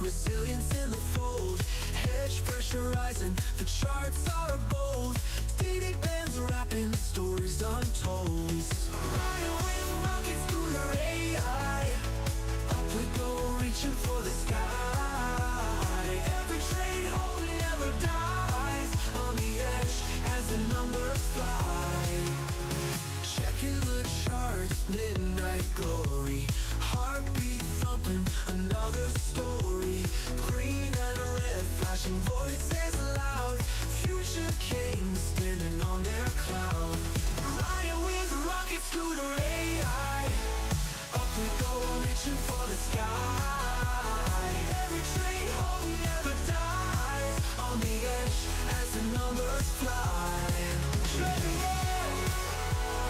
resilience in the fold. Hedge pressure rising, the charts are bold. Daily bands rapping, stories untold. Riding with rockets through the AI. Up we go, reaching for the sky. Every trade hold never dies. On the edge as the numbers fly. Checking the charts, midnight glory. Heartbeat thumping, another story. Green and red, flashing voices loud. Future kings spinning on their cloud. Riding with rockets through the AI. Up we go, reaching for the sky. Every trade hold never dies. On the edge as the numbers fly. Treading on,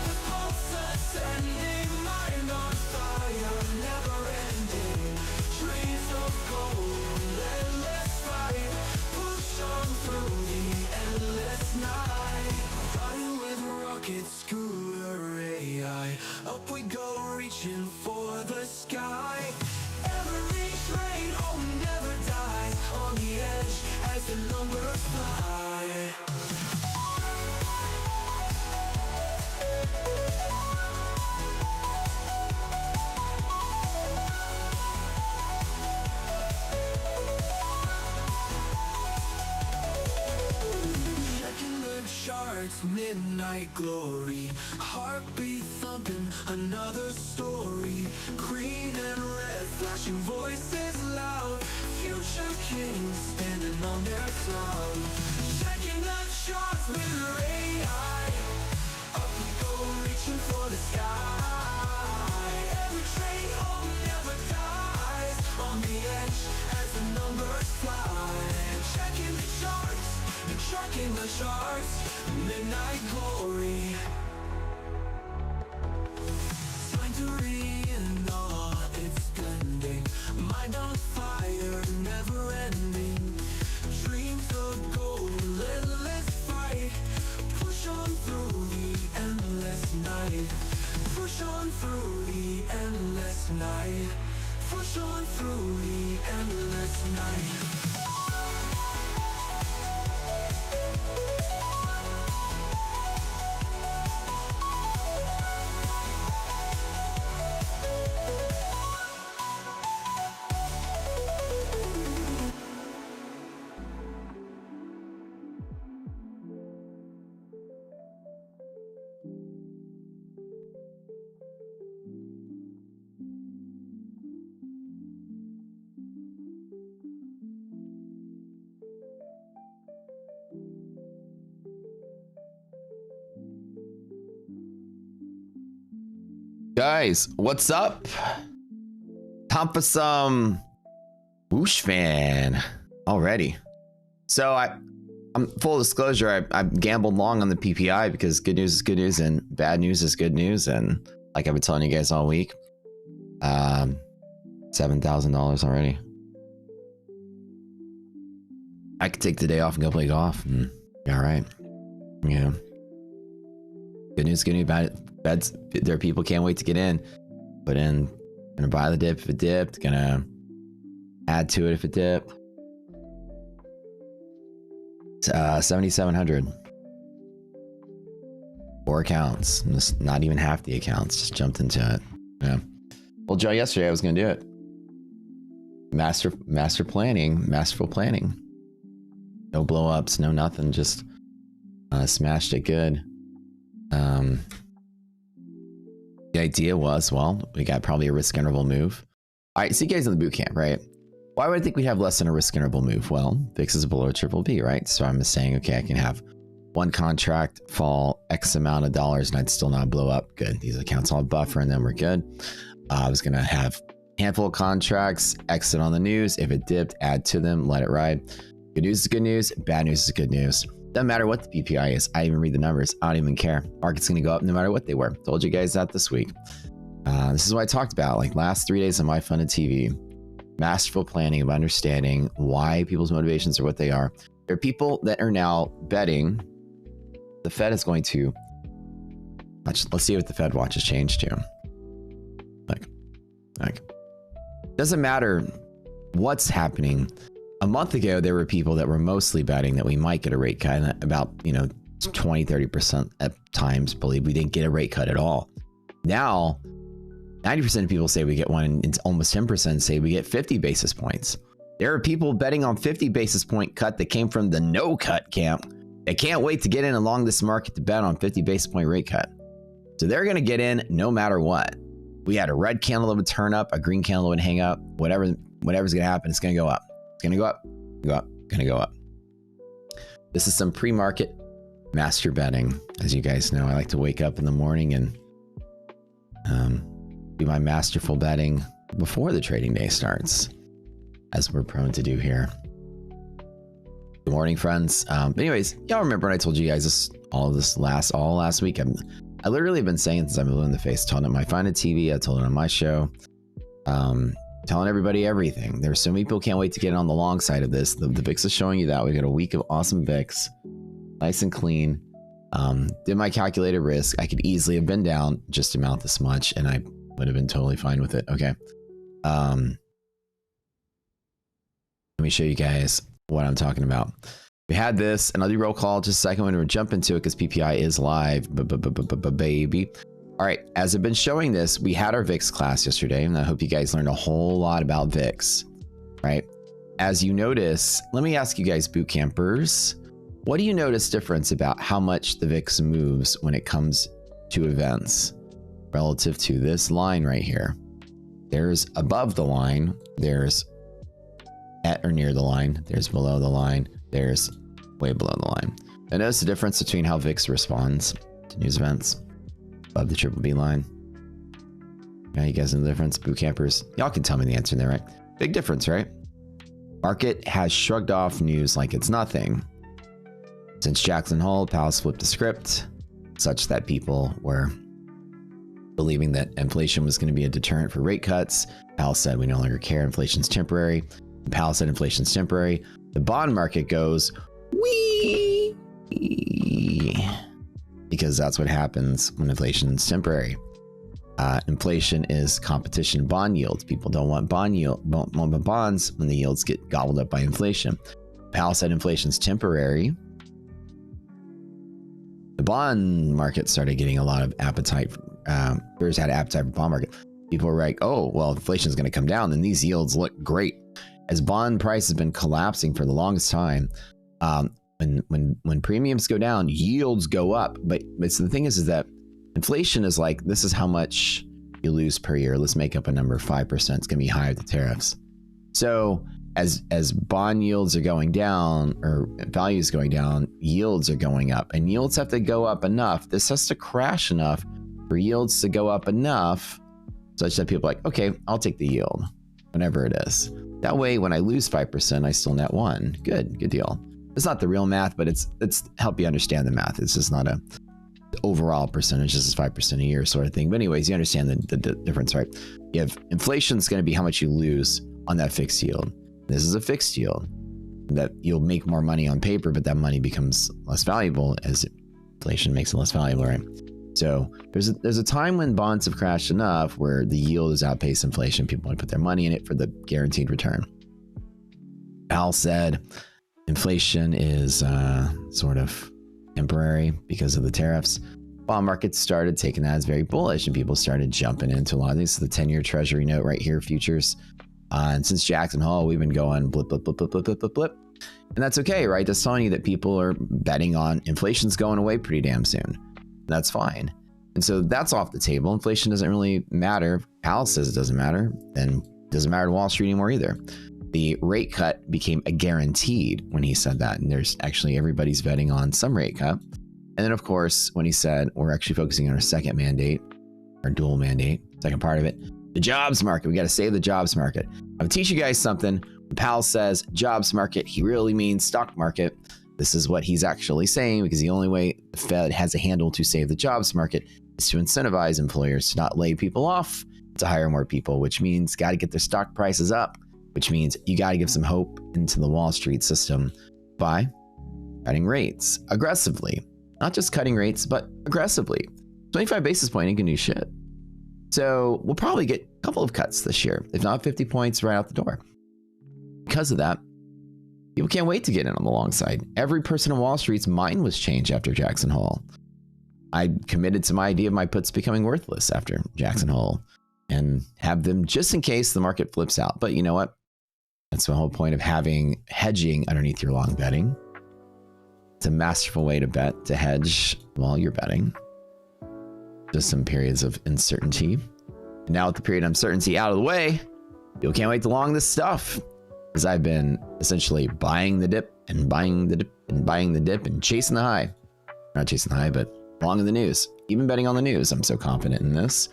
the pulse ascending, mind on fire, never ending. Trees of gold, endless fight. Push on through the endless night. Riding with rockets, scooter AI. Up we go, reaching for the sky. Every trade home never dies. On the edge as the numbers fly. Checking the charts, midnight glory. Heartbeat thumping, another story. Green and red, flashing voices loud. Future kings standing on their cloud. Checking the charts with their AI. Up we go, reaching for the sky. Every trade home never dies. On the edge as the numbers fly. Checking the charts, tracking the charts. Midnight glory. Time to read all it's blending. Mind on fire, never ending. Dreams of gold, endless fight. Push on through the endless night. Push on through the endless night. Push on through the endless night. Guys, what's up? Time for some whoosh fan already. So I'm full disclosure, I gambled long on the PPI because good news is good news and bad news is good news, and like I've been telling you guys all week, $7,000 already. I could take the day off and go play golf and be all right. Yeah. Good news, bad. Bets, there are people can't wait to get in. But in, gonna buy the dip if it dipped, gonna add to it if it dipped. 7,700. 4 accounts, just not even half the accounts, just jumped into it. Yeah. Well, Joe, yesterday I was gonna do it. Masterful planning. No blow ups, no nothing, just smashed it good. The idea was, well, we got probably a risk interval move. All right, see you guys in the boot camp, right? Why would I think we'd have less than a risk interval move? Well, VIX is below triple B, right? So I'm just saying, okay, I can have one contract fall X amount of dollars and I'd still not blow up. Good. These accounts all buffer and then we're good. I was going to have a handful of contracts, exit on the news. If it dipped, add to them, let it ride. Good news is good news. Bad news is good news. Doesn't matter what the PPI is. I even read the numbers. I don't even care. Market's going to go up no matter what they were. Told you guys that this week. This is what I talked about. Like last 3 days of my funded TV. Masterful planning of understanding why people's motivations are what they are. There are people that are now betting the Fed is going to. Let's see what the Fed watch has changed to. Like, doesn't matter what's happening. A month ago, there were people that were mostly betting that we might get a rate cut, and about 20, 30% at times believe we didn't get a rate cut at all. Now, 90% of people say we get one, and almost 10% say we get 50 basis points. There are people betting on 50 basis point cut that came from the no cut camp. They can't wait to get in along this market to bet on 50 basis point rate cut. So they're going to get in no matter what. We had a red candle that would turn up, a green candle would hang up, whatever's going to happen, it's going to go up. It's going to go up, going to go up. This is some pre-market master betting. As you guys know, I like to wake up in the morning and do my masterful betting before the trading day starts, as we're prone to do here. Good morning, friends. But anyways, y'all remember when I told you guys all last week? I literally have been saying since I'm blue in the face, telling it on my Find a TV, I told it on my show, telling everybody everything. There's so many people can't wait to get on the long side of this. The VIX is showing you that. We got a week of awesome VIX, nice and clean. Did my calculated risk. I could easily have been down just about this much, and I would have been totally fine with it. Okay. Let me show you guys what I'm talking about. We had this, and I'll do roll call just a second when we jump into it because PPI is live, baby. All right, as I've been showing this, we had our VIX class yesterday, and I hope you guys learned a whole lot about VIX, right? As you notice, let me ask you guys, boot campers, what do you notice difference about how much the VIX moves when it comes to events relative to this line right here? There's above the line, there's at or near the line, there's below the line, there's way below the line. And notice the difference between how VIX responds to news events above the BBB line. Yeah, you guys know the difference, boot campers? Y'all can tell me the answer there, right? Big difference, right? Market has shrugged off news like it's nothing. Since Jackson Hole, Powell flipped the script such that people were believing that inflation was going to be a deterrent for rate cuts. Powell said we no longer care, inflation's temporary. Powell said inflation's temporary. The bond market goes, wee, because that's what happens when inflation's temporary. Inflation is competition bond yields. People don't want bonds when the yields get gobbled up by inflation. Powell said inflation's temporary. The bond market started getting a lot of appetite. Bears had appetite for bond market. People were like, oh, well, inflation's going to come down, then these yields look great. As bond price has been collapsing for the longest time, when premiums go down, yields go up. But so the thing is that inflation is like, this is how much you lose per year. Let's make up a number, 5%. It's going to be higher with the tariffs. So as bond yields are going down, or values going down, yields are going up, and yields have to go up enough. This has to crash enough for yields to go up enough such that people are like, okay, I'll take the yield, whatever it is. That way, when I lose 5%, I still net 1. Good deal. It's not the real math, but it's help you understand the math. It's just not a overall percentage. This is 5% a year sort of thing. But anyways, you understand the difference, right? You have inflation's going to be how much you lose on that fixed yield. This is a fixed yield that you'll make more money on paper, but that money becomes less valuable as inflation makes it less valuable, right? So there's a time when bonds have crashed enough where the yield has outpaced inflation. People want to put their money in it for the guaranteed return. Powell said inflation is sort of temporary because of the tariffs. Bond markets started taking that as very bullish, and people started jumping into a lot of these. So the 10-year Treasury note right here, futures. And since Jackson Hole, we've been going blip. And that's okay, right? That's telling you that people are betting on inflation's going away pretty damn soon. That's fine. And so that's off the table. Inflation doesn't really matter. Powell says it doesn't matter. Then it doesn't matter to Wall Street anymore either. The rate cut became a guaranteed when he said that. And there's actually everybody's betting on some rate cut. And then, of course, when he said we're actually focusing on our second mandate, our dual mandate, second part of it, the jobs market. We got to save the jobs market. I'm going to teach you guys something. When Powell says jobs market, he really means stock market. This is what he's actually saying, because the only way the Fed has a handle to save the jobs market is to incentivize employers to not lay people off, to hire more people, which means got to get their stock prices up, which means you got to give some hope into the Wall Street system by cutting rates aggressively. Not just cutting rates, but aggressively. 25 basis point ain't gonna do shit. So we'll probably get a couple of cuts this year, if not 50 points right out the door. because of that, people can't wait to get in on the long side. Every person on Wall Street's mind was changed after Jackson Hole. I committed to my idea of my puts becoming worthless after Jackson Hole and have them just in case the market flips out. But you know what? That's the whole point of having hedging underneath your long betting. It's a masterful way to bet, to hedge while you're betting. Just some periods of uncertainty. And now with the period of uncertainty out of the way, people can't wait to long this stuff. Because I've been essentially buying the dip and buying the dip and buying the dip and chasing the high. Not chasing the high, but long in the news. Even betting on the news. I'm so confident in this.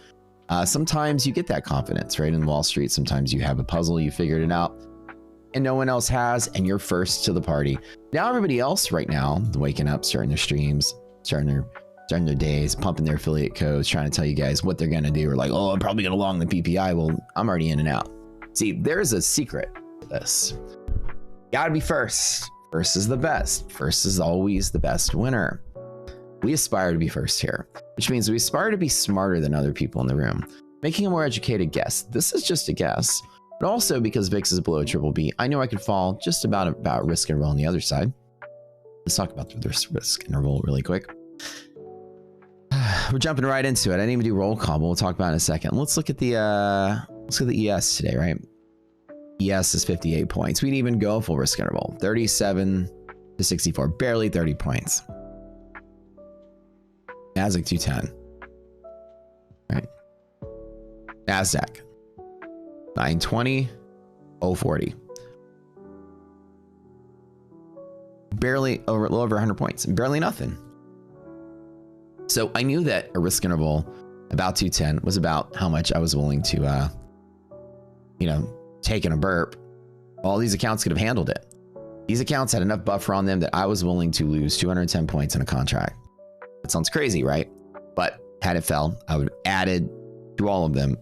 Sometimes you get that confidence, right? In Wall Street, sometimes you have a puzzle, you figured it out, and no one else has, and you're first to the party. Now everybody else right now, waking up, starting their streams, starting their days, pumping their affiliate codes, trying to tell you guys what they're going to do. Or like, oh, I'm probably going to long the PPI. Well, I'm already in and out. See, there's a secret to this. Gotta be first. First is the best. First is always the best winner. We aspire to be first here, which means we aspire to be smarter than other people in the room, making a more educated guess. This is just a guess, but also because VIX is below triple B, I know I could fall just about risk interval on the other side. Let's talk about this risk interval really quick. We're jumping right into it. I didn't even do roll call, but we'll talk about it in a second. Let's look at the ES today, right? ES is 58 points. We didn't even go full risk interval. 37 to 64, barely 30 points. Nasdaq 210. Right. Nasdaq 920, 040. Barely a little over 100 points. Barely nothing. So I knew that a risk interval about 210 was about how much I was willing to, take in a burp. All these accounts could have handled it. These accounts had enough buffer on them that I was willing to lose 210 points in a contract. It sounds crazy, right? But had it fell, I would have added to all of them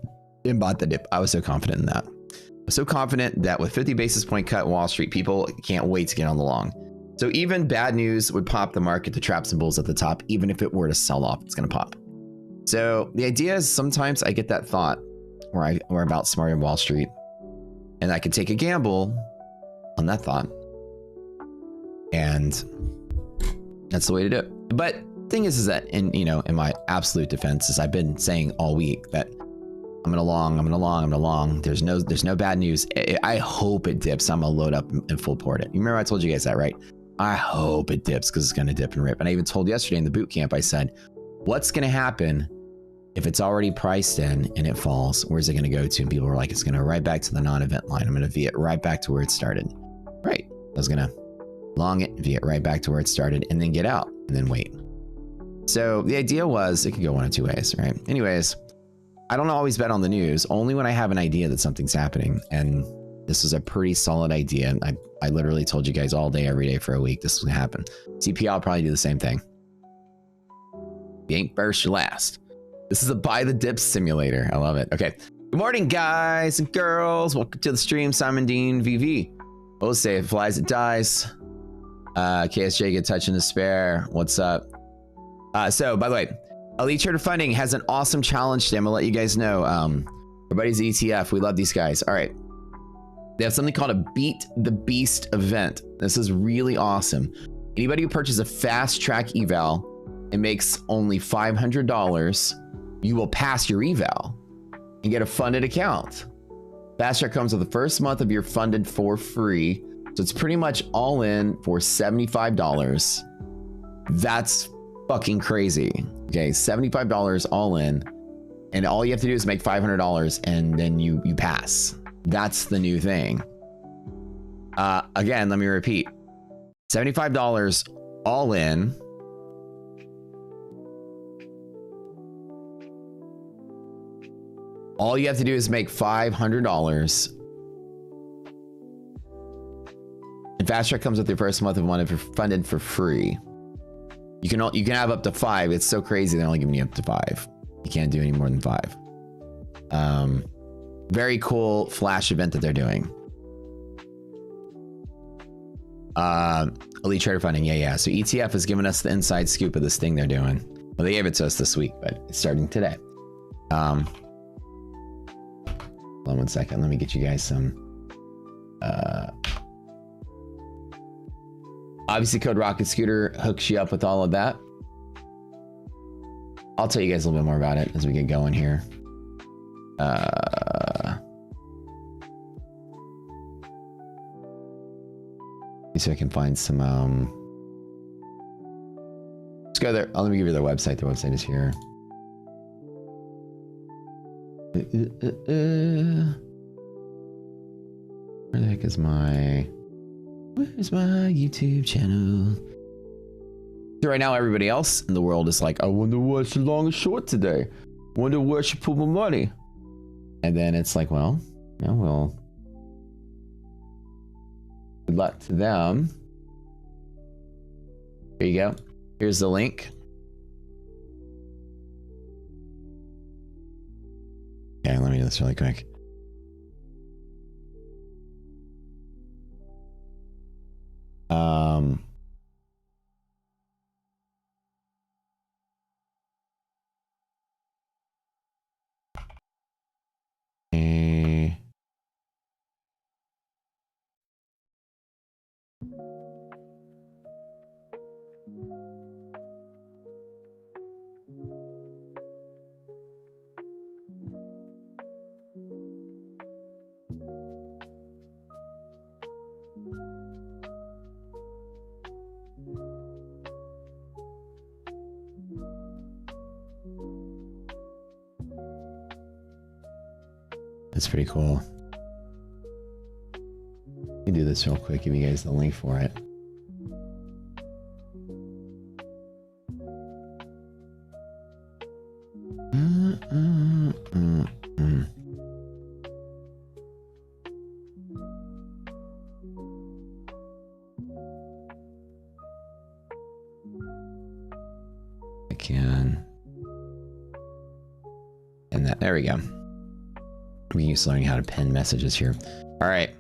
and bought the dip. I was so confident in that. I was so confident that with 50 basis point cut Wall Street, people can't wait to get on the long. So even bad news would pop the market to traps and bulls at the top. Even if it were to sell off, it's going to pop. So the idea is sometimes I get that thought where we're about smarter Wall Street, and I could take a gamble on that thought. And that's the way to do it. But thing is that in my absolute defense, is I've been saying all week that I'm gonna long. There's no bad news. I hope it dips. I'm gonna load up and full port it. You remember I told you guys that, right? I hope it dips because it's gonna dip and rip. And I even told yesterday in the boot camp, I said, what's gonna happen if it's already priced in and it falls? Where's it gonna go to? And people were like, it's gonna right back to the non-event line. I'm gonna V it right back to where it started. Right. I was gonna long it, V it right back to where it started, and then get out and then wait. So the idea was it could go one of two ways, right? Anyways, I don't always bet on the news, only when I have an idea that something's happening. And this was a pretty solid idea. I literally told you guys all day, every day for a week, this would happen. CPI will probably do the same thing. You ain't first, you're last. This is a buy the dip simulator. I love it. Okay. Good morning, guys and girls. Welcome to the stream. Simon Dean VV. We'll say it flies, it dies. KSJ get touch and despair. What's up? So by the way, Elite Trader Funding has an awesome challenge today. I'm gonna let you guys know. Everybody's ETF. We love these guys. All right. They have something called a Beat the Beast event. This is really awesome. Anybody who purchases a fast track eval and makes only $500, you will pass your eval and get a funded account. Fast track comes with the first month of your funded for free. So it's pretty much all in for $75. That's fucking crazy. Okay, $75 all in, and all you have to do is make $500 and then you pass. That's the new thing. Again, let me repeat. $75 all in. All you have to do is make $500. And Fast Track comes with your first month of one if you're funded for free. You can have up to 5. It's so crazy they're only giving you up to 5. You can't do any more than 5. Very cool flash event that they're doing. Elite Trader Funding, yeah. So ETF has given us the inside scoop of this thing they're doing. Well, they gave it to us this week, but it's starting today. Hold on one second. Let me get you guys some Obviously, Code Rocket Scooter hooks you up with all of that. I'll tell you guys a little bit more about it as we get going here. See if I can find some. Let's go there. Let me give you their website. Their website is here. Where the heck is my? Where's my YouTube channel? So right now, everybody else in the world is like, I wonder what's long or short today. Wonder where I should put my money. And then it's like, well, yeah, well, good luck to them. Here you go. Here's the link. Okay, let me do this really quick. That's pretty cool. Let me do this real quick, give you guys the link for it. I can. And that, there we go. We're used to learning how to pen messages here. All right.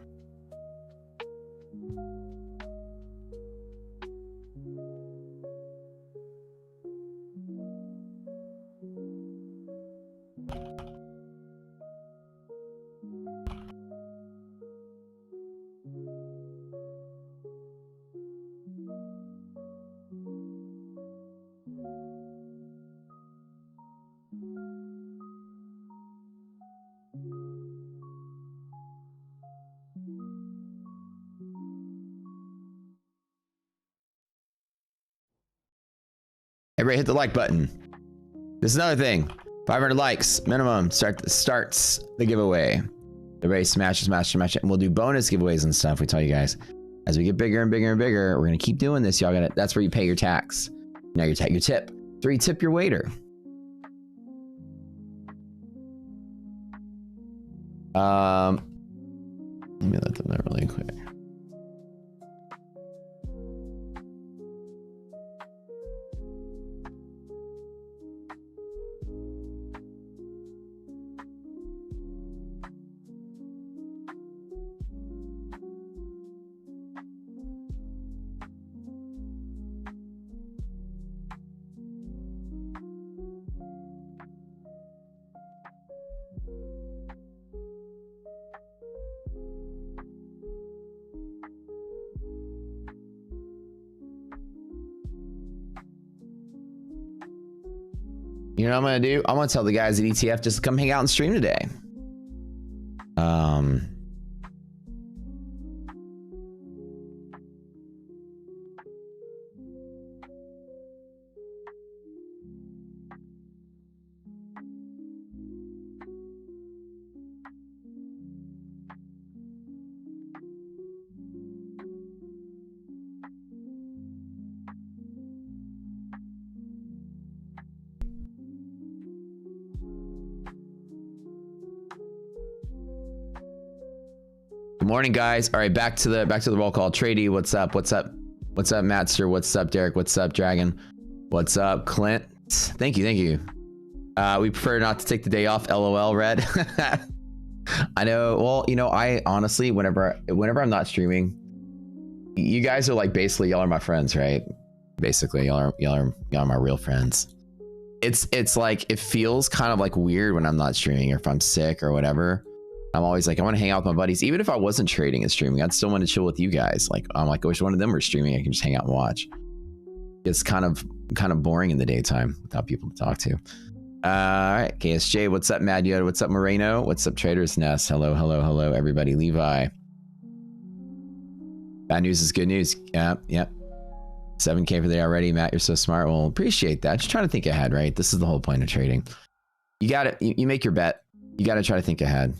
Everybody hit the like button. This is another thing. 500 likes minimum starts the giveaway. Everybody smash it. And we'll do bonus giveaways and stuff. We tell you guys as we get bigger and bigger and bigger, we're gonna keep doing this. Y'all gotta. That's where you pay your tax. Now your tip. 3, tip your waiter. Let me let them know really quick. You know what I'm gonna do? I'm gonna tell the guys at ETF just to come hang out and stream today. Good morning, guys. All right, back to the roll call. Trady, what's up? What's up, Matster? What's up, Derek? What's up, Dragon? What's up, Clint? Thank you. We prefer not to take the day off. LOL, Red. I know. Well, you know, I honestly, whenever I'm not streaming, you guys are like basically y'all are my friends, right? Basically, y'all are my real friends. It's like it feels kind of like weird when I'm not streaming or if I'm sick or whatever. I'm always like, I want to hang out with my buddies. Even if I wasn't trading and streaming, I'd still want to chill with you guys. Like, I'm like, I wish one of them were streaming. I can just hang out and watch. It's kind of boring in the daytime without people to talk to. All right, KSJ, what's up, Mad Yoda? What's up, Moreno? What's up, Trader's Nest? Hello, hello, hello, everybody. Levi. Bad news is good news. Yep. 7K for the day already. Matt, you're so smart. Well, appreciate that. Just trying to think ahead, right? This is the whole point of trading. You got it. You make your bet. You got to try to think ahead.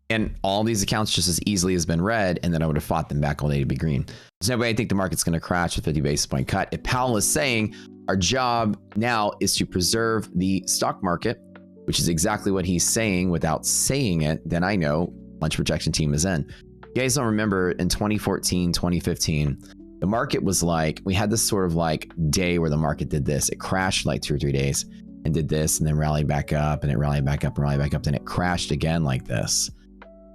And all these accounts just as easily has been red, and then I would have fought them back all day to be green. There's no way I think the market's going to crash with 50 basis point cut. If Powell is saying our job now is to preserve the stock market, which is exactly what he's saying without saying it, then I know lunch projection team is in. You guys don't remember in 2014, 2015, the market was like, we had this sort of like day where the market did this. It crashed like 2 or 3 days and did this and then rallied back up and it rallied back up and rallied back up. Then it crashed again like this.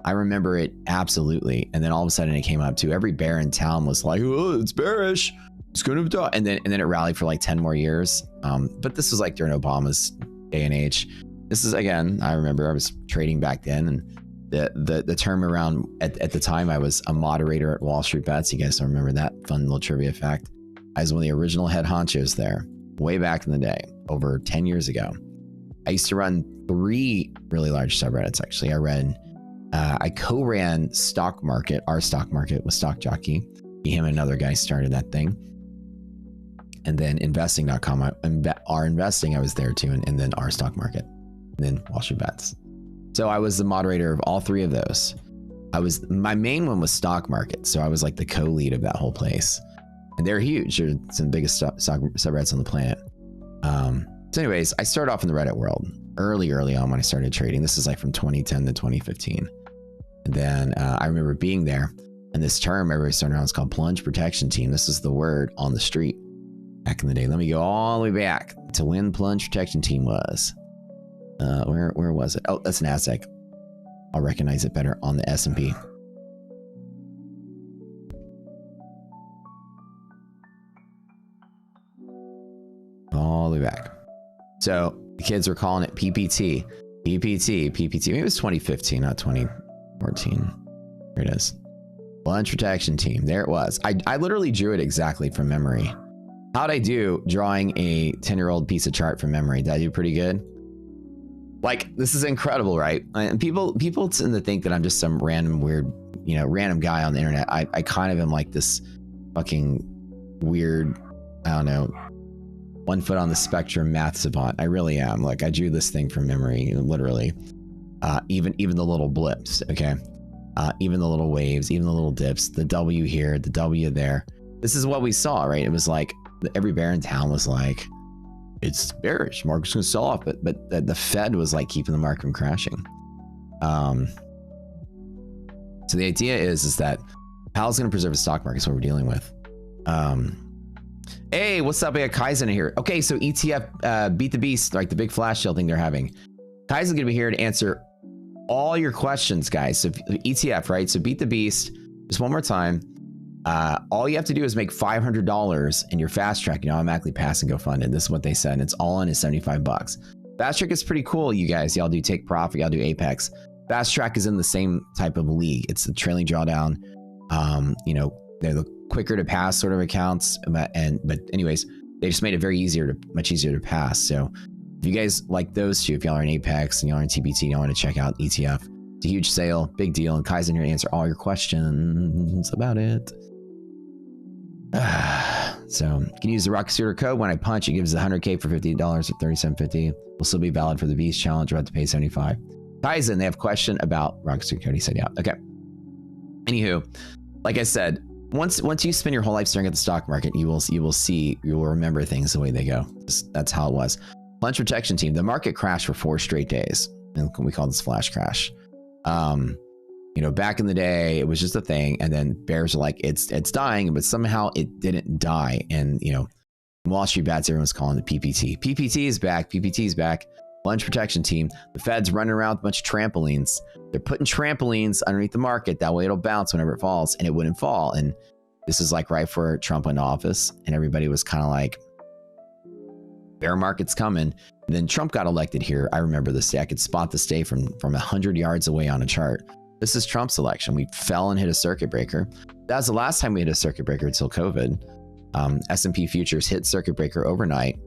I remember it absolutely. And then all of a sudden it came up to every bear in town was like, oh, it's bearish. It's going to die. And then it rallied for like 10 more years. But this was like during Obama's day and age. This is, again, I remember I was trading back then, and the term around at the time, I was a moderator at Wall Street Bets. You guys don't remember that fun little trivia fact? I was one of the original head honchos there way back in the day, over 10 years ago. I used to run 3 really large subreddits. Actually, I co-ran stock market, our stock market with Stock Jockey. Him and another guy started that thing. And then investing.com, our investing, I was there too. And then our stock market, and then Wall Street Bets. So I was the moderator of all 3 of those. My main one was stock market. So I was like the co-lead of that whole place. And they're huge. They're some of the biggest subreddits on the planet. So anyways, I started off in the Reddit world early on when I started trading. This is like from 2010 to 2015. And then I remember being there, and this term everybody started around is called plunge protection team. This is the word on the street back in the day. Let me go all the way back to when plunge protection team was. Where was it? Oh, that's NASDAQ. I'll recognize it better on the S&P. All the way back. So the kids were calling it PPT. Maybe it was 2015, not 2014. Here it is. Plunge protection team. There it was. I literally drew it exactly from memory. How'd I do drawing a 10-year-old piece of chart from memory? Did I do pretty good? Like, this is incredible, right? And people tend to think that I'm just some random weird, random guy on the internet. I kind of am like this fucking weird, I don't know, 1 foot on the spectrum math savant. I really am. Like, I drew this thing from memory, literally. Even the little blips, okay? Even the little waves, even the little dips, the W here, the W there. This is what we saw, right? It was like every bear in town was like, it's bearish, market's gonna sell off, but the Fed was like keeping the market from crashing. So the idea is that Powell's gonna preserve the stock market. Is what we're dealing with. Hey, what's up? I got Kaizen here. Okay, so ETF beat the beast, like the big flash sale thing they're having. Kaizen's gonna be here to answer all your questions, guys. So ETF, right? So beat the beast. Just one more time. All you have to do is make $500 in your fast track. You automatically pass and go funded. This is what they said. And it's all in is $75. Fast track is pretty cool, you guys. Y'all do take profit. Y'all do Apex. Fast track is in the same type of league. It's the trailing drawdown. They're the quicker to pass sort of accounts. But anyways, they just made it much easier to pass. So if you guys like those two, if y'all are in Apex and y'all are in TBT, y'all want to check out ETF. It's a huge sale, big deal. And Kaizen here to answer all your questions about it. So you can use the Rocket Shooter code. When I punch, it gives 100K for $50 at $37.50. Will still be valid for the Beast Challenge. We're about to pay $75. Kaizen, they have a question about Rocket Shooter code. He said, yeah. Okay. Anywho, like I said, once you spend your whole life staring at the stock market, you will remember things the way they go. That's how it was. Plunge protection team. The market crashed for 4 straight days. And we call this flash crash. Back in the day, it was just a thing, and then bears are like, it's dying, but somehow it didn't die. And Wall Street Bets, everyone's calling it PPT. PPT is back. PPT is back. Plunge protection team. The Fed's running around with a bunch of trampolines. They're putting trampolines underneath the market. That way it'll bounce whenever it falls, and it wouldn't fall. And this is like right before Trump went to office, and everybody was kind of like, bear market's coming. And then Trump got elected here. I remember this day. I could spot this day from 100 yards away on a chart. This is Trump's election. We fell and hit a circuit breaker. That was the last time we hit a circuit breaker until COVID. S&P futures hit circuit breaker overnight.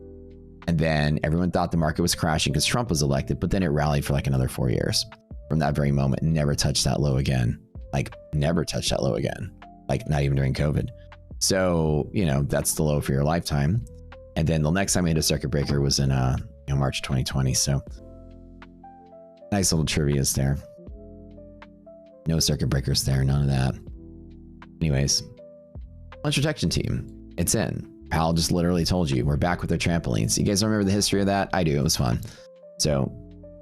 And then everyone thought the market was crashing because Trump was elected, but then it rallied for like another 4 years. From that very moment, never touched that low again. Like never touched that low again. Like not even during COVID. So, you know, that's the low for your lifetime. And then the next time we hit a circuit breaker was in March 2020. So nice little trivia's there. No circuit breakers there, none of that. Anyways, lunch protection team, it's in. Powell just literally told you we're back with the trampolines. You guys remember the history of that? I do. It was fun. So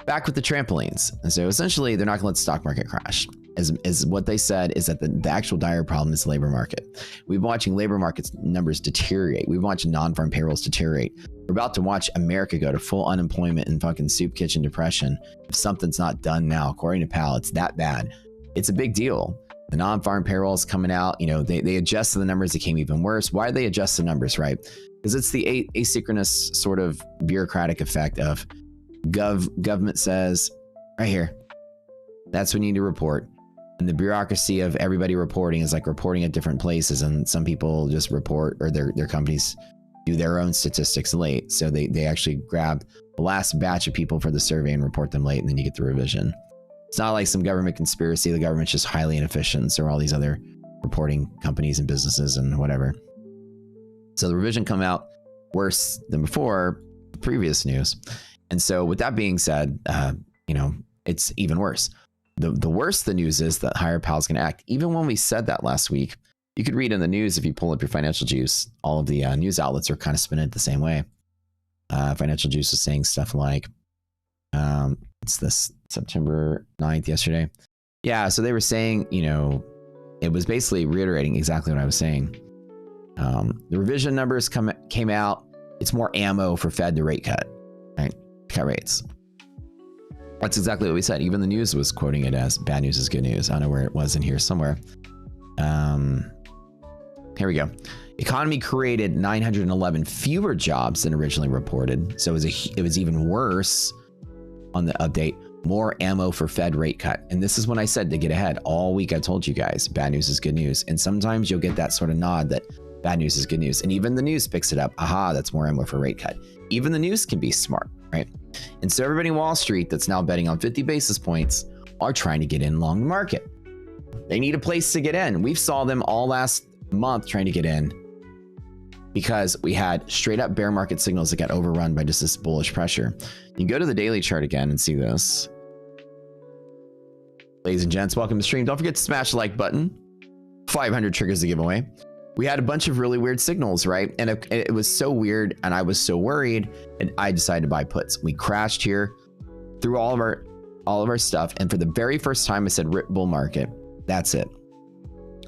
back with the trampolines. And so essentially they're not going to let the stock market crash. As what they said is that the actual dire problem is the labor market. We've been watching labor markets numbers deteriorate. We've watched non-farm payrolls deteriorate. We're about to watch America go to full unemployment and fucking soup kitchen depression if something's not done now. According to Powell, it's that bad. It's a big deal. The non-farm payrolls coming out, you know, they adjusted the numbers. It came even worse. Why did they adjust the numbers, right? Because it's the asynchronous sort of bureaucratic effect of government says, right here, that's what you need to report. And the bureaucracy of everybody reporting is like reporting at different places. And some people just report, or their companies do their own statistics late. So they actually grab the last batch of people for the survey and report them late. And then you get the revision. It's not like some government conspiracy. The government's just highly inefficient. So are all these other reporting companies and businesses and whatever. So the revision come out worse than before the previous news. And so with that being said, you know, it's even worse. The worse the news is that higher Powell's going to act. Even when we said that last week, you could read in the news, if you pull up your Financial Juice, all of the news outlets are kind of spinning it the same way. Financial Juice is saying stuff like, it's this September 9th yesterday. Yeah, so they were saying, you know, it was basically reiterating exactly what I was saying. The revision numbers came out. It's more ammo for Fed to rate cut, right? Cut rates. That's exactly what we said. Even the news was quoting it as bad news is good news. I don't know where it was in here somewhere. Here we go. Economy created 911 fewer jobs than originally reported. So it was even worse on the update. More ammo for Fed rate cut. And this is when I said to get ahead. All week I told you guys, bad news is good news. And sometimes you'll get that sort of nod that bad news is good news. And even the news picks it up. Aha, that's more ammo for rate cut. Even the news can be smart, right? And so everybody in Wall Street that's now betting on 50 basis points are trying to get in long the market. They need a place to get in. We saw them all last month trying to get in because we had straight up bear market signals that got overrun by just this bullish pressure. You can go to the daily chart again and see this. Ladies and gents, welcome to the stream. Don't forget to smash the like button. 500 triggers to give away. We had a bunch of really weird signals, right? And it was so weird, and I was so worried, and I decided to buy puts. We crashed here through all of our stuff, and for the very first time, I said rip bull market. That's it.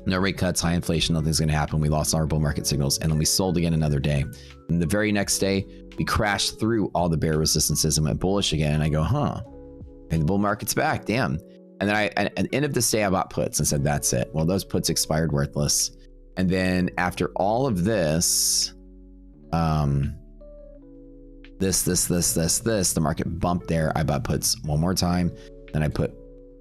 No rate cuts, high inflation, nothing's going to happen. We lost all our bull market signals, and then we sold again another day. And the very next day, we crashed through all the bear resistances and went bullish again. And I go, huh? And the bull market's back. Damn. And then at the end of this day, I bought puts and said, that's it. Well, those puts expired worthless. And then after all of this, the market bumped there. I bought puts one more time. Then I put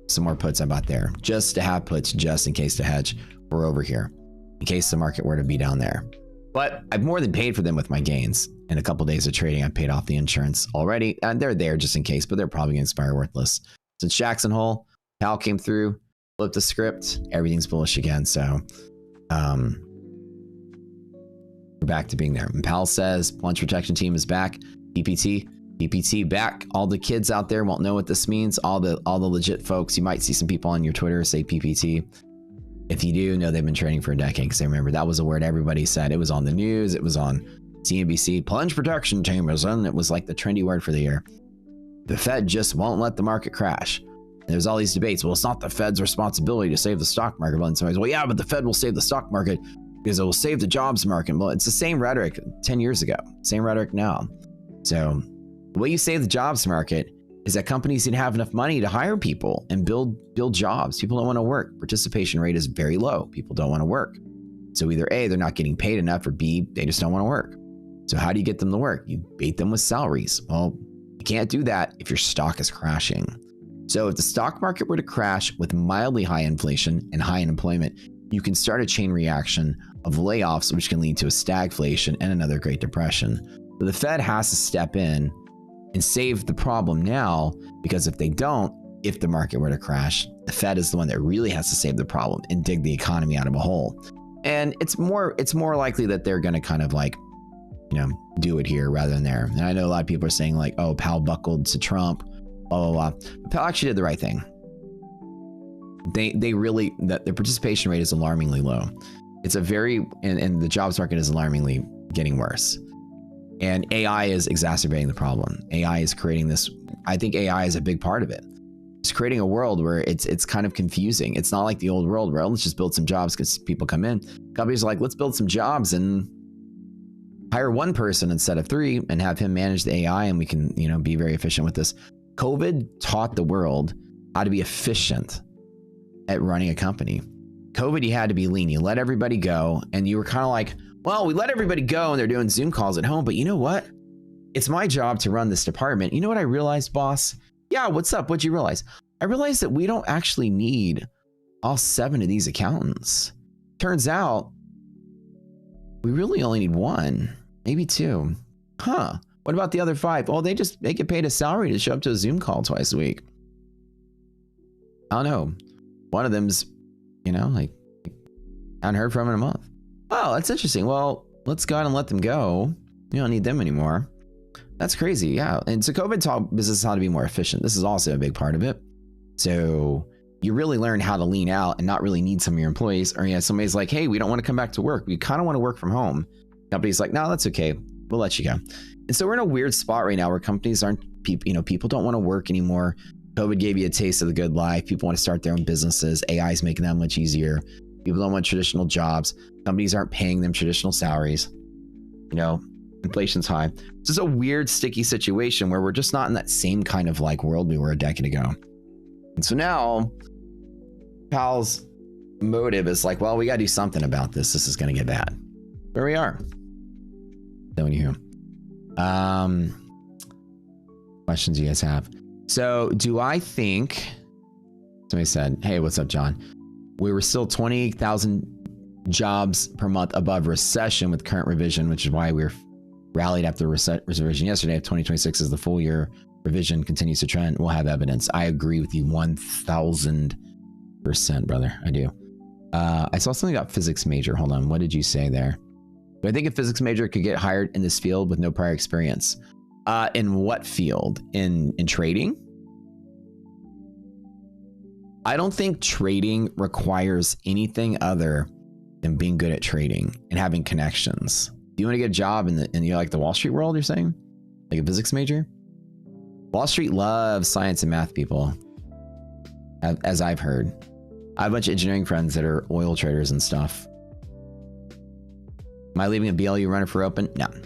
some more puts I bought there just to have puts, just in case to hedge. We're over here in case the market were to be down there. But I've more than paid for them with my gains. In a couple of days of trading, I paid off the insurance already. And they're there just in case, but they're probably going to expire worthless. Since Jackson Hole, Powell came through, flipped the script, everything's bullish again. So we're back to being there. And Powell says lunch protection team is back. PPT back. All the kids out there won't know what this means. All the legit folks, you might see some people on your Twitter say PPT. If you do, know they've been trading for a decade, because I remember that was a word everybody said. It was on the news. It was on CNBC. Plunge protection team is on. It was like the trendy word for the year. The Fed just won't let the market crash. And there's all these debates. Well, it's not the Fed's responsibility to save the stock market. And somebody's, well, yeah, but the Fed will save the stock market because it will save the jobs market. Well, it's the same rhetoric 10 years ago. Same rhetoric now. So the way you save the jobs market is that companies didn't have enough money to hire people and build jobs. People don't want to work. Participation rate is very low. People don't want to work. So either A, they're not getting paid enough, or B, they just don't want to work. So how do you get them to work? You bait them with salaries. Well, can't do that if your stock is crashing. So if the stock market were to crash with mildly high inflation and high unemployment, you can start a chain reaction of layoffs, which can lead to a stagflation and another Great Depression. But the Fed has to step in and save the problem now, because if they don't, if the market were to crash, the Fed is the one that really has to save the problem and dig the economy out of a hole. And it's more likely that they're going to kind of like, do it here rather than there. And I know a lot of people are saying like, oh, Powell buckled to Trump, blah, blah, blah. But Powell actually did the right thing. They really, the participation rate is alarmingly low. It's a very, and the jobs market is alarmingly getting worse. And AI is exacerbating the problem. AI is creating this, I think AI is a big part of it. It's creating a world where it's kind of confusing. It's not like the old world where let's just build some jobs because people come in. Companies are like, let's build some jobs and hire one person instead of three and have him manage the AI, and we can, be very efficient with this. COVID taught the world how to be efficient at running a company. COVID, you had to be lean. You let everybody go, and you were kind of like, well, we let everybody go and they're doing Zoom calls at home, but you know what? It's my job to run this department. You know what I realized, boss? Yeah, what's up? What'd you realize? I realized that we don't actually need all 7 of these accountants. Turns out we really only need 1, maybe 2. Huh? What about the other 5? Well, they get paid a salary to show up to a Zoom call twice a week. I don't know. One of them's, like, I haven't heard from in a month. Oh, that's interesting. Well, let's go ahead and let them go. You don't need them anymore. That's crazy. Yeah. And so COVID taught businesses how to be more efficient. This is also a big part of it. So you really learn how to lean out and not really need some of your employees. Or somebody's like, hey, we don't want to come back to work. We kind of want to work from home. Company's like, no, that's okay. We'll let you go. And so we're in a weird spot right now where companies aren't, people don't want to work anymore. COVID gave you a taste of the good life. People want to start their own businesses. AI is making that much easier. People don't want traditional jobs. Companies aren't paying them traditional salaries. Inflation's high. This is a weird, sticky situation where we're just not in that same kind of like world we were a decade ago. And so now Powell's motive is like, well, we got to do something about this. This is going to get bad. Where we are. Don't you? Questions you guys have? So do I think, somebody said, hey, what's up, John? We were still 20,000 jobs per month above recession with current revision, which is why we're rallied after revision yesterday. If 2026 is the full year revision continues to trend, we'll have evidence. I agree with you 1000%, brother. I do. I saw something about physics major. Hold on. What did you say there? Do I think a physics major could get hired in this field with no prior experience? In what field? In trading? I don't think trading requires anything other than being good at trading and having connections. Do you want to get a job in the Wall Street world, you're saying? Like a physics major? Wall Street loves science and math people, as I've heard. I have a bunch of engineering friends that are oil traders and stuff. Am I leaving a BLU runner for open? No. I'm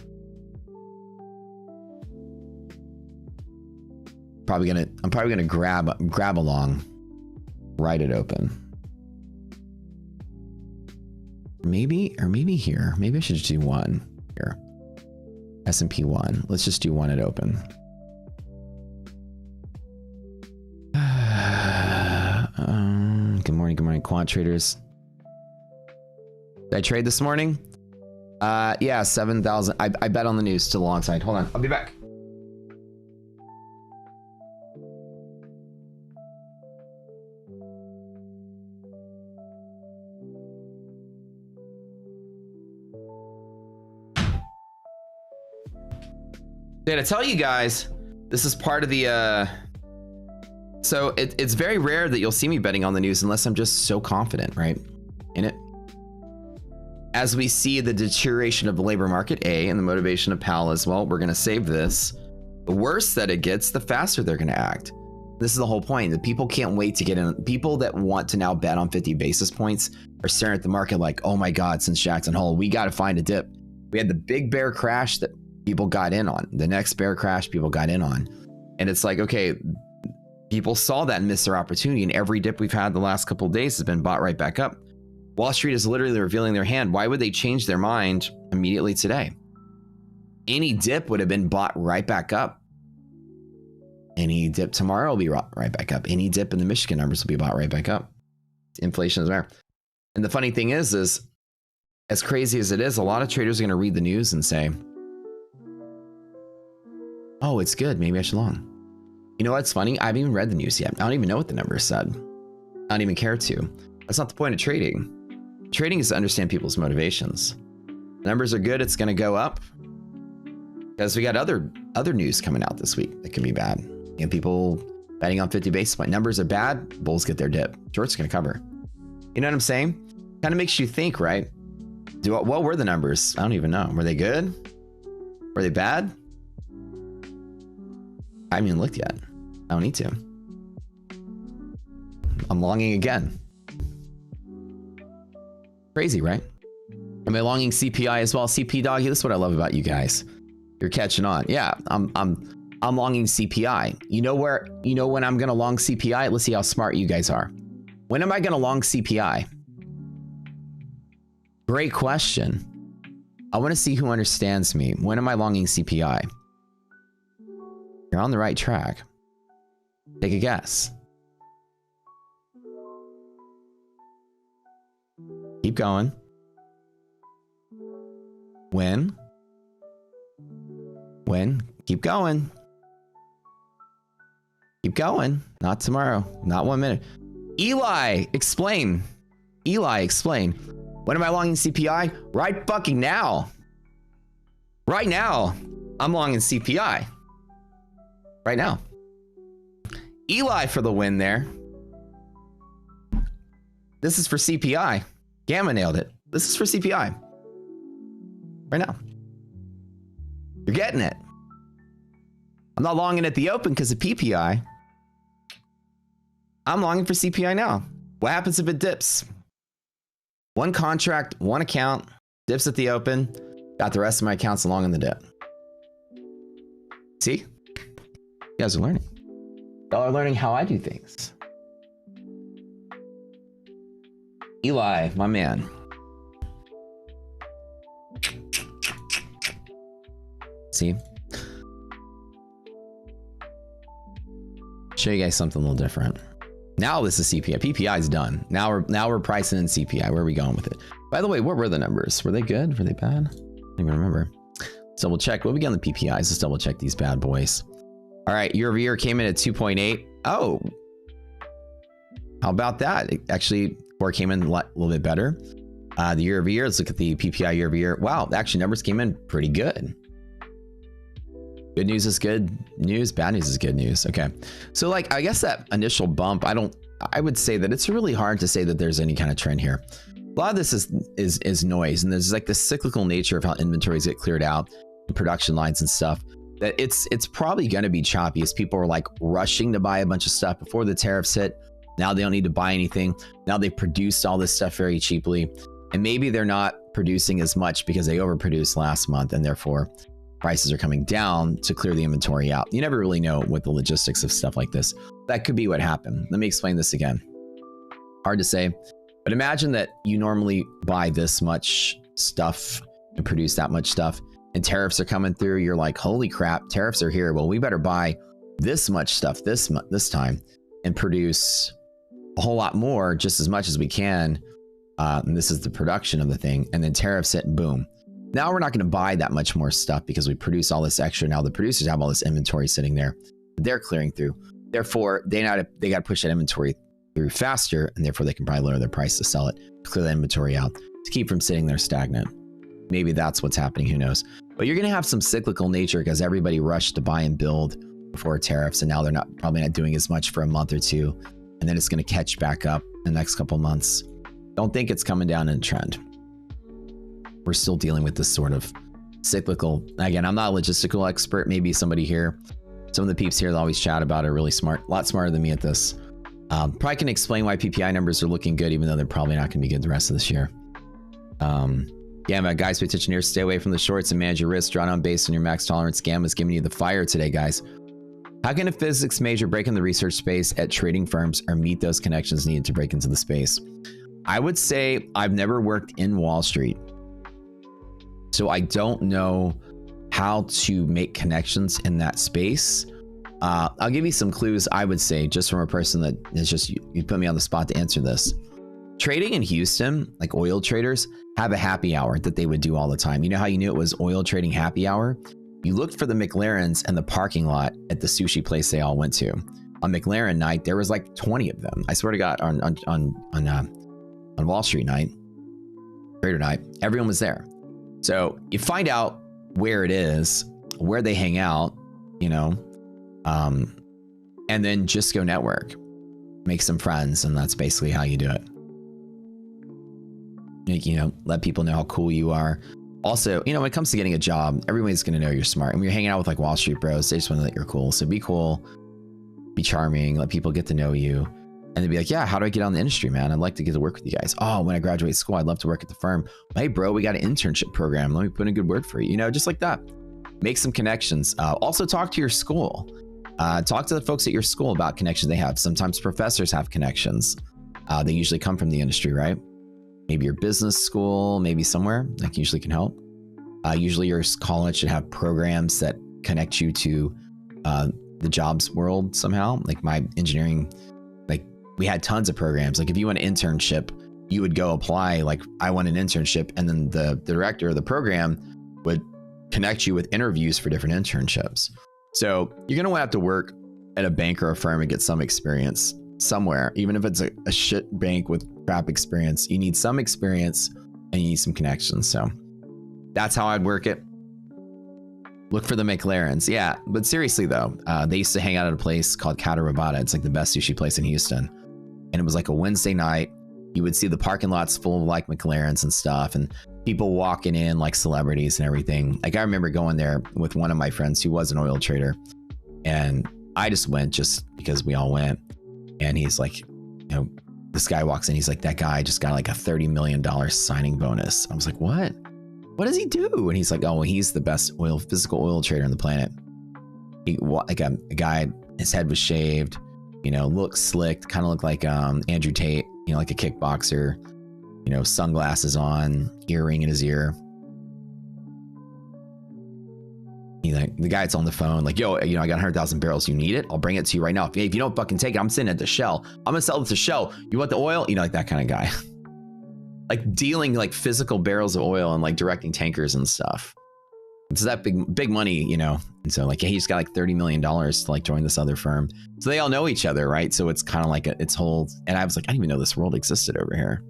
probably gonna grab along, write it open. Maybe here. Maybe I should just do one here. S&P 1. Let's just do one at open. Good morning, quant traders. Did I trade this morning? Yeah, 7,000. I bet on the news to the long side. Hold on, I'll be back. Did I tell you guys, this is part of the, so it's very rare that you'll see me betting on the news unless I'm just so confident, right, in it. As we see the deterioration of the labor market, and the motivation of Powell as well, we're going to save this. The worse that it gets, the faster they're going to act. This is the whole point. The people can't wait to get in. People that want to now bet on 50 basis points are staring at the market like, oh my God, since Jackson Hole, we got to find a dip. We had the big bear crash that people got in on. The next bear crash people got in on. And it's like, okay, people saw that and missed their opportunity. And every dip we've had the last couple of days has been bought right back up. Wall Street is literally revealing their hand. Why would they change their mind immediately today? Any dip would have been bought right back up. Any dip tomorrow will be right back up. Any dip in the Michigan numbers will be bought right back up. Inflation is there. And the funny thing is as crazy as it is, a lot of traders are going to read the news and say, oh, it's good. Maybe I should long. You know what's funny? I haven't even read the news yet. I don't even know what the numbers said. I don't even care to. That's not the point of trading. Trading is to understand people's motivations. Numbers are good. It's going to go up because we got other news coming out this week that can be bad. And people betting on 50 basis point. Numbers are bad. Bulls get their dip. Shorts going to cover. You know what I'm saying? Kind of makes you think, right? What were the numbers? I don't even know. Were they good? Were they bad? I haven't even looked yet. I don't need to. I'm longing again. Crazy, right? Am I longing CPI as well? CP doggy, this is what I love about you guys. You're catching on. Yeah, I'm longing CPI. You know when I'm gonna long CPI? Let's see how smart you guys are. When am I gonna long CPI? Great question. I want to see who understands me. When am I longing CPI? You're on the right track. Take a guess. Keep going. When? Keep going. Keep going. Not tomorrow. Not 1 minute. Eli, explain. Eli, explain. When am I longing CPI? Right fucking now. Right now. I'm longing CPI. Right now. Eli for the win there. This is for CPI. Gamma nailed it. This is for CPI. Right now. You're getting it. I'm not longing at the open because of PPI. I'm longing for CPI now. What happens if it dips? One contract, one account, dips at the open. Got the rest of my accounts along in the dip. See? You guys are learning. Y'all are learning how I do things. Eli, my man. See? Show you guys something a little different. Now this is CPI. PPI is done. Now we're pricing in CPI. Where are we going with it? By the way, what were the numbers? Were they good? Were they bad? I don't even remember. Let's double check. What we got on the PPIs? Let's double check these bad boys. All right, year over year came in at 2.8. Oh, how about that? It actually, core came in a little bit better. The year over year, let's look at the PPI year over year. Wow, actually numbers came in pretty good. Good news is good news. Bad news is good news. Okay. So like, I guess that initial bump, I would say that it's really hard to say that there's any kind of trend here. A lot of this is noise, and there's like the cyclical nature of how inventories get cleared out and production lines and stuff, that it's probably going to be choppy as people are like rushing to buy a bunch of stuff before the tariffs hit. Now they don't need to buy anything. Now they produced all this stuff very cheaply, and maybe they're not producing as much because they overproduced last month, and therefore prices are coming down to clear the inventory out. You never really know with the logistics of stuff like this. That could be what happened. Let me explain this again. Hard to say, but imagine that you normally buy this much stuff and produce that much stuff, and tariffs are coming through. You're like, holy crap, tariffs are here. Well, we better buy this much stuff this time and produce a whole lot more, just as much as we can. And this is the production of the thing. And then tariffs hit and boom. Now we're not going to buy that much more stuff because we produce all this extra. Now the producers have all this inventory sitting there. They're clearing through. Therefore, they got to push that inventory through faster, and therefore they can probably lower their price to sell it, to clear the inventory out, to keep from sitting there stagnant. Maybe that's what's happening. Who knows? But you're going to have some cyclical nature because everybody rushed to buy and build before tariffs, and now they're probably not doing as much for a month or two, and then it's going to catch back up in the next couple months. Don't think it's coming down in a trend. We're still dealing with this sort of cyclical. Again, I'm not a logistical expert. Maybe somebody here, some of the peeps here that always chat about it are really smart, a lot smarter than me at this. Probably can explain why PPI numbers are looking good, even though they're probably not going to be good the rest of this year. Gamma, guys, pay attention here. Stay away from the shorts and manage your risk. Draw down based on your max tolerance. Gamma's giving you the fire today, guys. How can a physics major break in the research space at trading firms or meet those connections needed to break into the space? I would say I've never worked in Wall Street, so I don't know how to make connections in that space. I'll give you some clues, I would say, just from a person that is just, you put me on the spot to answer this. Trading in Houston, like oil traders, have a happy hour that they would do all the time. You know how you knew it was oil trading happy hour? You looked for the McLarens in the parking lot at the sushi place they all went to. On McLaren night, there was like 20 of them. I swear to God, on Wall Street night, trader night, everyone was there. So you find out where it is, where they hang out, you know, and then just go network, make some friends, and that's basically how you do it. You know, let people know how cool you are. Also, you know, when it comes to getting a job, everybody's going to know you're smart. And when you're hanging out with like Wall Street bros, they just want to know that you're cool. So be cool, be charming, let people get to know you. And they'd be like, yeah, how do I get on the industry, man? I'd like to get to work with you guys. Oh, when I graduate school, I'd love to work at the firm. Hey, bro, we got an internship program. Let me put in a good word for you. You know, just like that. Make some connections. Also talk to your school. Talk to the folks at your school about connections they have. Sometimes professors have connections. They usually come from the industry, right? Maybe your business school, maybe somewhere that usually can help. Usually your college should have programs that connect you to the jobs world somehow. Like my engineering, like we had tons of programs. Like if you want an internship, you would go apply, like I want an internship, and then the director of the program would connect you with interviews for different internships. So you're going to have to work at a bank or a firm and get some experience somewhere, even if it's a shit bank with crap experience. You need some experience and you need some connections. So that's how I'd work it. Look for the McLarens. Yeah, but seriously though, they used to hang out at a place called Catarabata. It's like the best sushi place in Houston. And it was like a Wednesday night. You would see the parking lots full of like McLarens and stuff, and people walking in like celebrities and everything. Like I remember going there with one of my friends who was an oil trader, and I just went just because we all went. And he's like, you know, this guy walks in, he's like, that guy just got like a $30 million signing bonus. I was like, what? What does he do? And he's like, oh, well, he's the best physical oil trader on the planet. He like a guy, his head was shaved, you know, looked slick, kind of looked like Andrew Tate, you know, like a kickboxer, you know, sunglasses on, earring in his ear. You know, the guy that's on the phone, like, yo, you know, I got 100,000 barrels. You need it? I'll bring it to you right now. If you don't fucking take it, I'm sitting at the Shell. I'm gonna sell it to Shell. You want the oil? You know, like that kind of guy. Like dealing like physical barrels of oil and like directing tankers and stuff. It's that big money, you know. And so like, yeah, he's got like $30 million to like join this other firm. So they all know each other, right? So it's kind of like its whole. And I was like, I didn't even know this world existed over here.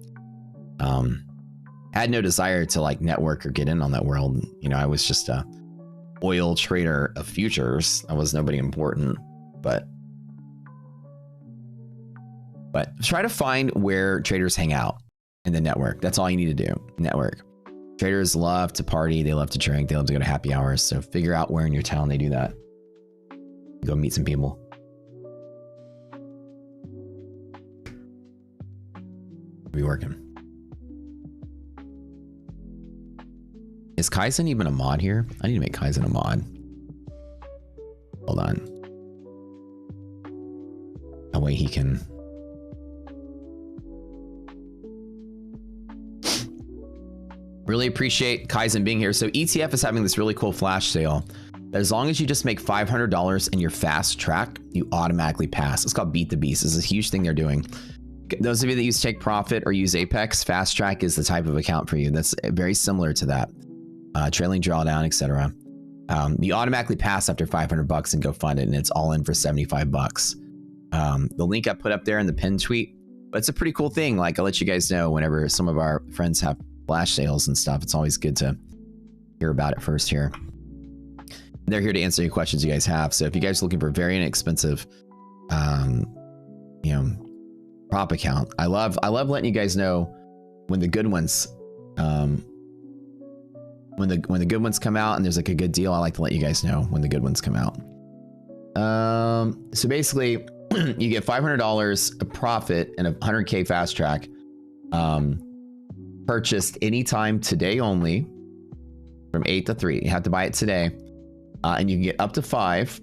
Had no desire to like network or get in on that world. You know, I was just a oil trader of futures. I was nobody important, but try to find where traders hang out in the network. That's all you need to do. Network. Traders love to party. They love to drink. They love to go to happy hours. So figure out where in your town they do that. Go meet some people. Be working. Is Kaizen even a mod here? I need to make Kaizen a mod. Hold on. That way he can. Really appreciate Kaizen being here. So ETF is having this really cool flash sale. As long as you just make $500 in your fast track, you automatically pass. It's called Beat the Beast. It's a huge thing they're doing. Those of you that use Take Profit or use Apex, fast track is the type of account for you. That's very similar to that. Trailing drawdown, etc. You automatically pass after $500 and go fund it, and it's all in for $75. The link I put up there in the pinned tweet, but it's a pretty cool thing. Like I'll let you guys know whenever some of our friends have flash sales and stuff. It's always good to hear about it first here. They're here to answer any questions you guys have. So if you guys are looking for a very inexpensive, you know, prop account, I love letting you guys know when the good ones. When the good ones come out and there's like a good deal, I like to let you guys know when the good ones come out. So basically, you get $500 a profit and a 100K fast track, purchased anytime today only, from 8 to 3. You have to buy it today, and you can get up to 5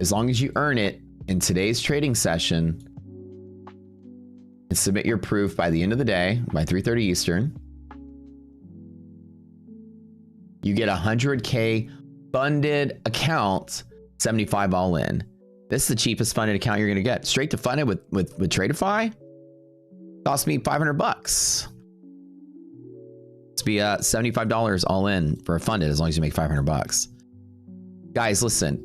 as long as you earn it in today's trading session and submit your proof by the end of the day by 3:30 Eastern. You get a 100K funded account 75 all in. This is the cheapest funded account you're gonna get. Straight to funded with Tradify. Cost me 500 bucks. It's be $75 all in for a funded as long as you make 500 bucks. Guys, listen,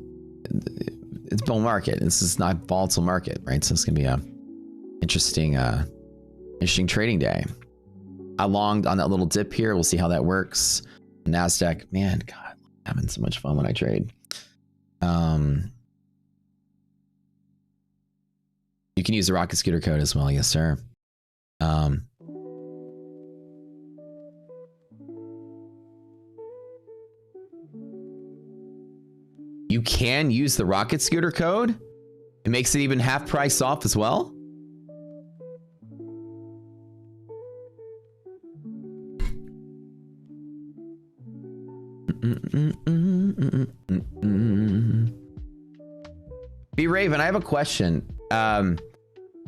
it's bull market. This is not volatile market, right? So it's gonna be a interesting trading day. I longed on that little dip here. We'll see how that works. NASDAQ, man, God, I'm having so much fun when I trade. You can use the Rocket Scooter code as well, yes, sir. You can use the Rocket Scooter code. It makes it even half price off as well. B Raven, I have a question.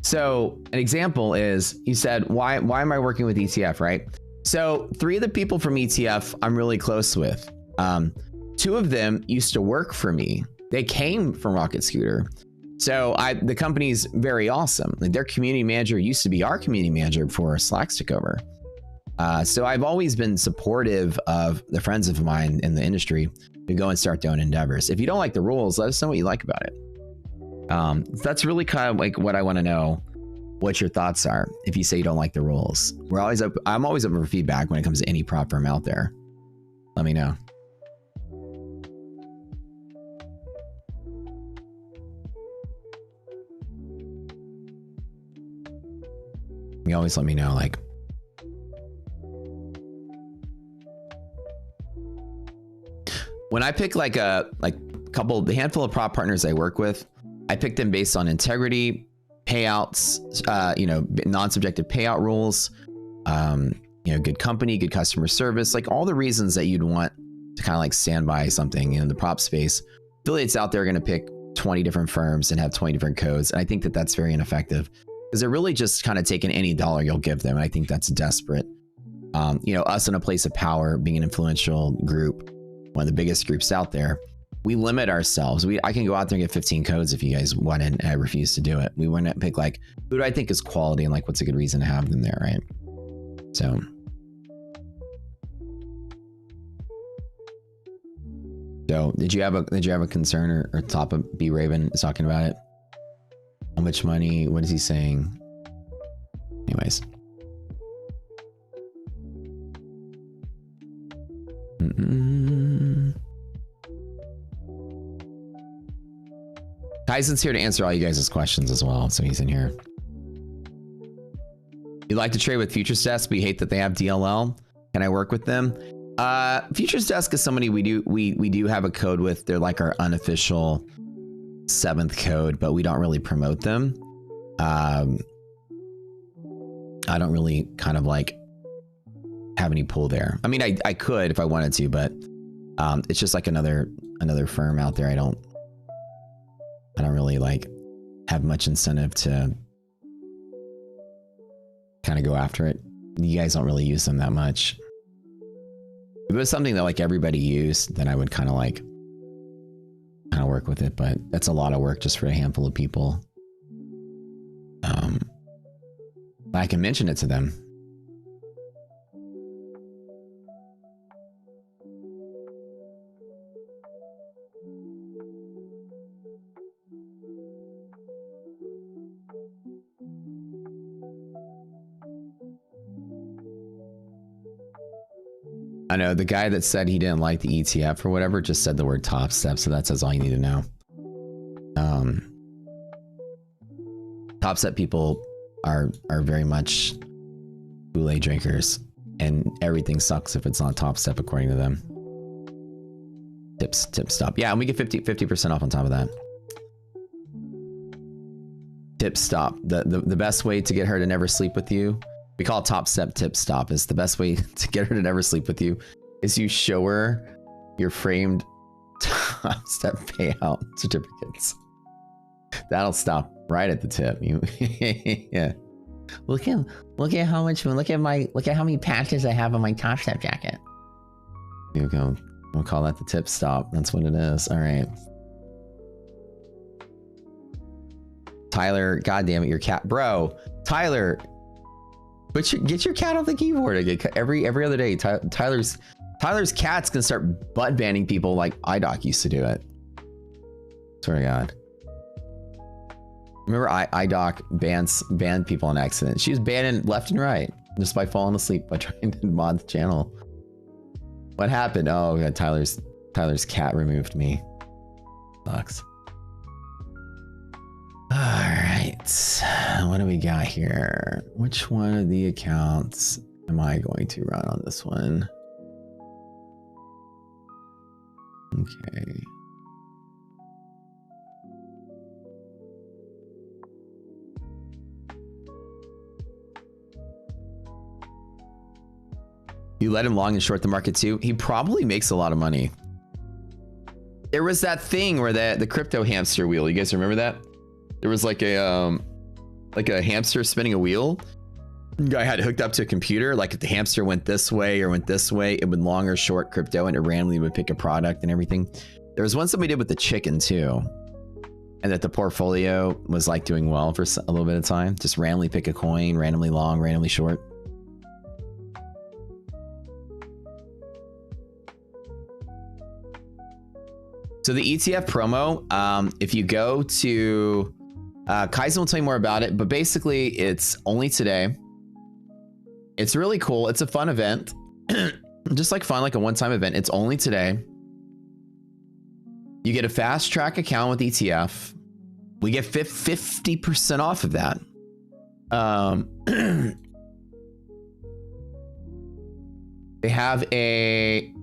So an example is, you said, why am I working with ETF, right? So 3 of the people from ETF I'm really close with. 2 of them used to work for me. They came from Rocket Scooter. So the company's very awesome. Like, their community manager used to be our community manager before Slack took over. So I've always been supportive of the friends of mine in the industry to go and start their own endeavors. If you don't like the rules, let us know what you like about it. That's really kind of like what I want to know, what your thoughts are. If you say you don't like the rules, I'm always open for feedback when it comes to any prop firm out there. Let me know. You always let me know, like, when I pick like a handful of prop partners I work with, I pick them based on integrity, payouts, non-subjective payout rules, good company, good customer service, like all the reasons that you'd want to kind of like stand by something in the prop space. Affiliates out there are going to pick 20 different firms and have 20 different codes. And I think that that's very ineffective because they're really just kind of taking any dollar you'll give them. And I think that's desperate. Us in a place of power, being an influential group, one of the biggest groups out there, we limit ourselves. I can go out there and get 15 codes if you guys want, and I refuse to do it. We want to pick like, who do I think is quality and like what's a good reason to have them there, right? So did you have a concern or top of B Raven is talking about it? How much money? What is he saying? Anyways. Tyson's here to answer all you guys' questions as well, so he's in here. You like to trade with Futures Desk, but you hate that they have DLL. Can I work with them? Futures Desk is somebody we do have a code with. They're like our unofficial 7th code, but we don't really promote them. I don't really kind of like have any pull there. I mean, I could if I wanted to, but it's just like another firm out there. I don't really like have much incentive to kind of go after it. You guys don't really use them that much. If it was something that like everybody used, then I would kind of work with it, but that's a lot of work just for a handful of people. I can mention it to them. I know the guy that said he didn't like the ETF or whatever just said the word top step, so that says all you need to know. Top step people are very much Kool-Aid drinkers, and everything sucks if it's not top step according to them. Tip stop. Yeah, and we get 50% off on top of that. Tip stop. The best way to get her to never sleep with you. We call it top step tip stop. Is the best way to get her to never sleep with you is you show her your framed top step payout certificates. That'll stop right at the tip. Yeah. Look at how many patches I have on my top step jacket. Here we go. We'll call that the tip stop. That's what it is. All right. Tyler, God damn it, your cat, bro. Tyler, get your cat off the keyboard again. Every other day. Tyler's cat's gonna start butt banning people like iDoc used to do it. Swear to God. Remember iDoc banned people on accident. She was banning left and right just by falling asleep by trying to mod the channel. What happened? Oh, yeah, Tyler's cat removed me. Sucks. All right, what do we got here? Which one of the accounts am I going to run on this one? Okay. You let him long and short the market too? He probably makes a lot of money. There was that thing where the crypto hamster wheel. You guys remember that? There was like a hamster spinning a wheel. Guy had it hooked up to a computer. Like if the hamster went this way or went this way, it would long or short crypto, and it randomly would pick a product and everything. There was one somebody did with the chicken too, and that the portfolio was like doing well for a little bit of time. Just randomly pick a coin, randomly long, randomly short. So the ETF promo, if you go to Kaizen will tell you more about it, but basically it's only today. It's really cool. It's a fun event. Just like fun, like a one-time event. It's only today. You get a fast track account with ETF. We get 50% off of that. They have a,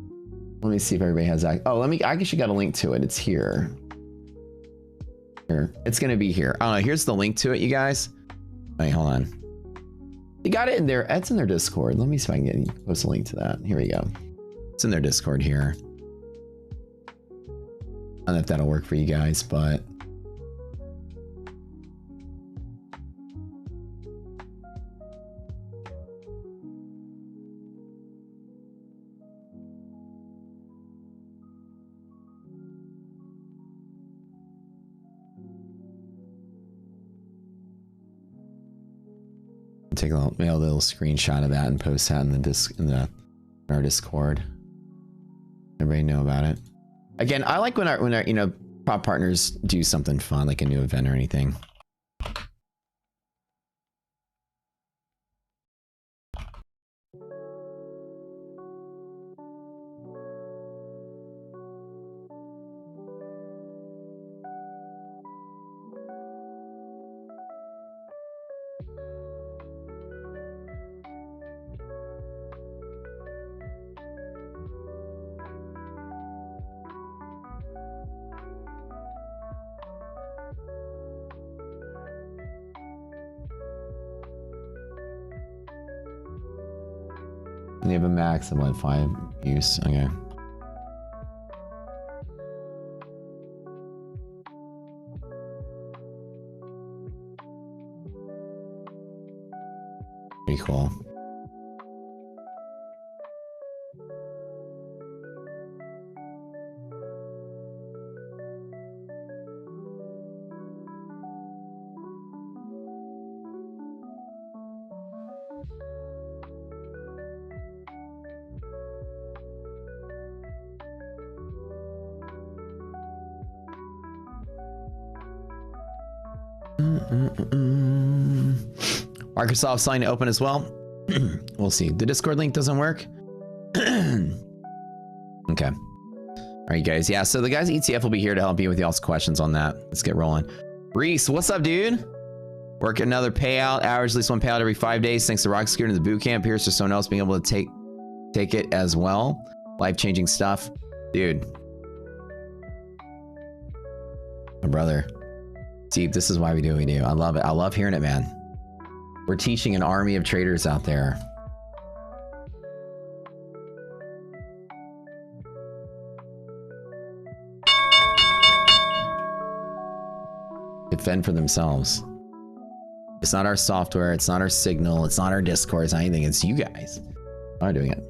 let me see if everybody has that. Oh, I guess you got a link to it. It's here. Here. It's going to be here. Oh, here's the link to it, you guys. Wait, hold on. You got it in there. It's in their Discord. Let me see if I can post a link to that. Here we go. It's in their Discord here. I don't know if that'll work for you guys, but take a little screenshot of that and post that in our Discord. Everybody know about it. Again, I like when our prop partners do something fun, like a new event or anything. You have a max of what, 5 use? Okay. Pretty cool. Microsoft sign to open as well. We'll see. The Discord link doesn't work. Okay. All right, guys. Yeah, so the guys at ETF will be here to help you with y'all's questions on that. Let's get rolling. Reese, what's up, dude? Work another payout. Average at least one payout every 5 days. Thanks to Rock Security and the boot camp. Here's to someone else being able to take it as well. Life-changing stuff. Dude. My brother. Deep, this is why we do what we do. I love it. I love hearing it, man. We're teaching an army of traders out there. Defend for themselves. It's not our software. It's not our signal. It's not our Discord. It's not anything. It's you guys are doing it.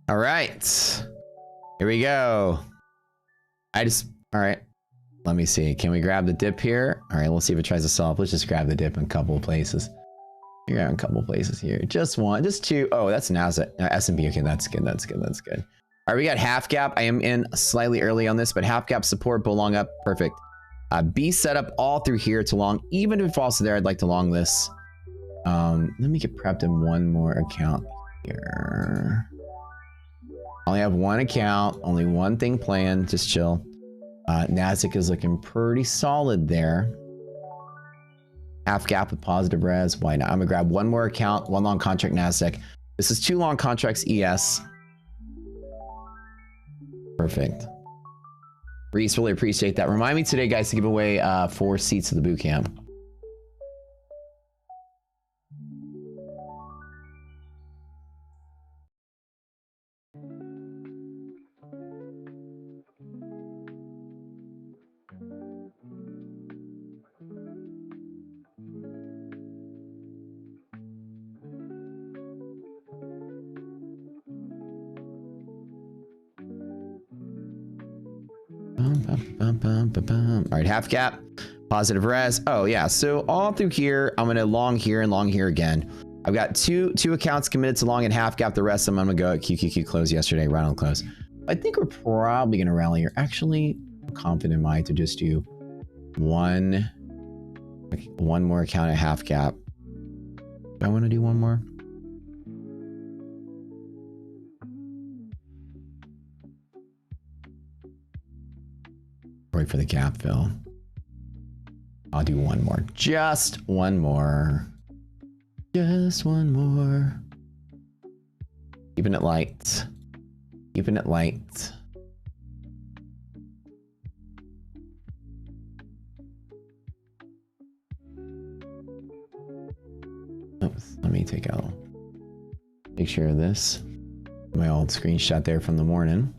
All right, here we go. All right, let me see. Can we grab the dip here? All right, let's see if it tries to solve. Let's just grab the dip in a couple of places. You're in a couple of places here. Just one, just two. Oh, that's NASDAQ, S&P. Okay, that's good. That's good. That's good. All right, we got half gap. I am in slightly early on this, but half gap support, bull long up, perfect. B set up all through here to long. Even if it falls to there, I'd like to long this. Let me get prepped in one more account here. Only have one account, only one thing planned, just chill. NASDAQ is looking pretty solid there. Half gap with positive res, why not? I'm gonna grab one more account, one long contract NASDAQ. This is 2 long contracts ES. Perfect. Reese, really appreciate that. Remind me today, guys, to give away 4 seats to the boot camp. All right, half gap, positive res. Oh yeah, so all through here, I'm gonna long here and long here again. I've got two accounts committed to long and half gap. The rest of them I'm gonna go at QQQ close yesterday, right on close. I think we're probably gonna rally here. Actually, I'm confident am I to just do one more account at half gap. I want to do one more. Wait for the gap fill. I'll do one more. Just one more. Just one more. Keeping it light. Keeping it light. Oops, let me take out. Make sure of this. My old screenshot there from the morning.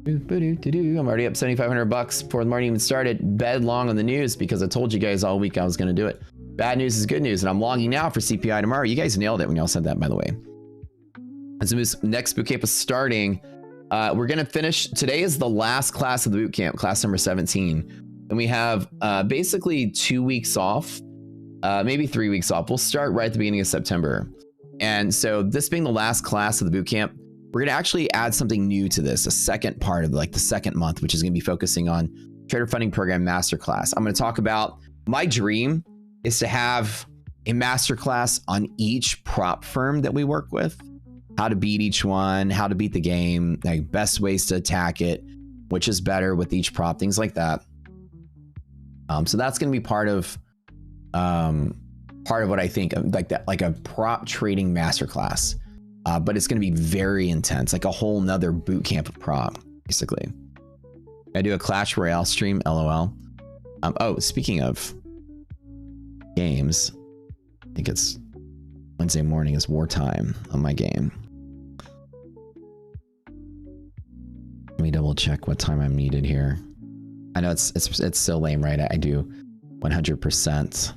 I'm already up 7,500 bucks before the morning even started. Bed long on the news because I told you guys all week I was going to do it. Bad news is good news, and I'm longing now for CPI tomorrow. You guys nailed it when y'all said that, by the way. As this next boot camp is starting, we're going to finish. Today is the last class of the boot camp, class number 17. And we have basically 2 weeks off, maybe 3 weeks off. We'll start right at the beginning of September. And so this being the last class of the boot camp, we're going to actually add something new to this, a second part of like the second month, which is going to be focusing on Trader Funding Program Masterclass. I'm going to talk about my dream is to have a masterclass on each prop firm that we work with, how to beat each one, how to beat the game, like best ways to attack it, which is better with each prop, things like that. So that's going to be part of what I think like that, like a prop trading masterclass. But it's going to be very intense, like a whole nother boot camp of prop, basically. I do a Clash Royale stream, LOL. Oh, speaking of games, I think it's Wednesday morning is wartime on my game. Let me double check what time I'm needed here. I know it's so lame, right? I do 100%.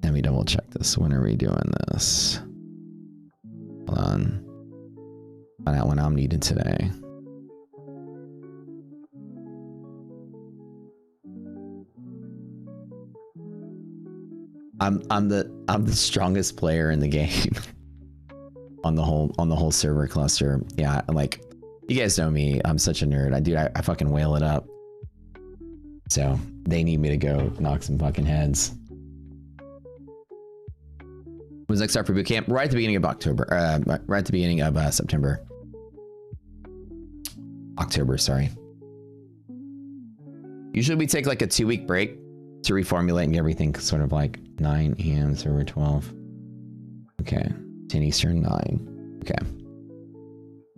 Let me double check this. When are we doing this? Hold on. Find out when I'm needed today. I'm the strongest player in the game on the whole server cluster. Yeah, like you guys know me. I'm such a nerd. I fucking whale it up. So they need me to go knock some fucking heads. When's next start for boot camp? Right at the beginning of October. Right at the beginning of September. October, sorry. Usually we take like a 2-week break to reformulate and get everything sort of like 9 a.m. over 12. Okay. 10 Eastern, 9. Okay.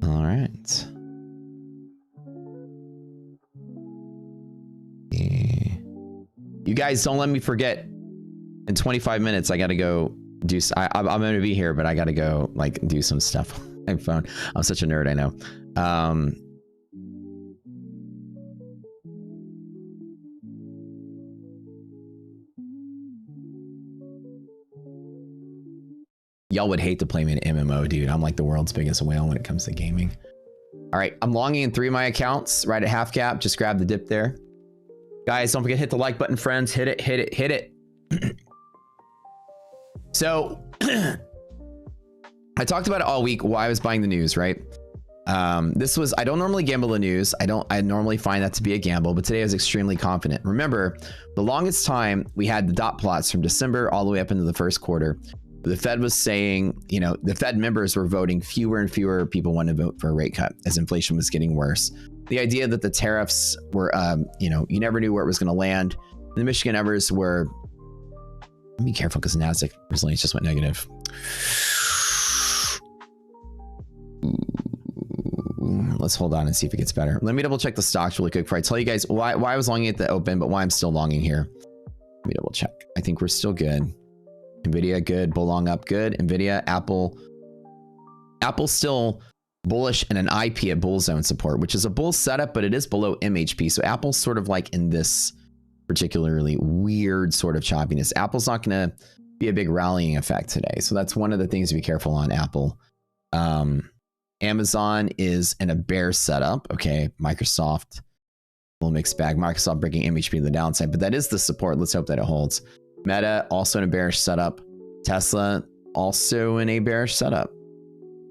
All right. Yeah. You guys don't let me forget. In 25 minutes, I got to go do. I'm going to be here, but I got to go like do some stuff on my phone. I'm such a nerd, I know. Y'all would hate to play me in MMO, dude. I'm like the world's biggest whale when it comes to gaming. All right, I'm longing in 3 of my accounts, right at half cap. Just grab the dip there. Guys, don't forget to hit the like button, friends. Hit it, hit it, hit it. So, I talked about it all week, why I was buying the news, right? This was, I don't normally gamble the news. I normally find that to be a gamble, but today I was extremely confident. Remember, the longest time we had the dot plots from December all the way up into the first quarter. The Fed was saying, you know, the Fed members were voting fewer and fewer people wanted to vote for a rate cut as inflation was getting worse. The idea that the tariffs were, you know, you never knew where it was going to land. The Michigan Evers were, be careful because NASDAQ resilience just went negative. Let's hold on and see if it gets better. Let me double check the stocks really quick before I tell you guys why I was longing at the open, but why I'm still longing here. Let me double check. I think we're still good. Nvidia good, bull long up good. Nvidia, Apple still bullish and an IP at bull zone support, which is a bull setup, but it is below MHP. So Apple's sort of like in this particularly weird sort of choppiness. Apple's not going to be a big rallying effect today. So that's one of the things to be careful on Apple. Amazon is in a bear setup. Okay. Microsoft, little mixed bag. Microsoft breaking MHP to the downside, but that is the support. Let's hope that it holds. Meta also in a bearish setup. Tesla also in a bearish setup.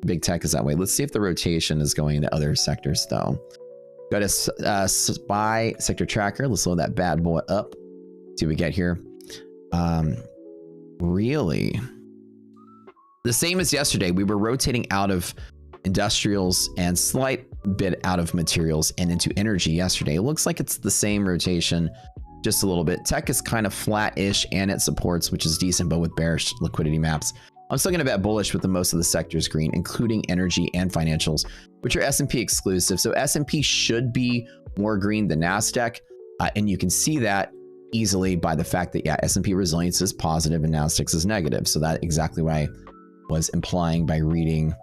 Big tech is that way. Let's see if the rotation is going into other sectors though. Go to SPY sector tracker. Let's load that bad boy up. See what we get here. Really? The same as yesterday. We were rotating out of industrials and slight bit out of materials and into energy yesterday. It looks like it's the same rotation. Just a little bit. Tech is kind of flat-ish and it supports, which is decent, but with bearish liquidity maps. I'm still going to bet bullish with the most of the sectors green, including energy and financials, which are S&P exclusive. So S&P should be more green than NASDAQ. And you can see that easily by the fact that, yeah, S&P resilience is positive and NASDAQ is negative. So that's exactly what I was implying by reading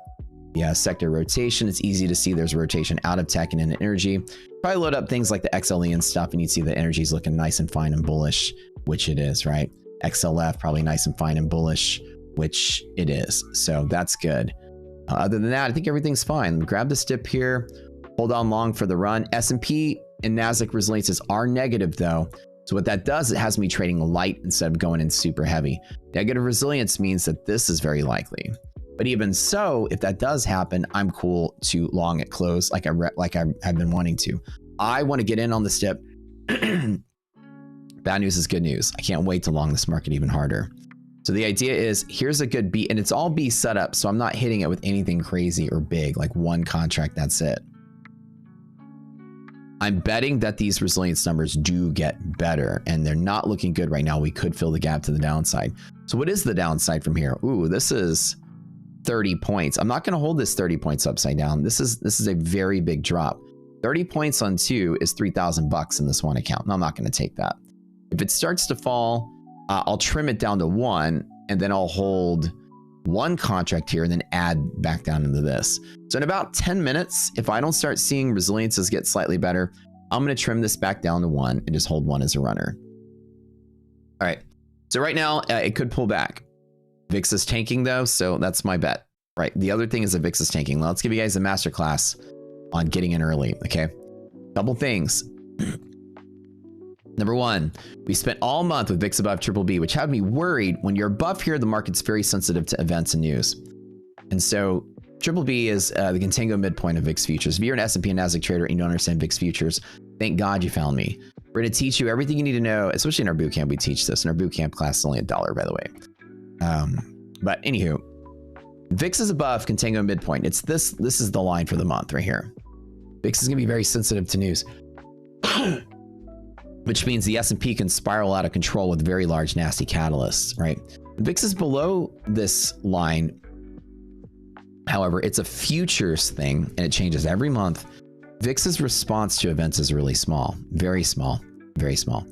the sector rotation. It's easy to see there's a rotation out of tech and into energy. Probably load up things like the XLE and stuff, and you'd see the energy is looking nice and fine and bullish, which it is, right? XLF probably nice and fine and bullish, which it is. So that's good. Other than that, I think everything's fine. Grab this dip here, hold on long for the run. S&P and NASDAQ resiliences are negative though. So what that does, it has me trading light instead of going in super heavy. Negative resilience means that this is very likely. But even so, if that does happen, I'm cool to long at close like I've been wanting to. I want to get in on this dip. Bad news is good news. I can't wait to long this market even harder. So the idea is, here's a good B, and it's all B setup, so I'm not hitting it with anything crazy or big, like one contract, that's it. I'm betting that these resilience numbers do get better, and they're not looking good right now. We could fill the gap to the downside. So what is the downside from here? Ooh, this is 30 points. I'm not going to hold this 30 points upside down. This is a very big drop. 30 points on 2 is $3,000 in this one account. And I'm not going to take that. If it starts to fall, I'll trim it down to 1, and then I'll hold 1 contract here and then add back down into this. So in about 10 minutes, if I don't start seeing resiliences get slightly better, I'm going to trim this back down to 1 and just hold 1 as a runner. All right. So right now it could pull back. VIX is tanking though, so that's my bet. Right. The other thing is that VIX is tanking. Well, let's give you guys a masterclass on getting in early. Okay. Couple things. Number 1, we spent all month with VIX above BBB, which had me worried. When you're above here, the market's very sensitive to events and news. And so BBB is the contango midpoint of VIX futures. If you're an S&P and NASDAQ trader and you don't understand VIX futures, thank God you found me. We're going to teach you everything you need to know, especially in our bootcamp. We teach this in our bootcamp class. It's only $1, by the way. But anywho, VIX is above contango midpoint. It's this is the line for the month right here. VIX is going to be very sensitive to news, which means the S&P can spiral out of control with very large, nasty catalysts, right? VIX is below this line. However, it's a futures thing and it changes every month. VIX's response to events is really small, very small, very small.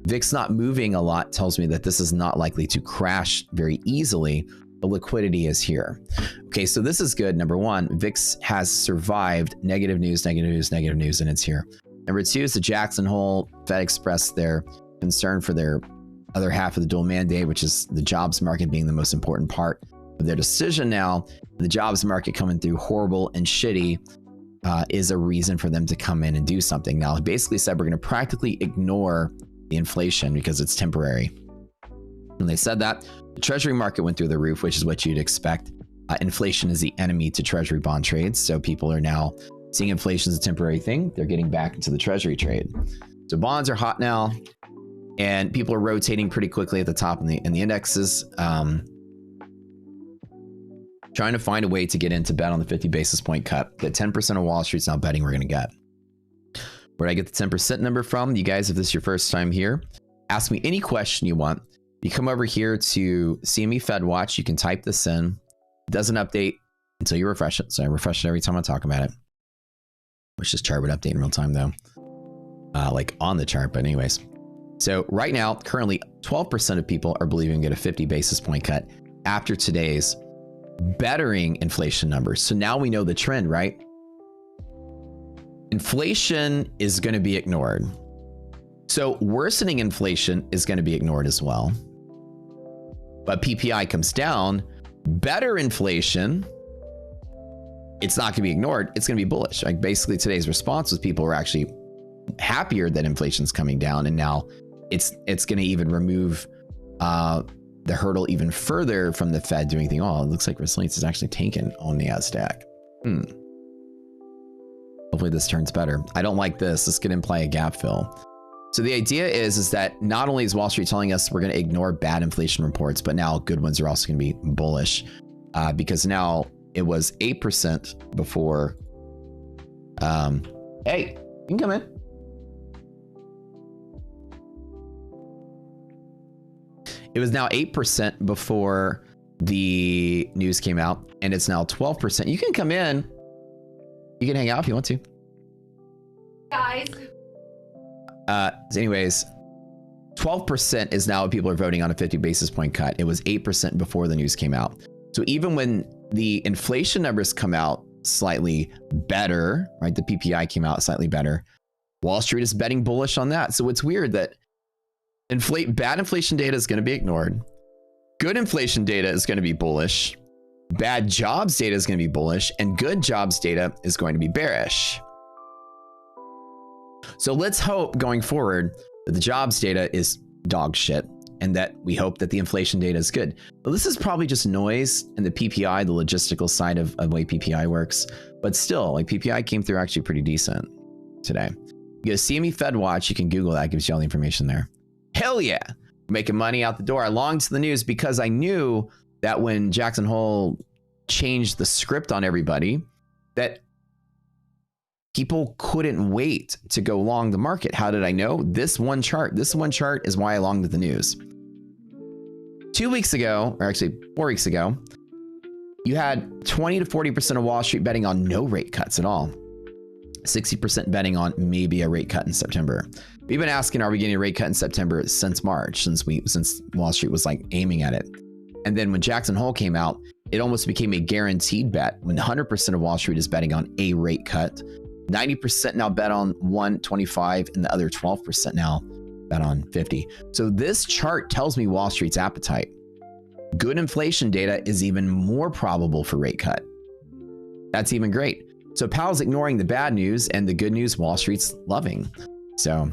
VIX not moving a lot tells me that this is not likely to crash very easily. The liquidity is here. Okay, so this is good. Number one, VIX has survived negative news, and it's here. Number two is the Jackson Hole Fed expressed their concern for their other half of the dual mandate, which is the jobs market being the most important part of their decision now. The jobs market coming through horrible and shitty is a reason for them to come in and do something. Now, basically said we're going to practically ignore the inflation because it's temporary. When they said that, the treasury market went through the roof, which is what you'd expect. Inflation is the enemy to treasury bond trades. So people are now seeing inflation as a temporary thing. They're getting back into the treasury trade. So bonds are hot now, and people are rotating pretty quickly at the top in the indexes. Trying to find a way to get in to bet on the 50 basis point cut that 10% of Wall Street's now betting we're going to get. Where did I get the 10% number from? You guys, if this is your first time here, ask me any question you want. You come over here to CME Fed Watch. You can type this in. It doesn't update until you refresh it. So I refresh it every time I talk about it. Which this chart would update in real time though. Like on the chart, but anyways. So right now, currently 12% of people are believing we get a 50 basis point cut after today's bettering inflation numbers. So now we know the trend, right? Inflation is going to be ignored. So worsening inflation is going to be ignored as well. But PPI comes down, better inflation, it's not going to be ignored. It's going to be bullish. Like basically today's response was people were actually happier that inflation's coming down. And now it's going to even remove the hurdle even further from the Fed doing anything. Oh, it looks like resilience is actually tanking on the Nasdaq. Hopefully this turns better. I don't like this. This could imply a gap fill. So the idea is that not only is Wall Street telling us we're going to ignore bad inflation reports, but now good ones are also going to be bullish because now it was 8% before. Hey, you can come in. It was now 8% before the news came out, and it's now 12%. You can come in. You can hang out if you want to. Guys. Anyways, 12% is now what people are voting on a 50 basis point cut. It was 8% before the news came out. So even when the inflation numbers come out slightly better, right? The PPI came out slightly better. Wall Street is betting bullish on that. So it's weird that bad inflation data is going to be ignored. Good inflation data is going to be bullish. Bad jobs data is going to be bullish, and good jobs data is going to be bearish. So let's hope going forward that the jobs data is dog shit and that we hope that the inflation data is good. But this is probably just noise in the PPI, the logistical side of the way PPI works. But still, like PPI came through actually pretty decent today. You go CME Fed Watch, you can Google that, gives you all the information there. Hell yeah, making money out the door. I longed to the news because I knew that when Jackson Hole changed the script on everybody, that people couldn't wait to go long the market. How did I know? This one chart is why I longed the news. 2 weeks ago, or actually 4 weeks ago, you had 20 to 40% of Wall Street betting on no rate cuts at all. 60% betting on maybe a rate cut in September. We've been asking, are we getting a rate cut in September since March, since Wall Street was like aiming at it. And then when Jackson Hole came out, it almost became a guaranteed bet when 100% of Wall Street is betting on a rate cut. 90% now bet on 125 and the other 12% now bet on 50. So this chart tells me Wall Street's appetite. Good inflation data is even more probable for rate cut. That's even great. So Powell's ignoring the bad news, and the good news Wall Street's loving. So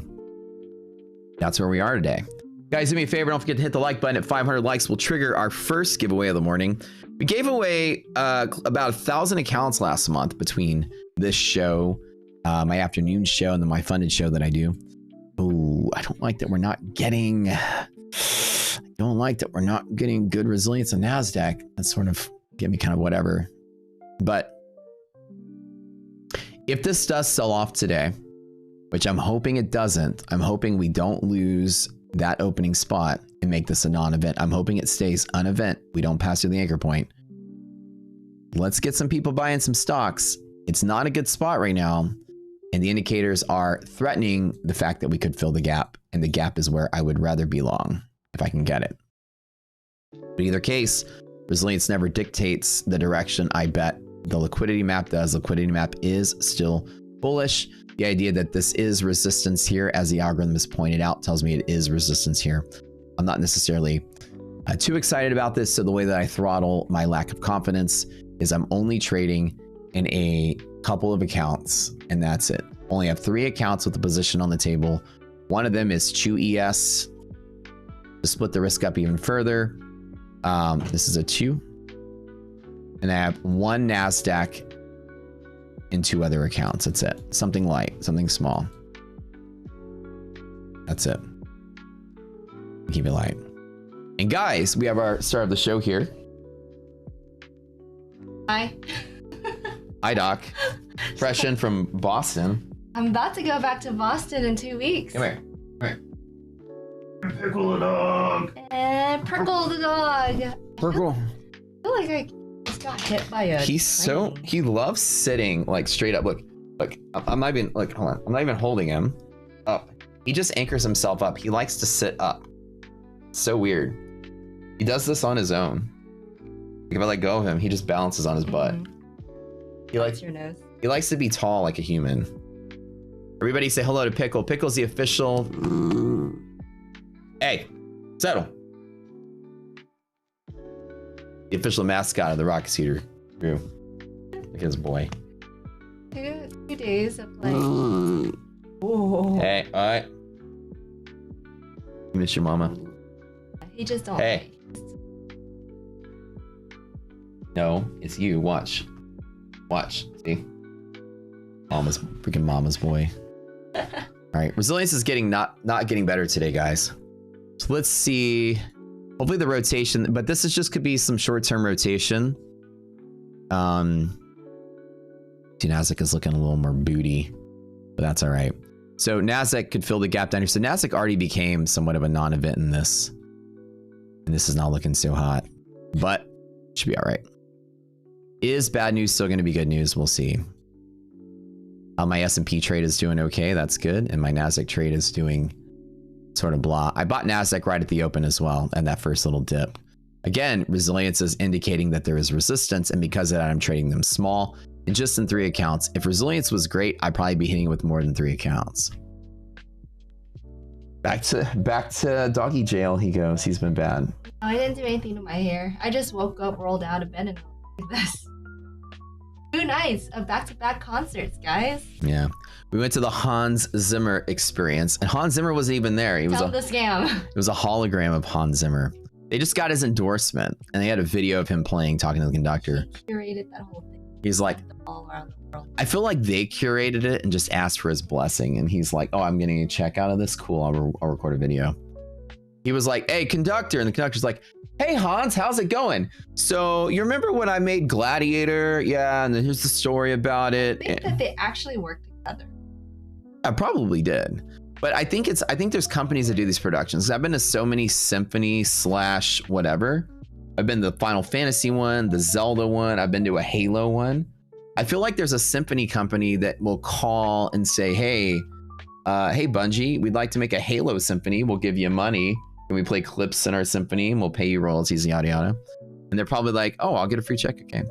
that's where we are today. Guys, do me a favor, don't forget to hit the like button. At 500 likes, we'll trigger our first giveaway of the morning. We gave away about 1,000 accounts last month between this show, my afternoon show, and then my funded show that I do. Oh, I don't like that we're not getting... I don't like that we're not getting good resilience in NASDAQ. That's sort of get me kind of whatever. But if this does sell off today, which I'm hoping it doesn't, I'm hoping we don't lose that opening spot and make this a non-event. I'm hoping it stays un-event. We don't pass through the anchor point. Let's get some people buying some stocks. It's not a good spot right now. And the indicators are threatening the fact that we could fill the gap. And the gap is where I would rather be long if I can get it. But in either case, resilience never dictates the direction I bet the liquidity map does. Liquidity map is still bullish. The idea that this is resistance here, as the algorithm has pointed out, tells me it is resistance here. I'm not necessarily too excited about this. So the way that I throttle my lack of confidence is I'm only trading in a couple of accounts, and that's it. Only have 3 accounts with a position on the table. One of them is Chew ES. To split the risk up even further, this is a Chew. And I have 1 NASDAQ and 2 other accounts. That's it. Something light, something small. That's it. Keep it light. And guys, we have our star of the show here. Hi. Hi, Doc. Fresh in from Boston. I'm about to go back to Boston in 2 weeks. Come here. Come here. Pickle the dog. And Prickle the dog. Pickle. I feel like I just got hit by a He loves sitting like straight up. Look, I'm not even, like, hold on. I'm not even holding him up. He just anchors himself up. He likes to sit up. So weird. He does this on his own. If I let go of him, he just balances on his butt. He likes your nose. He likes to be tall like a human. Everybody say hello to Pickle. Pickle's the official. Hey, settle. The official mascot of the Rocket Seater crew. Look at this boy. 2 days of like. Whoa. Hey, all right. You miss your mama? He just don't. Hey. No, it's you. Watch. Watch. See? Mama's boy. All right. Resilience is getting not getting better today, guys. So let's see. Hopefully the rotation, but this is just could be some short-term rotation. NASDAQ is looking a little more booty, but that's all right. So NASDAQ could fill the gap down here. So NASDAQ already became somewhat of a non-event in this. And this is not looking so hot, but should be all right. Is bad news still going to be good news? We'll see. My S&P trade is doing okay. That's good. And my NASDAQ trade is doing sort of blah. I bought NASDAQ right at the open as well. And that first little dip. Again, resilience is indicating that there is resistance. And because of that, I'm trading them small and just in 3 accounts. If resilience was great, I'd probably be hitting it with more than 3 accounts. Back to doggy jail he goes. He's been bad. No, I didn't do anything to my hair. I just woke up, rolled out of bed, and like this. 2 nights of back-to-back concerts, guys. Yeah. We went to the Hans Zimmer experience, and Hans Zimmer wasn't even there. He was Tell the scam. It was a hologram of Hans Zimmer. They just got his endorsement, and they had a video of him playing, talking to the conductor. He curated that whole thing. He's like, all around the world. I feel like they curated it and just asked for his blessing, and he's like, oh, I'm getting a check out of this. Cool, I'll record a video. He was like, hey, conductor, and the conductor's like, hey, Hans, how's it going? So you remember when I made Gladiator? Yeah, and then here's the story about it. I think that they actually worked together. I probably did. But I think there's companies that do these productions. I've been to so many symphony / whatever. I've been to the Final Fantasy one, the Zelda one. I've been to a Halo one. I feel like there's a symphony company that will call and say, hey, Bungie, we'd like to make a Halo symphony. We'll give you money. Can we play clips in our symphony and we'll pay you royalties, yada yada. And they're probably like, oh, I'll get a free check. Okay.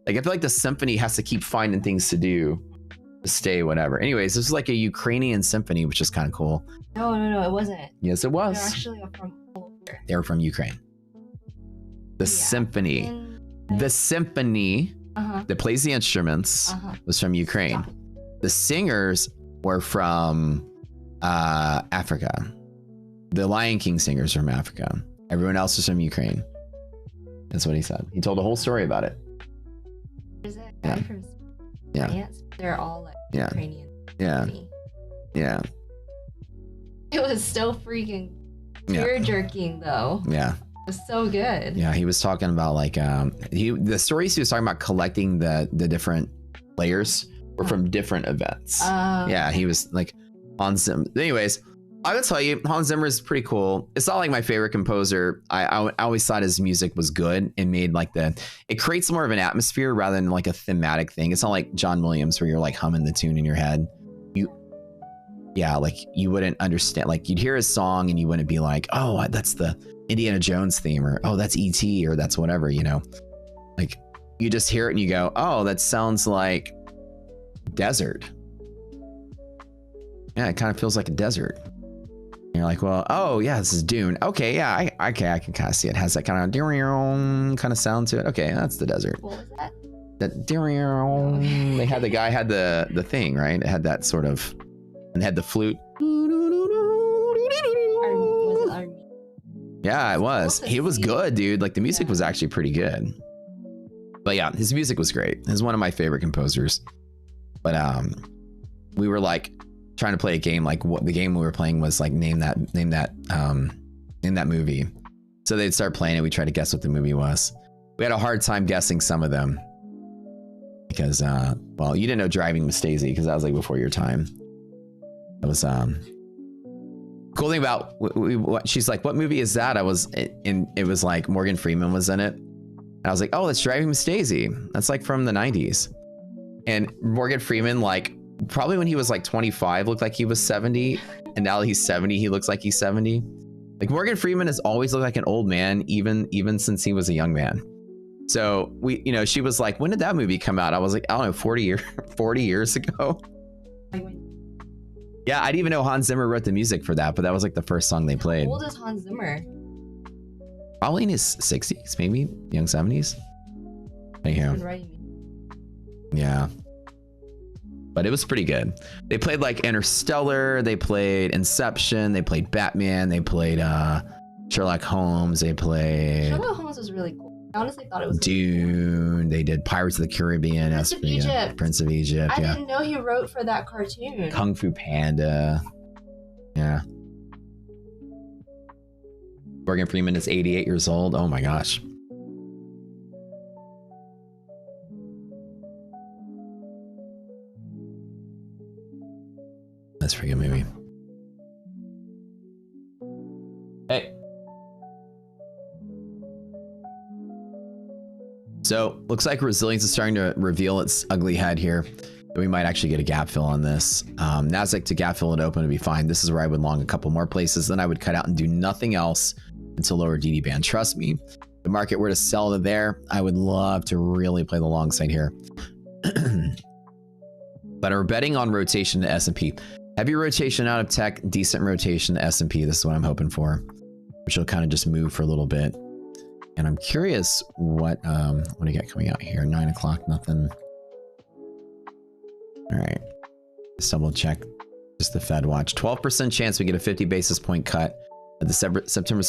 Like, I feel like the symphony has to keep finding things to do to stay, whatever. Anyways, this is like a Ukrainian symphony, which is kind of cool. No, it wasn't. Yes, it was. They're actually from all over. They were from Ukraine. The symphony. The symphony that plays the instruments was from Ukraine. Stop. The singers were from Africa. The Lion King singers from Africa. Everyone else is from Ukraine. That's what he said. He told a whole story about it. There's a guy from France. They're all like Ukrainian. Yeah. Yeah. It was so freaking tear-jerking though. Yeah. was so good. Yeah, he was talking about like the stories he was talking about collecting the different players were from different events. Yeah, he was like Hans Zimmer. Anyways, I gotta tell you, Hans Zimmer is pretty cool. It's not like my favorite composer. I always thought his music was good and made like it creates more of an atmosphere rather than like a thematic thing. It's not like John Williams where you're like humming the tune in your head. Yeah, like you wouldn't understand, like you'd hear his song and you wouldn't be like, oh, that's the Indiana Jones theme, or oh, that's E.T. or that's whatever, you know, like you just hear it and you go, oh, that sounds like desert. Yeah, it kind of feels like a desert. And you're like, well, oh yeah, this is Dune. Okay, yeah, I can kind of see it. It has that kind of sound to it. Okay, that's the desert. What was that? They had the guy had the thing, right? It had that sort of, and had the flute. Yeah, it was. He was good, dude. Like the music was actually pretty good. But yeah, his music was great. He's one of my favorite composers. But we were like trying to play a game. Like what the game we were playing was like name that movie. So they'd start playing it. We tried to guess what the movie was. We had a hard time guessing some of them because well, you didn't know Driving Miss Daisy because that was like before your time. It was cool thing about she's like, what movie is that? I was in, it was like Morgan Freeman was in it. And I was like, oh, that's Driving Miss Daisy. That's like from the 90s. And Morgan Freeman, like probably when he was like 25, looked like he was 70. And now that he's 70, he looks like he's 70. Like Morgan Freeman has always looked like an old man, even since he was a young man. So we, you know, she was like, when did that movie come out? I was like, I don't know, 40 years ago. Yeah, I didn't even know Hans Zimmer wrote the music for that, but that was like the first song they played. How old is Hans Zimmer? Probably in his 60s, maybe young 70s. Anyhow. Yeah. But it was pretty good. They played like Interstellar, they played Inception, they played Batman, they played Sherlock Holmes, they played Sherlock Holmes was really cool. I honestly thought it was Dune. They did Pirates of the Caribbean. Prince of Egypt. Prince of Egypt. I yeah. didn't know he wrote for that cartoon. Kung Fu Panda. Yeah. Morgan Freeman is 88 years old. Oh my gosh. That's a pretty good movie. Hey. So looks like resilience is starting to reveal its ugly head here. We might actually get a gap fill on this. Nasdaq to gap fill and open would be fine. This is where I would long a couple more places. Then I would cut out and do nothing else until lower DD band. Trust me, if the market were to sell to there, I would love to really play the long side here. But we're betting on rotation to S&P. Heavy rotation out of tech, decent rotation to S&P. This is what I'm hoping for, which will kind of just move for a little bit. And I'm curious what do you got coming out here? 9 o'clock, nothing. All right, let's double check just the Fed watch. 12% chance we get a 50 basis point cut at the September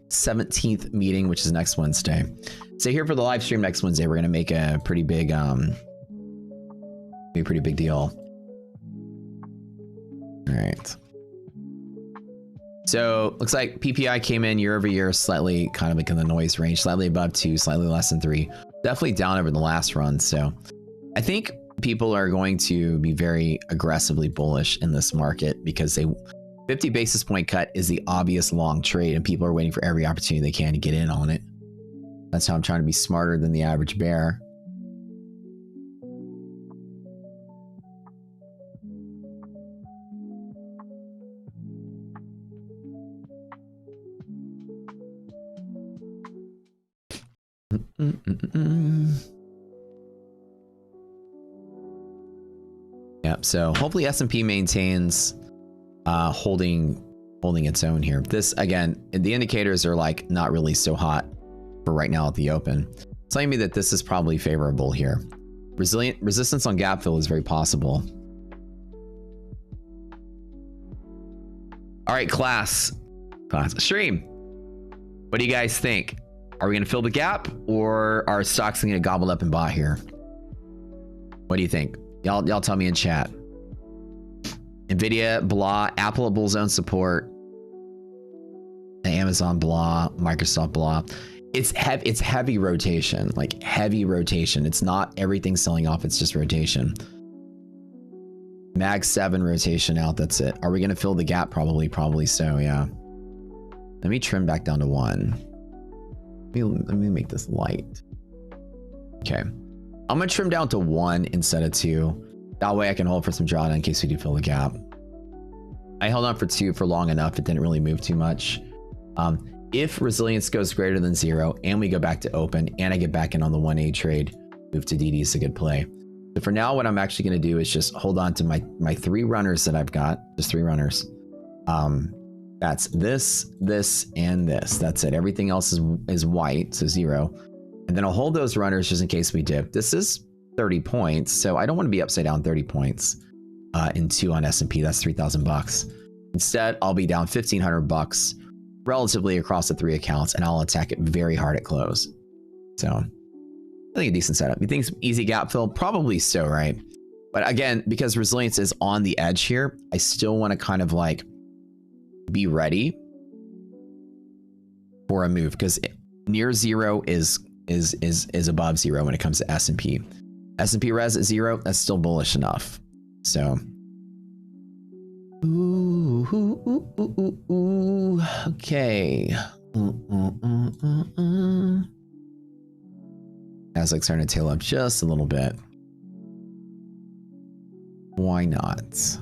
17th meeting, which is next Wednesday. So here for the live stream next Wednesday, we're gonna make a pretty big deal. All right. So looks like PPI came in year over year slightly kind of like in the noise range, slightly above 2, slightly less than 3, definitely down over the last run. So I think people are going to be very aggressively bullish in this market because 50 basis point cut is the obvious long trade and people are waiting for every opportunity they can to get in on it. That's how I'm trying to be smarter than the average bear. Yep. So hopefully S&P maintains holding its own here. This again, the indicators are like not really so hot for right now at the open, telling me that this is probably favorable here. Resistance on gap fill is very possible. All right, class stream. What do you guys think? Are we going to fill the gap or are stocks going to get gobbled up and bought here? What do you think? Y'all tell me in chat. Nvidia, blah, Apple at bull zone support, Amazon, blah, Microsoft, blah. It's heavy rotation, like heavy rotation. It's not everything selling off, it's just rotation. Mag 7 rotation out, that's it. Are we gonna fill the gap? Probably so, yeah. Let me trim back down to 1. Let me make this light. Okay. I'm gonna trim down to 1 instead of 2. That way I can hold for some drawdown in case we do fill the gap. I held on for 2 for long enough, it didn't really move too much. If resilience goes greater than 0 and we go back to open and I get back in on the 1A trade, move to DD is a good play. So for now, what I'm actually going to do is just hold on to my 3 runners that I've got. Just 3 runners. That's this, and this. That's it. Everything else is white, so 0. And then I'll hold those runners just in case we dip. This is 30 points, so I don't want to be upside down 30 points in 2 on S&P. That's $3,000. Instead, I'll be down $1,500 relatively across the 3 accounts, and I'll attack it very hard at close. So I think a decent setup. You think it's easy gap fill? Probably so, right? But again, because resilience is on the edge here, I still want to kind of like be ready for a move, because near 0 is above 0 when it comes to S&P. S&P res at 0, that's still bullish enough. So ooh, okay. Nasdaq's starting to tail up just a little bit. Why not?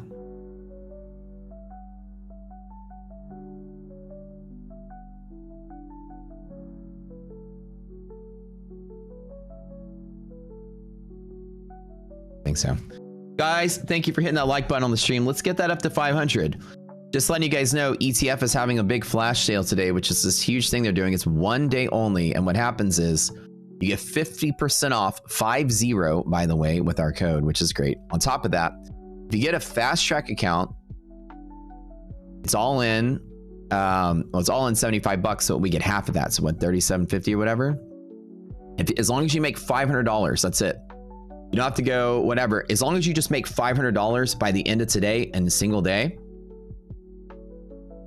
I think so. Guys, thank you for hitting that like button on the stream. Let's get that up to 500. Just letting you guys know, ETF is having a big flash sale today, which is this huge thing they're doing. It's 1 day only. And what happens is you get 50% off, 50, by the way, with our code, which is great. On top of that, if you get a fast track account, it's all in. Well, it's all in $75, so we get half of that. So what, $37.50 or whatever? As long as you make $500, that's it. You don't have to go whatever. As long as you just make $500 by the end of today in a single day,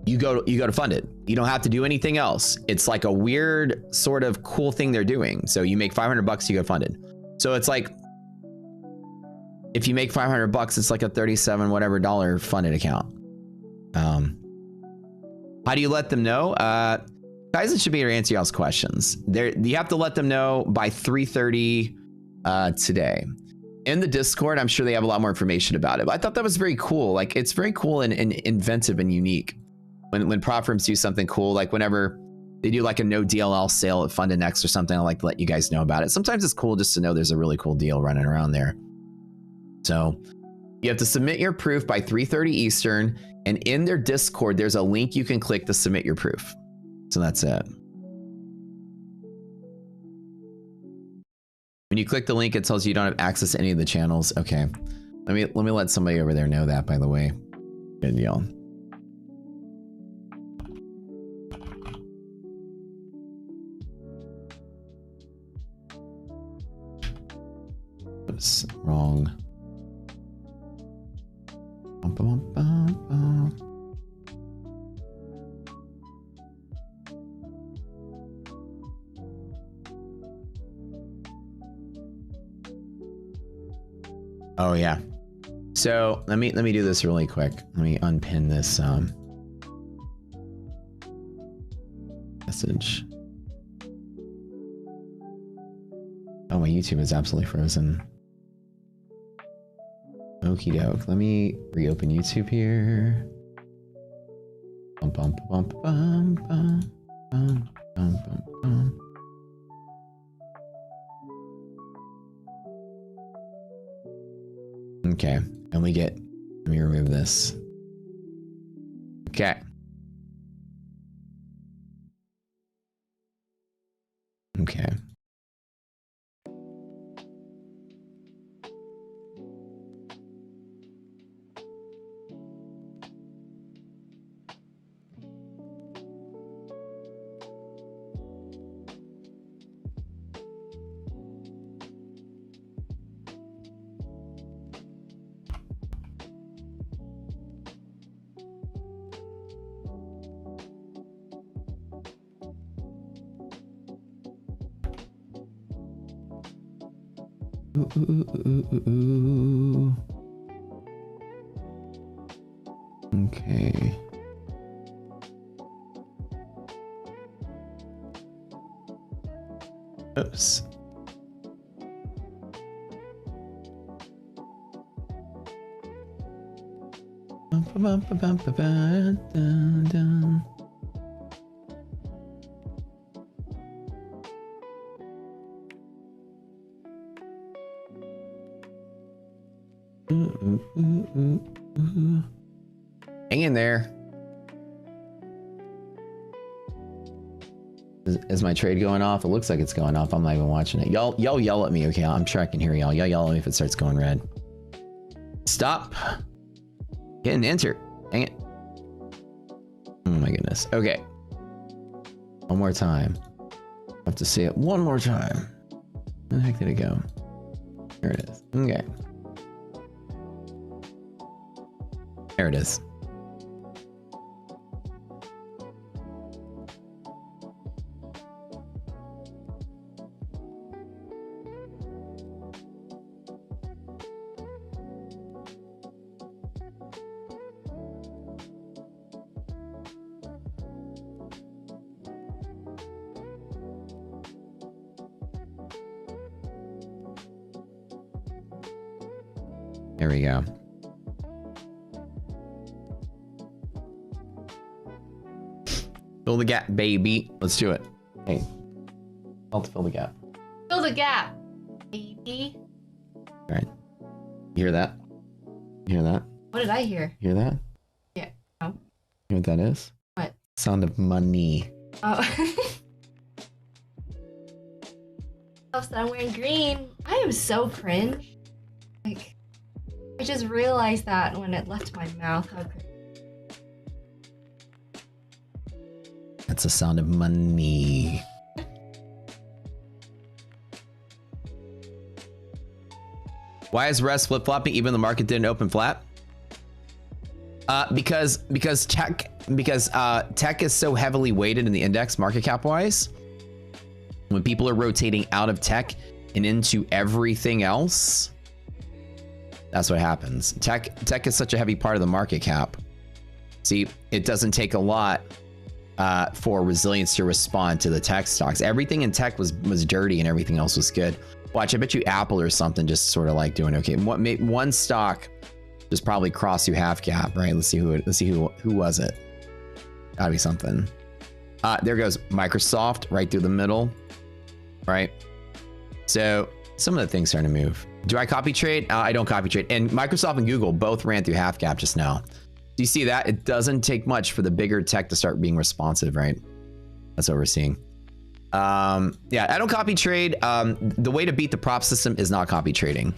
you go to fund it. You don't have to do anything else. It's like a weird sort of cool thing they're doing. So you make $500, you go funded. So it's like, if you make $500, it's like a 37 whatever dollar funded account. How do you let them know? Guys, it should be to answer y'all's questions. You have to let them know by 3:30 today. In the Discord, I'm sure they have a lot more information about it. But I thought that was very cool. Like, it's very cool and inventive and unique when prop firms do something cool. Like whenever they do like a no DLL sale at Fund and Next or something, I like to let you guys know about it. Sometimes it's cool just to know there's a really cool deal running around there. So you have to submit your proof by 3:30 Eastern, and in their Discord, there's a link you can click to submit your proof. So that's it. When you click the link, it tells you don't have access to any of the channels. Okay. Let me let somebody over there know that, by the way. Good deal. Oops, wrong. Oh yeah. So let me do this really quick. Let me unpin this message. Oh, my YouTube is absolutely frozen. Okie doke. Let me reopen YouTube here. Bum, bum, bum, bum, bum, bum, bum, bum, bum. Okay, and let me remove this. Okay. Okay. Ooh, ooh, ooh, ooh, ooh. Okay. Oops. Hang in there. Is my trade going off? It looks like it's going off. I'm not even watching it. Y'all yell at me, okay? I'm tracking here, y'all. Y'all yell at me if it starts going red. Stop. Hit an enter. Dang it. Oh my goodness. Okay. One more time. I have to say it one more time. Where the heck did it go? Here it is. Okay. There it is. There we go. Fill the gap, baby. Let's do it. Hey, I'll fill the gap. Fill the gap, baby. All right. You hear that? You hear that? What did I hear? You hear that? Yeah. No. You know what that is? What? Sound of money. Oh. I'm wearing green. I am so cringe. Like, I just realized that when it left my mouth. How cringe. That's the sound of money. Why is Rest flip-flopping even the market didn't open flat? Because tech is so heavily weighted in the index market cap wise. When people are rotating out of tech and into everything else, that's what happens. Tech is such a heavy part of the market cap. See, it doesn't take a lot for resilience to respond to the tech stocks. Everything in tech was dirty and everything else was good. Watch, I bet you Apple or something just sort of like doing okay. One stock just probably crossed through half cap, right? Let's see who was it. Gotta be something. There goes Microsoft right through the middle, right? So some of the things starting to move. Do I copy trade? I don't copy trade. And Microsoft and Google both ran through half cap just now. Do you see that? It doesn't take much for the bigger tech to start being responsive, right? That's what we're seeing. Yeah, I don't copy trade. The way to beat the prop system is not copy trading.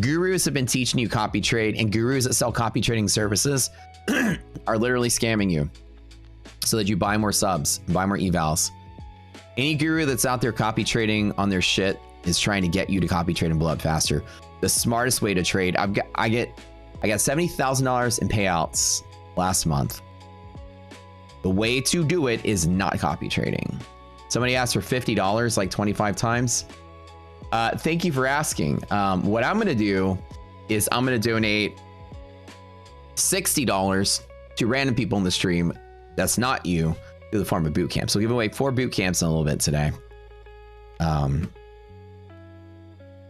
Gurus have been teaching you copy trade, and gurus that sell copy trading services are literally scamming you so that you buy more subs, buy more evals. Any guru that's out there copy trading on their shit is trying to get you to copy trade and blow up faster. The smartest way to trade, I got $70,000 in payouts last month. The way to do it is not copy trading. Somebody asked for $50 like 25 times. Thank you for asking. What I'm going to do is I'm going to donate $60 to random people in the stream that's not you through the form of boot camp. So we'll give away 4 boot camps in a little bit today.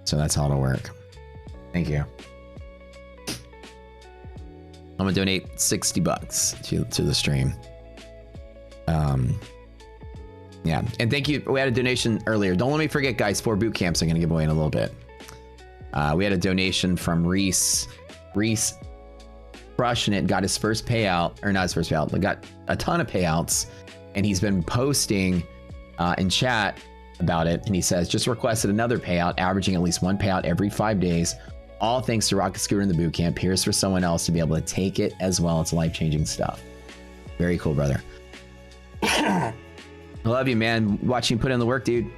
So that's how it'll work. Thank you. I'm gonna donate $60 to the stream. Yeah, and thank you. We had a donation earlier. Don't let me forget, guys. 4 boot camps I'm gonna give away in a little bit. We had a donation from Reese. Reese crushing it. Got his first payout, or not his first payout, but got a ton of payouts, and he's been posting in chat about it. And he says just requested another payout, averaging at least 1 payout every 5 days. All thanks to Rocket Scooter in the boot camp. Here's for someone else to be able to take it as well. It's life-changing stuff. Very cool, brother. I love you, man. Watching you put in the work, dude.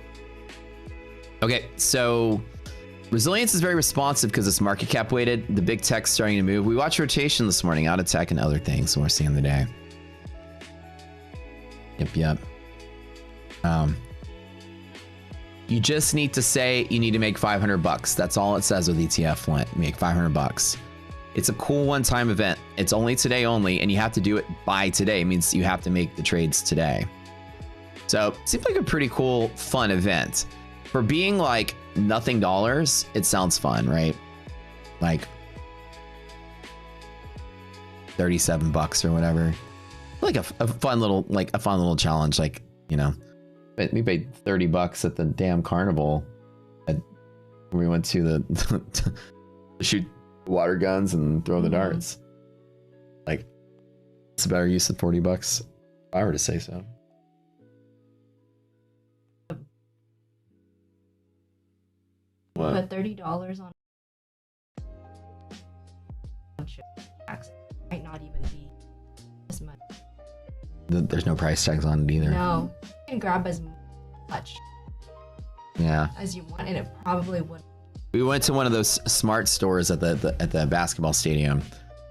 Okay, so resilience is very responsive because it's market cap weighted. The big tech's starting to move. We watched rotation this morning out of tech and other things. So we're seeing the day. Yep. You just need to say you need to make 500 bucks. That's all it says with ETF Flint. Make 500 bucks. It's a cool one-time event. It's only today only, and you have to do it by today. It means you have to make the trades today. So it seems like a pretty cool, fun event. For being like nothing dollars, it sounds fun, right? Like 37 bucks or whatever. Like a fun little challenge, like, you know. But we paid 30 bucks at the damn carnival. We went to the shoot water guns and throw the darts. Like, it's a better use of 40 bucks, if I were to say so. What? But $30 on tax might not even be as much. There's no price tags on it either. No, you can grab as much as you want, and it probably wouldn't. We went to one of those smart stores at the basketball stadium,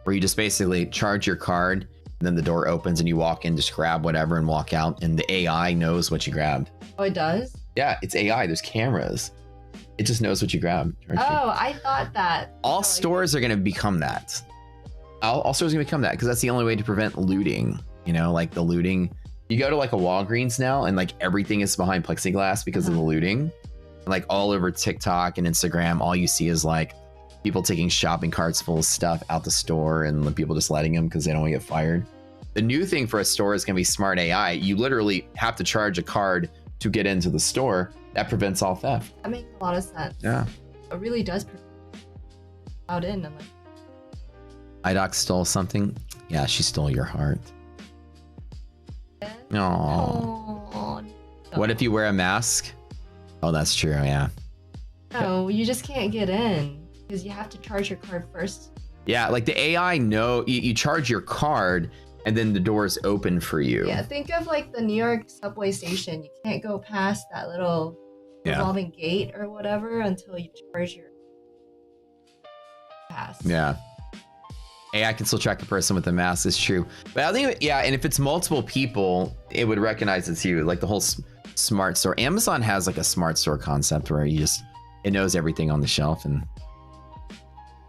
where you just basically charge your card, and then the door opens, and you walk in, just grab whatever, and walk out, and the AI knows what you grabbed. Oh, it does? Yeah, it's AI. There's cameras. It just knows what you grabbed. Oh, I thought that. All stores are going to become that. All stores are going to become that, because that's the only way to prevent looting. You know, like the looting. You go to like a Walgreens now, and like everything is behind plexiglass because of the looting. Like all over TikTok and Instagram, all you see is like people taking shopping carts full of stuff out the store, and the people just letting them because they don't want to get fired. The new thing for a store is going to be smart AI. You literally have to charge a card to get into the store. That prevents all theft. That makes a lot of sense. Yeah. It really does out in and like. IDOC stole something. Yeah, she stole your heart. Aww. Oh, no. What if you wear a mask? Oh, that's true. Yeah. No, you just can't get in because you have to charge your card first. Yeah, like the AI you charge your card, and then the doors open for you. Yeah, think of like the New York subway station. You can't go past that little revolving gate or whatever until you charge your pass. Yeah. AI can still track a person with a mask, is true. But I think, yeah, and if it's multiple people, it would recognize it's you. Like the whole smart store. Amazon has like a smart store concept where it knows everything on the shelf and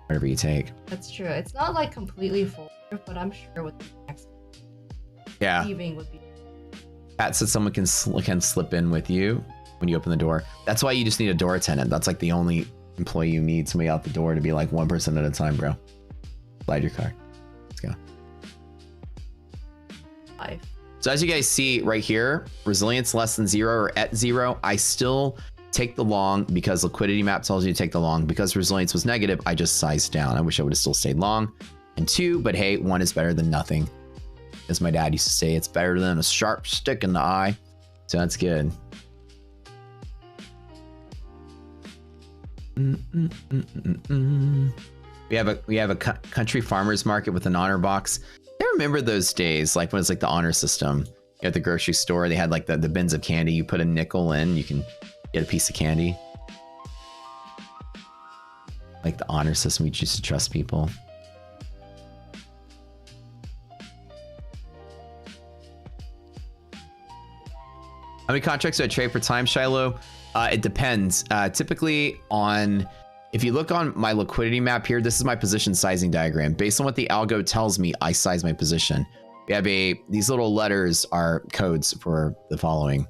whatever you take. That's true. It's not like completely full, but I'm sure with the next receiving would be. Pat said someone can slip in with you when you open the door. That's why you just need a door attendant. That's like the only employee you need, somebody out the door to be like one person at a time, bro. Slide your card. Let's go. Life. So as you guys see right here, resilience less than 0 or at 0, I still take the long because liquidity map tells you to take the long. Because resilience was negative, I just sized down. I wish I would have still stayed long. And 2, but hey, 1 is better than nothing. As my dad used to say, it's better than a sharp stick in the eye. So that's good. We have a country farmers market with an honor box. I remember those days, like when it's like the honor system at the grocery store. They had like the bins of candy. You put a nickel in, you can get a piece of candy. Like the honor system, we used to trust people. How many contracts do I trade per time, Shiloh? It depends. Typically on, if you look on my liquidity map here, this is my position sizing diagram. Based on what the algo tells me, I size my position. We have these little letters are codes for the following.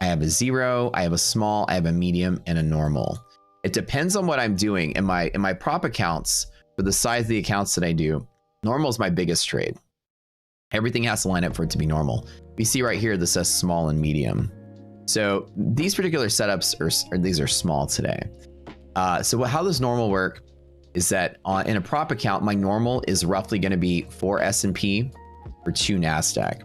I have a 0, I have a small, I have a medium, and a normal. It depends on what I'm doing. In my prop accounts, for the size of the accounts that I do, normal is my biggest trade. Everything has to line up for it to be normal. You see right here, this says small and medium. So these particular setups these are small today. So how does normal work is that in a prop account, my normal is roughly going to be 4 S&P for 2 NASDAQ.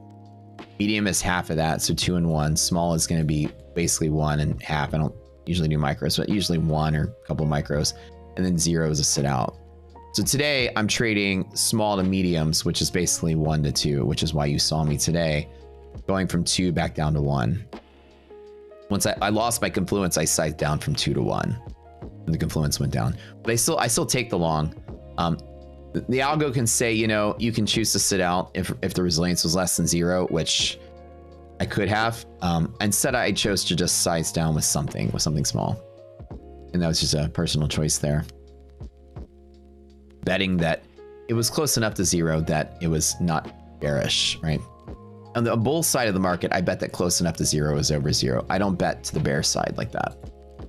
Medium is half of that, so 2 and 1. Small is going to be basically 1 and half. I don't usually do micros, but usually 1 or a couple of micros. And then 0 is a sit out. So today I'm trading small to mediums, which is basically 1 to 2, which is why you saw me today going from 2 back down to 1. Once I lost my confluence, I sized down from 2 to 1. And the confluence went down. But I still take the long. The algo can say, you know, you can choose to sit out if the resilience was less than 0, which I could have. Instead, I chose to just size down with something small. And that was just a personal choice there. Betting that it was close enough to zero that it was not bearish, right? On the bull side of the market, I bet that close enough to zero is over zero. I don't bet to the bear side like that.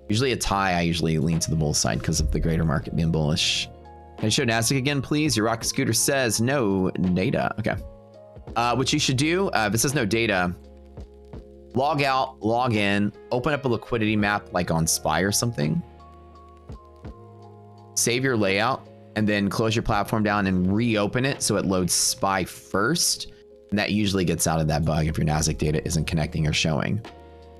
Usually it's high, I usually lean to the bull side because of the greater market being bullish. Can I show NASDAQ again, please? Your Rocket Scooter says no data. Okay. What you should do, if it says no data, log out, log in, open up a liquidity map like on SPY or something. Save your layout, and then close your platform down and reopen it so it loads SPY first. And that usually gets out of that bug if your NASDAQ data isn't connecting or showing.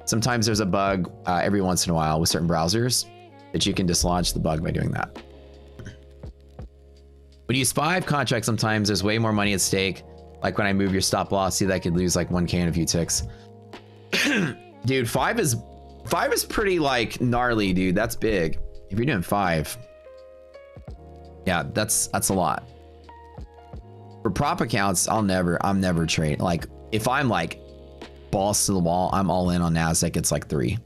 Sometimes there's a bug every once in a while with certain browsers that you can dislodge the bug by doing that. When you use 5 contracts, sometimes there's way more money at stake. Like when I move your stop loss, see that I could lose like 1K in a few ticks. Dude, 5 is pretty like gnarly, dude. That's big. If you're doing 5, yeah, that's a lot. For prop accounts, I'm never trade. Like if I'm like balls to the wall, I'm all in on NASDAQ. It's like 3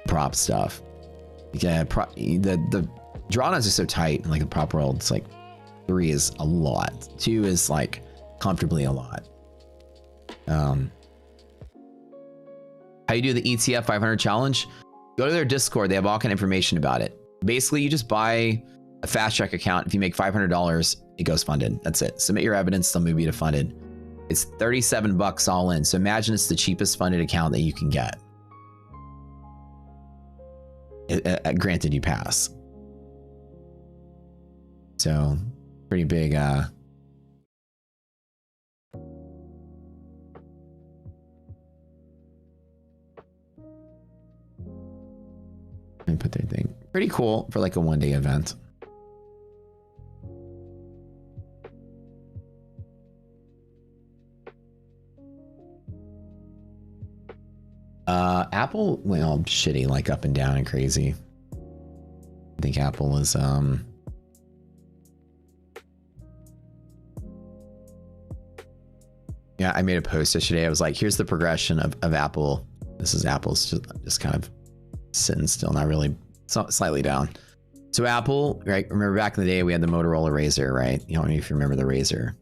prop stuff. Yeah, the drawdowns are so tight in like the prop world. It's like 3 is a lot. 2 is like comfortably a lot. How you do the ETF 500 challenge? Go to their Discord. They have all kind of information about it. Basically, you just buy a fast track account. If you make $500, it goes funded. That's it. Submit your evidence, they'll move you to funded. It's 37 bucks all in. So imagine it's the cheapest funded account that you can get. Granted, you pass. So pretty big. Let me put their thing. Pretty cool for like a one-day event. Apple went all shitty, like up and down and crazy. I think Apple is yeah, I made a post yesterday. I was like, here's the progression of Apple. This is Apple's just kind of sitting still, not really, slightly down. So Apple, right? Remember back in the day we had the Motorola Razr, right? You don't know if you remember the Razr.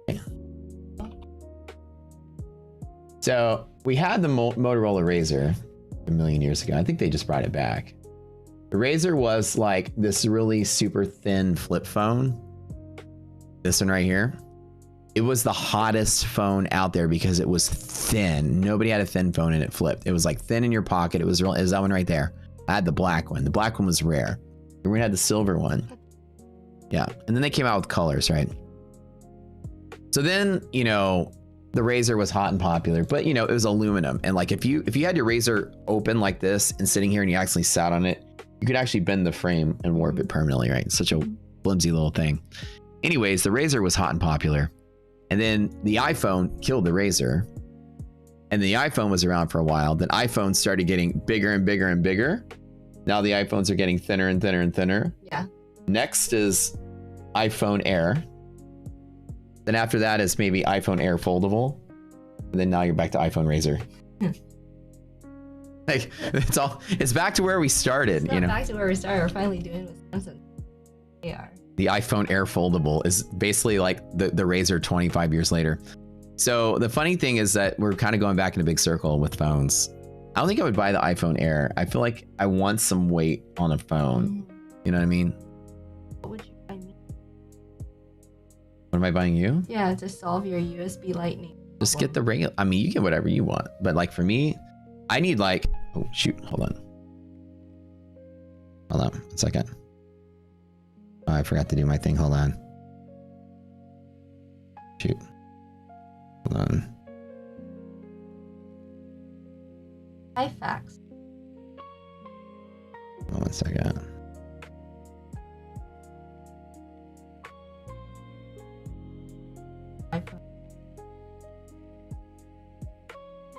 Yeah. So we had the Motorola Razr a million years ago. I think they just brought it back. The Razr was like this really super thin flip phone. This one right here. It was the hottest phone out there because it was thin. Nobody had a thin phone and it flipped. It was like thin in your pocket. It was real. It was that one right there. I had the black one. The black one was rare. We had the silver one. Yeah. And then they came out with colors, right? So then, you know, the Razr was hot and popular, but you know, it was aluminum. And like if you had your Razr open like this and sitting here and you actually sat on it, you could actually bend the frame and warp it permanently, right? It's such a flimsy little thing. Anyways, the Razr was hot and popular. And then the iPhone killed the Razr. And the iPhone was around for a while. Then iPhones started getting bigger and bigger and bigger. Now the iPhones are getting thinner and thinner and thinner. Yeah. Next is iPhone Air. Then after that is maybe iPhone Air foldable. And then now you're back to iPhone Razr. Like it's back to where we started, you know. Back to where we started. We're finally doing Wisconsin. They are. The iPhone Air foldable is basically like the Razr 25 years later. So the funny thing is that we're kind of going back in a big circle with phones. I don't think I would buy the iPhone Air. I feel like I want some weight on a phone. You know what I mean? What would you buy me? What am I buying you? Yeah, to solve your USB Lightning. Just get the regular. I mean, you get whatever you want. But like for me, I need like, oh shoot, hold on. Hold on, 1 second. Oh, I forgot to do my thing. Hold on. Shoot. Hold on. iFax. Oh, 1 second.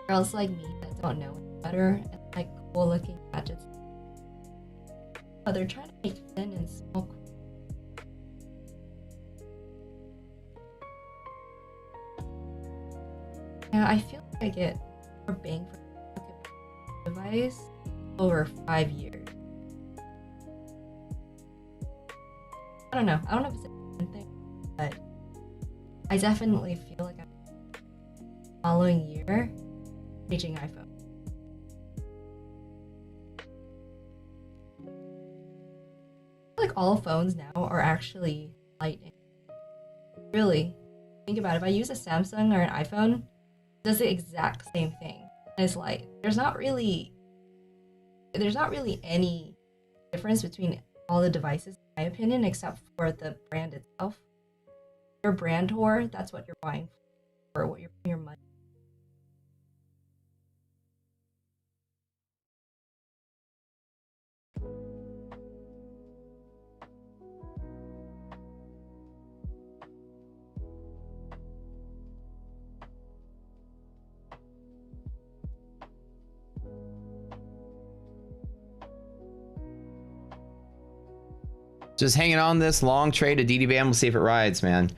Girls like me that don't know better and like cool looking gadgets. Oh, they're trying to make thin and small. Yeah, I feel like I get more bang for the device over 5 years. I don't know. I don't know if it's a different thing, but I definitely feel like I'm following year changing iPhone. I feel like all phones now are actually lightning. Really, think about it. If I use a Samsung or an iPhone, it does the exact same thing. And it's like there's not really any difference between all the devices, in my opinion, except for the brand itself. Your brand whore, that's what you're buying for, what you're putting your money. Just hanging on this long trade to DD Bam. We'll see if it rides, man.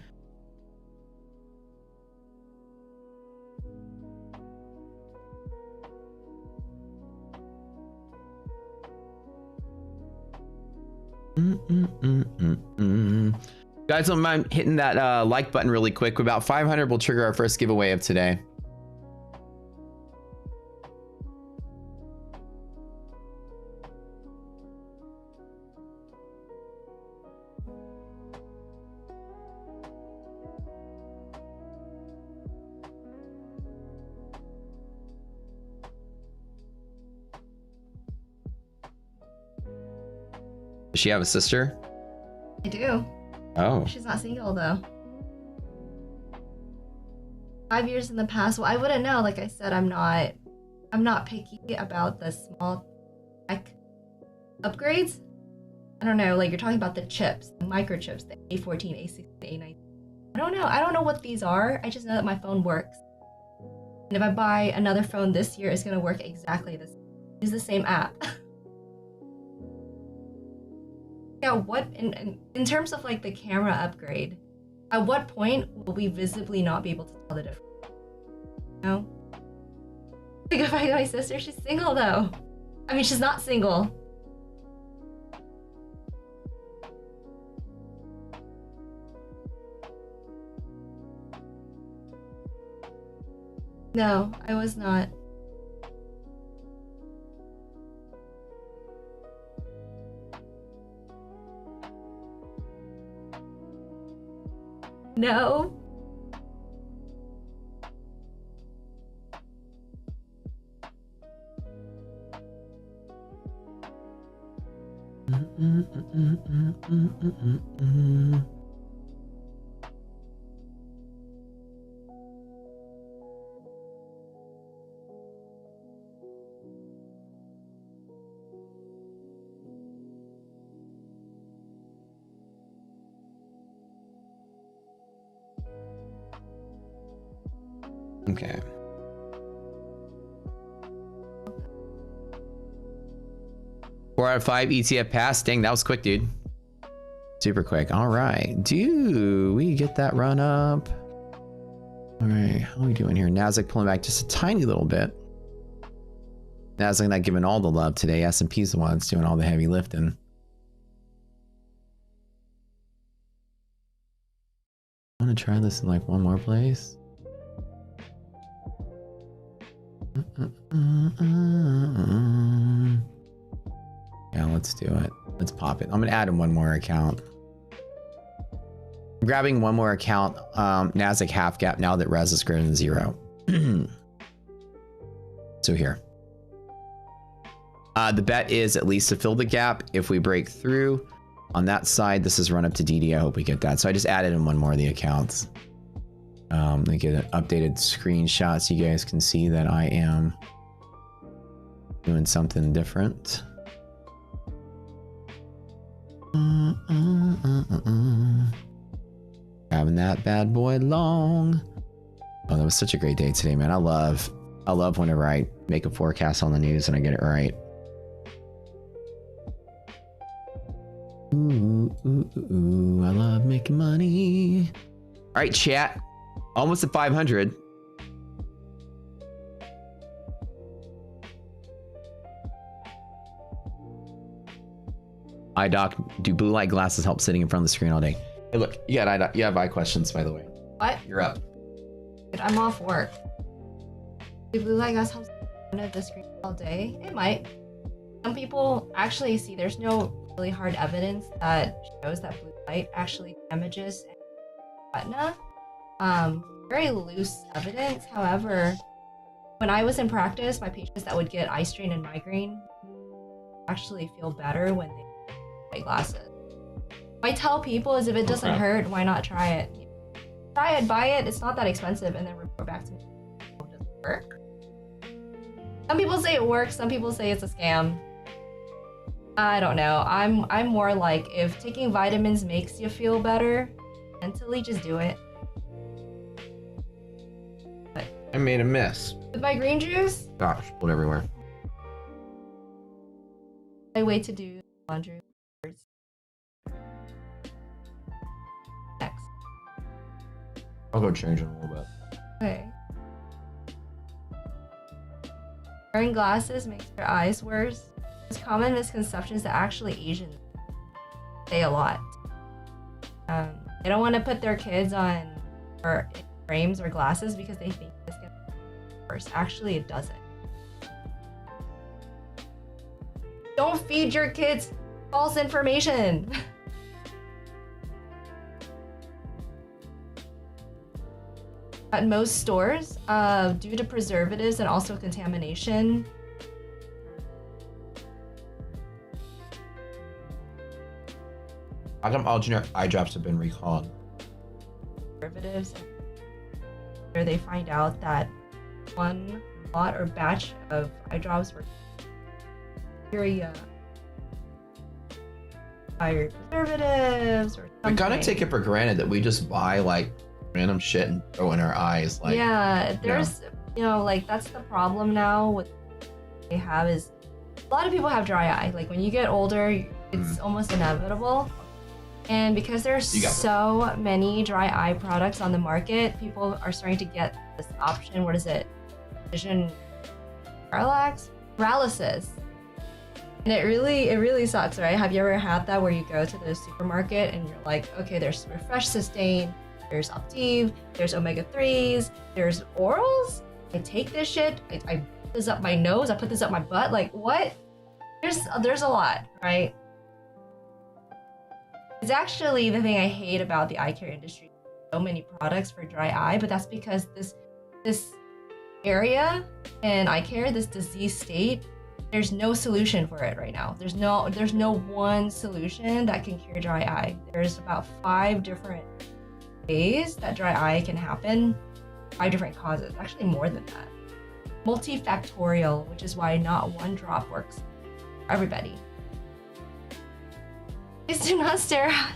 Guys, don't mind hitting that like button really quick. About 500 will trigger our first giveaway of today. Does she have a sister? I do. Oh. She's not single though. 5 years in the past, well, I wouldn't know. Like I said, I'm not picky about the small tech upgrades. I don't know, like you're talking about the chips, the microchips, the A14, A16, A19. I don't know what these are. I just know that my phone works. And if I buy another phone this year, it's gonna work exactly the same. Use the same app. Yeah, what in terms of like the camera upgrade, at what point will we visibly not be able to tell the difference? You know? Like if I got my sister, she's single though. I mean, she's not single. No, I was not. No. Okay. Four out of 5 ETF pass. Dang, that was quick, dude. Super quick. All right. Do we get that run up? All right. How are we doing here? Nasdaq pulling back just a tiny little bit. Nasdaq not giving all the love today. S&P's the one that's doing all the heavy lifting. I want to try this in like one more place. Yeah, let's do it. Let's pop it. I'm gonna add in one more account. I'm grabbing one more account, Nasdaq half gap now that res is greater than 0. So here. The bet is at least to fill the gap. If we break through on that side, this is run up to DD. I hope we get that. So I just added in one more of the accounts. Let me get an updated screenshot so you guys can see that I am doing something different. Having that bad boy long. Oh, that was such a great day today, man. I love whenever I make a forecast on the news and I get it right. Ooh, I love making money. All right, chat. Almost at 500. Eye doc, do blue light glasses help sitting in front of the screen all day? Hey, look, you got eye doc, you have eye questions, by the way. What? You're up. Dude, I'm off work. Do blue light glasses help in front of the screen all day? It might. Some people actually see there's no really hard evidence that shows that blue light actually damages retina. Very loose evidence. However, when I was in practice, my patients that would get eye strain and migraine actually feel better when they wear glasses. What I tell people is if it doesn't hurt, why not try it? Try it, buy it. It's not that expensive, and then report back to me. It doesn't work. Some people say it works. Some people say it's a scam. I don't know. I'm more like if taking vitamins makes you feel better mentally, just do it. But I made a mess. with my green juice, Gosh, spilled everywhere. I wait to do laundry next. I'll go change in a little bit. Okay. Wearing glasses makes your eyes worse. There's common misconceptions that actually Asians say a lot. They don't want to put their kids on or frames or glasses because they think it's gonna be worse. Actually, it doesn't. Don't feed your kids false information. At most stores, due to preservatives and also contamination, How come all generic eye drops have been recalled? preservatives, where they find out that one lot or batch of eye drops were bacteria, fired preservatives, or something. We kind of take it for granted that we just buy like random shit and throw in our eyes. Like, yeah, there's, you know, like that's the problem now with what they have is a lot of people have dry eye. Like when you get older, it's almost inevitable. And because there's so many dry eye products on the market, people are starting to get this option. What is it? Vision paralysis. And it really sucks, right? Have you ever had that where you go to the supermarket and you're like, okay, there's Refresh Sustain, there's Optive, there's omega-3s, there's orals? I take this shit, I put this up my nose, I put this up my butt, like what? There's a lot, right? It's actually the thing I hate about the eye care industry. So many products for dry eye, but that's because this area in eye care, this disease state, there's no solution for it right now. There's no one solution that can cure dry eye. There's about 5 different ways that dry eye can happen, 5 different causes, actually more than that. Multifactorial, which is why not one drop works for everybody. Please do not stare at.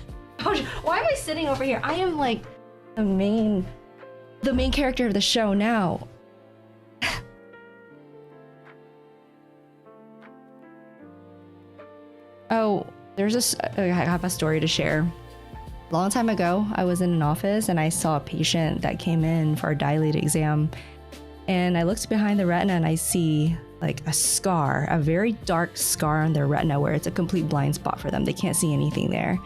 Why am I sitting over here? I am like the main character of the show now. Oh, I have a story to share. A long time ago, I was in an office and I saw a patient that came in for a dilated exam. And I looked behind the retina and I see like a scar, a very dark scar on their retina where it's a complete blind spot for them. They can't see anything there.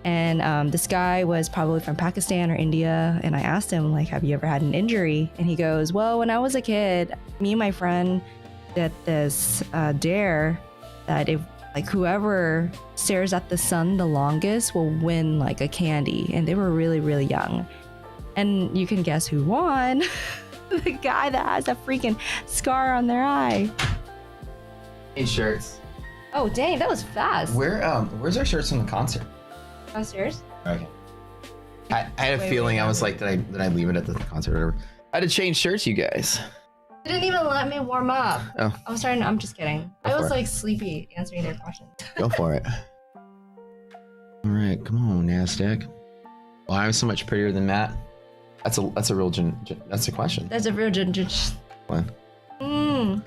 And this guy was probably from Pakistan or India. And I asked him, like, have you ever had an injury? And he goes, well, when I was a kid, me and my friend did this dare that if like whoever stares at the sun the longest will win like a candy. And they were really, really young. And you can guess who won. The guy that has a freaking scar on their eye. Hey, shirts. Oh dang, that was fast. Where's our shirts from the concert? Downstairs? Okay. I had a feeling I was like, did I leave it at the concert or whatever? I had to change shirts, you guys. You didn't even let me warm up. Oh. I'm just kidding. I was like sleepy answering their questions. Go for it. All right, come on, NASDAQ. Well, I'm so much prettier than Matt. That's a real that's a question. That's a real What? I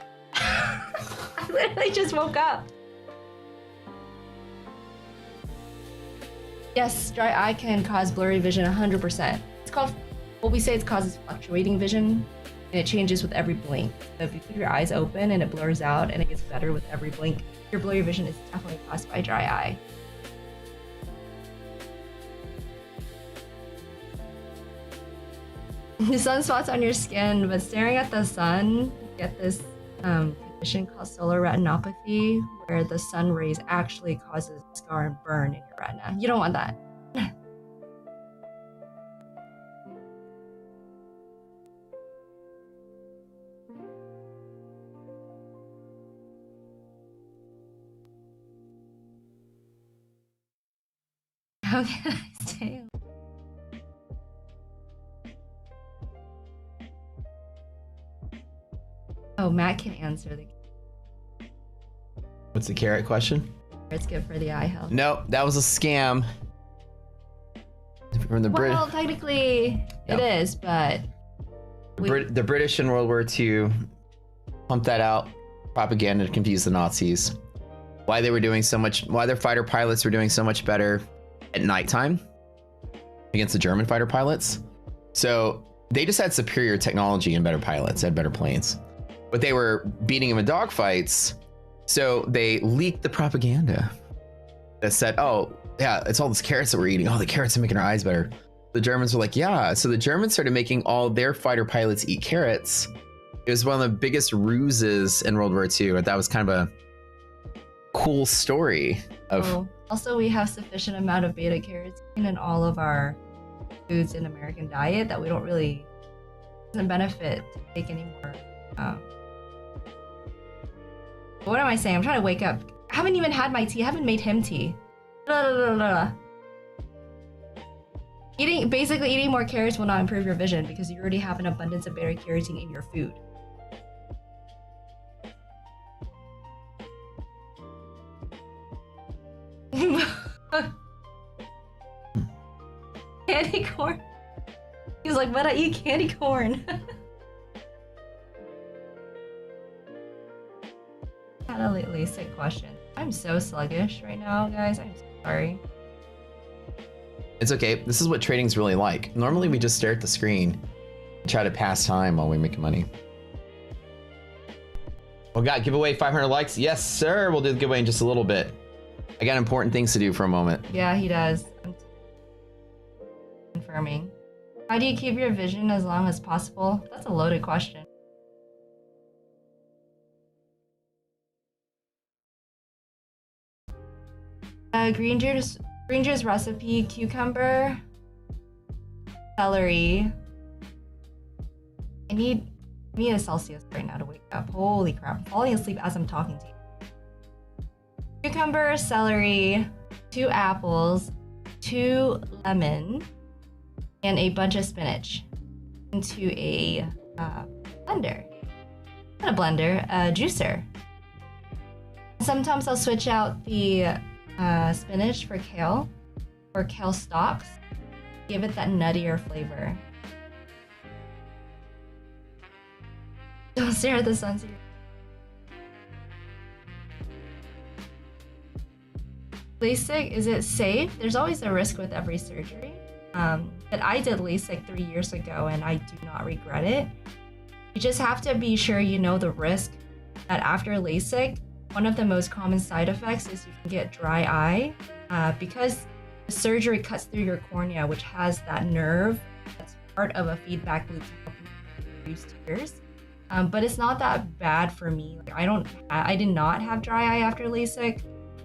literally just woke up. Yes, dry eye can cause blurry vision 100%. It's called, what we say it causes fluctuating vision. And it changes with every blink. So if you keep your eyes open and it blurs out and it gets better with every blink, your blurry vision is definitely caused by dry eye. Sunspots on your skin, but staring at the sun, you get this condition called solar retinopathy, where the sun rays actually causes scar and burn in your retina. You don't want that. How can I stay? Oh, Matt can answer the. What's the carrot question? It's good for the eye health. No, that was a scam. From the Well, technically it is, but the British in World War II pumped that out, propaganda to confuse the Nazis. Why they were doing so much, why their fighter pilots were doing so much better at nighttime against the German fighter pilots. So they just had superior technology and better pilots, had better planes, but they were beating them in dogfights. So they leaked the propaganda that said, oh yeah, it's all these carrots that we're eating. Oh, the carrots are making our eyes better. The Germans were like, yeah. So the Germans started making all their fighter pilots eat carrots. It was one of the biggest ruses in World War II. That was kind of a cool story of. Also, we have sufficient amount of beta carotene in all of our foods in American diet that we don't really doesn't benefit to take anymore. What am I saying? I'm trying to wake up. I haven't even had my tea. I haven't made him tea. Basically eating more carrots will not improve your vision because you already have an abundance of beta carotene in your food. Candy corn. He's like, but I eat candy corn. Had a lately sick question. I'm so sluggish right now, guys. I'm so sorry. It's okay. This is what trading's really like. Normally we just stare at the screen and try to pass time while we make money. Oh God, give away 500 likes. Yes, sir. We'll do the giveaway in just a little bit. I got important things to do for a moment. Yeah, he does. I'm confirming. How do you keep your vision as long as possible? That's a loaded question. Green juice recipe: cucumber, celery. I need a Celsius right now to wake up. Holy crap! I'm falling asleep as I'm talking to you. Cucumber, celery, 2 apples, 2 lemon, and a bunch of spinach into a blender. Not a blender, a juicer. Sometimes I'll switch out the spinach for kale or kale stalks. Give it that nuttier flavor. Don't stare at the sun. LASIK, is it safe? There's always a risk with every surgery. But I did LASIK 3 years ago and I do not regret it. You just have to be sure you know the risk that after LASIK, one of the most common side effects is you can get dry eye because the surgery cuts through your cornea, which has that nerve that's part of a feedback loop to help you reduce tears. But it's not that bad for me. Like, I did not have dry eye after LASIK.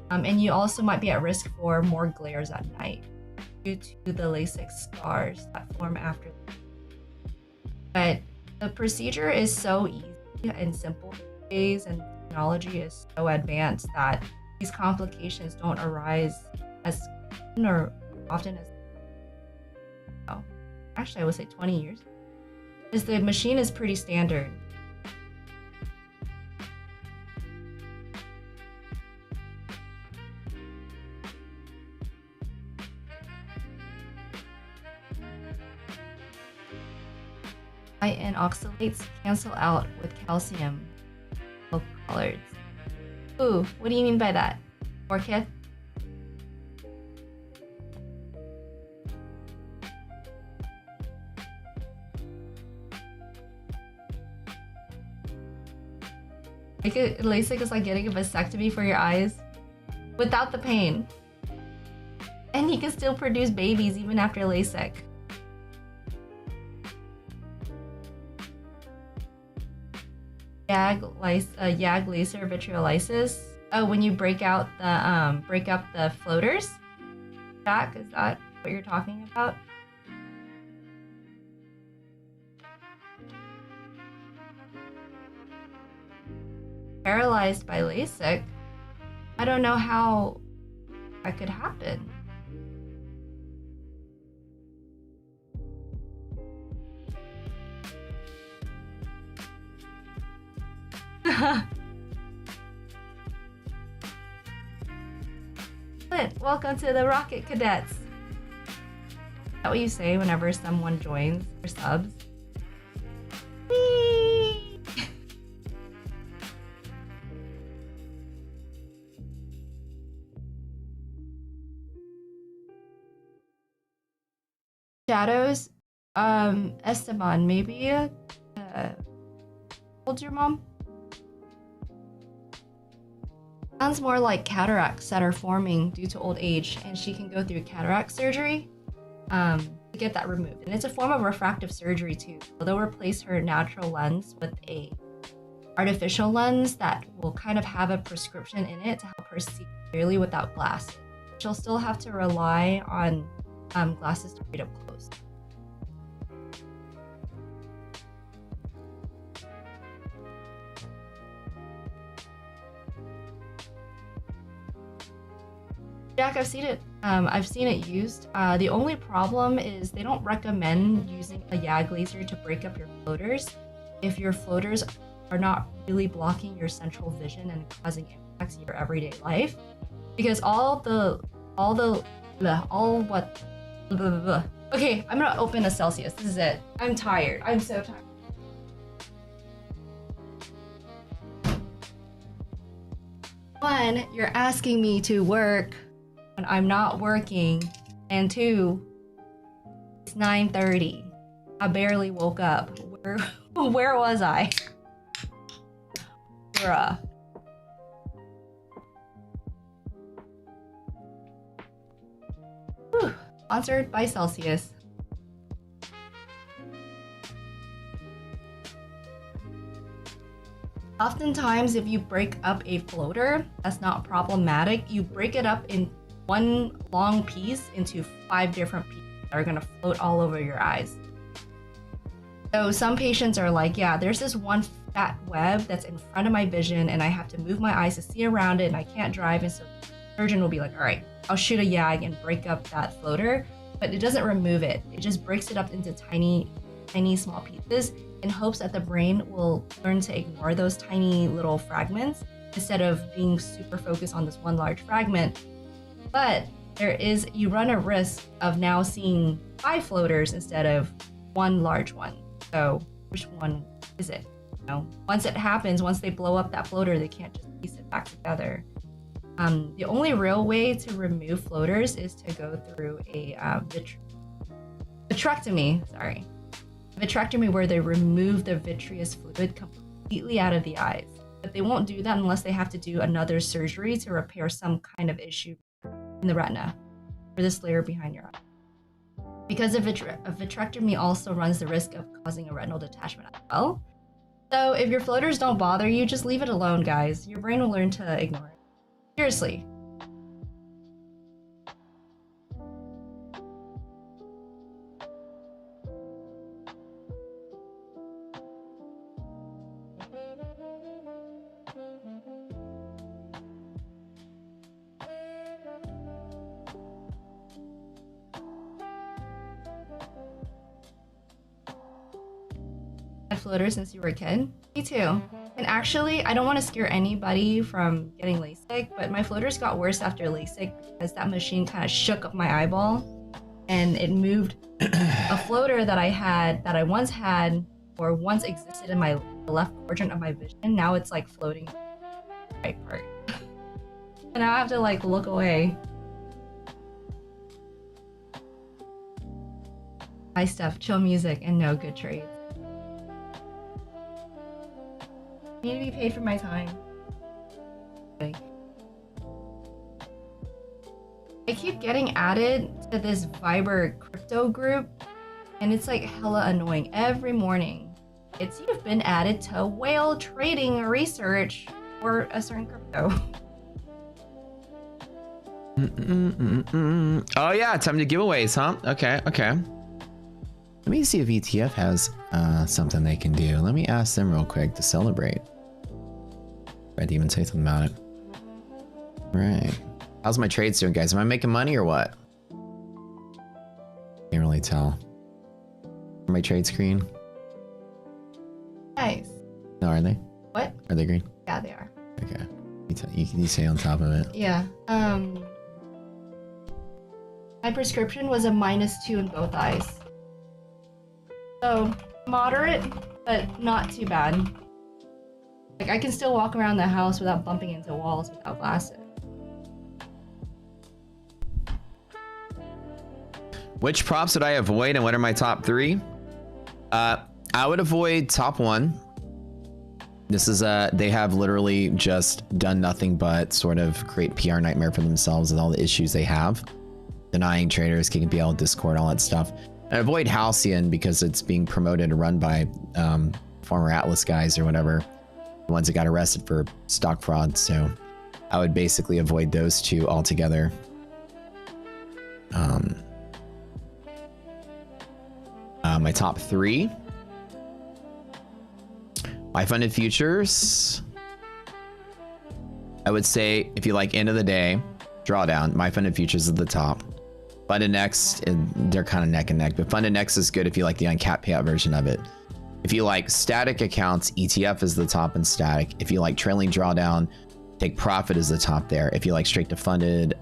And you also might be at risk for more glares at night due to the LASIK scars that form after. But the procedure is so easy and simple these days, and technology is so advanced that these complications don't arise as often as. Oh, actually, I would say 20 years. Because the machine is pretty standard. And oxalates cancel out with calcium collards. Ooh, what do you mean by that? Orchid? LASIK is like getting a vasectomy for your eyes without the pain. And he can still produce babies even after LASIK. YAG laser vitreolysis. Oh, when you break up the floaters? Jack, is that what you're talking about? Paralyzed by LASIK? I don't know how that could happen. Clint, welcome to the Rocket Cadets. Is that what you say whenever someone joins or subs? Whee! Shadows? Esteban, maybe? Hold your mom? Sounds more like cataracts that are forming due to old age, and she can go through cataract surgery to get that removed. And it's a form of refractive surgery too. So they'll replace her natural lens with a artificial lens that will kind of have a prescription in it to help her see clearly without glasses. She'll still have to rely on glasses to read up close. Jack, I've seen it. I've seen it used. The only problem is they don't recommend using a YAG laser to break up your floaters if your floaters are not really blocking your central vision and causing impacts in your everyday life. Because Okay, I'm gonna open a Celsius. This is it. I'm tired. I'm so tired. One, you're asking me to work when I'm not working, and two, it's 9:30. I barely woke up. Where was I? Bruh. Whew. Sponsored by Celsius. Oftentimes, if you break up a floater, that's not problematic. You break it up in one long piece into 5 different pieces that are gonna float all over your eyes. So some patients are like, yeah, there's this one fat web that's in front of my vision and I have to move my eyes to see around it and I can't drive. And so the surgeon will be like, all right, I'll shoot a YAG and break up that floater, but it doesn't remove it. It just breaks it up into tiny small pieces in hopes that the brain will learn to ignore those tiny little fragments instead of being super focused on this one large fragment. But you run a risk of now seeing 5 floaters instead of one large one. So which one is it? You know, once it happens, once they blow up that floater, they can't just piece it back together. The only real way to remove floaters is to go through a vitrectomy. Sorry, a vitrectomy where they remove the vitreous fluid completely out of the eyes. But they won't do that unless they have to do another surgery to repair some kind of issue in the retina or this layer behind your eye. Because a vitrectomy also runs the risk of causing a retinal detachment as well. So if your floaters don't bother you, just leave it alone, guys. Your brain will learn to ignore it. Seriously. Floater since you were a kid? Me too. And actually, I don't want to scare anybody from getting LASIK, but my floaters got worse after LASIK because that machine kind of shook up my eyeball and it moved a floater that I once had or once existed in my left quadrant of my vision. Now it's like floating in the right part. And now I have to like look away. Hi Steph, chill music and no good trades. need to be paid for my time. Okay. I keep getting added to this Viber crypto group, and it's like hella annoying every morning. It's you've been added to whale trading research for a certain crypto. Oh yeah, time to giveaways, huh? Okay, okay. Let me see if ETF has something they can do. Let me ask them real quick to celebrate. I'd even say something about it. All right. How's my trades doing, guys? Am I making money or what? Can't really tell. My trade screen? Nice. No, are they? What? Are they green? Yeah, they are. Okay. You stay on top of it. Yeah. My prescription was a -2 in both eyes. So moderate, but not too bad. Like I can still walk around the house without bumping into walls without glasses. Which props would I avoid and what are my top 3? I would avoid top 1. This is they have literally just done nothing but sort of create PR nightmare for themselves with all the issues they have. Denying traders, kicking PL, Discord, all that stuff. And avoid Halcyon because it's being promoted and run by former Atlas guys or whatever. The ones that got arrested for stock fraud. So I would basically avoid those two altogether. My top 3. My funded futures. I would say if you like end of the day, drawdown, my funded futures at the top. Funded next, they're kind of neck and neck, but funded next is good if you like the uncapped payout version of it. If you like static accounts, ETF is the top in static. If you like trailing drawdown, take profit is the top there. If you like straight to funded,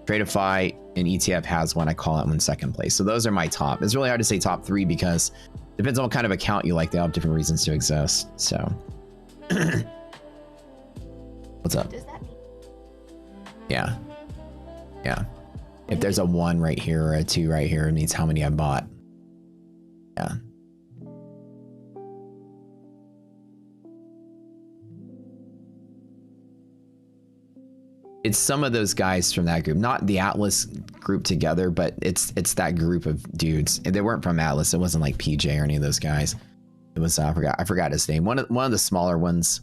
Tradeify and ETF has one. I call that one second place. So those are my top. It's really hard to say top 3 because it depends on what kind of account you like. They all have different reasons to exist. So what's up? What does that mean? Yeah. Yeah. If there's a 1 right here or a 2 right here, it means how many I bought. Yeah. It's some of those guys from that group, not the Atlas group together, but it's that group of dudes. They weren't from Atlas. It wasn't like PJ or any of those guys. It was I forgot his name. One of the smaller ones.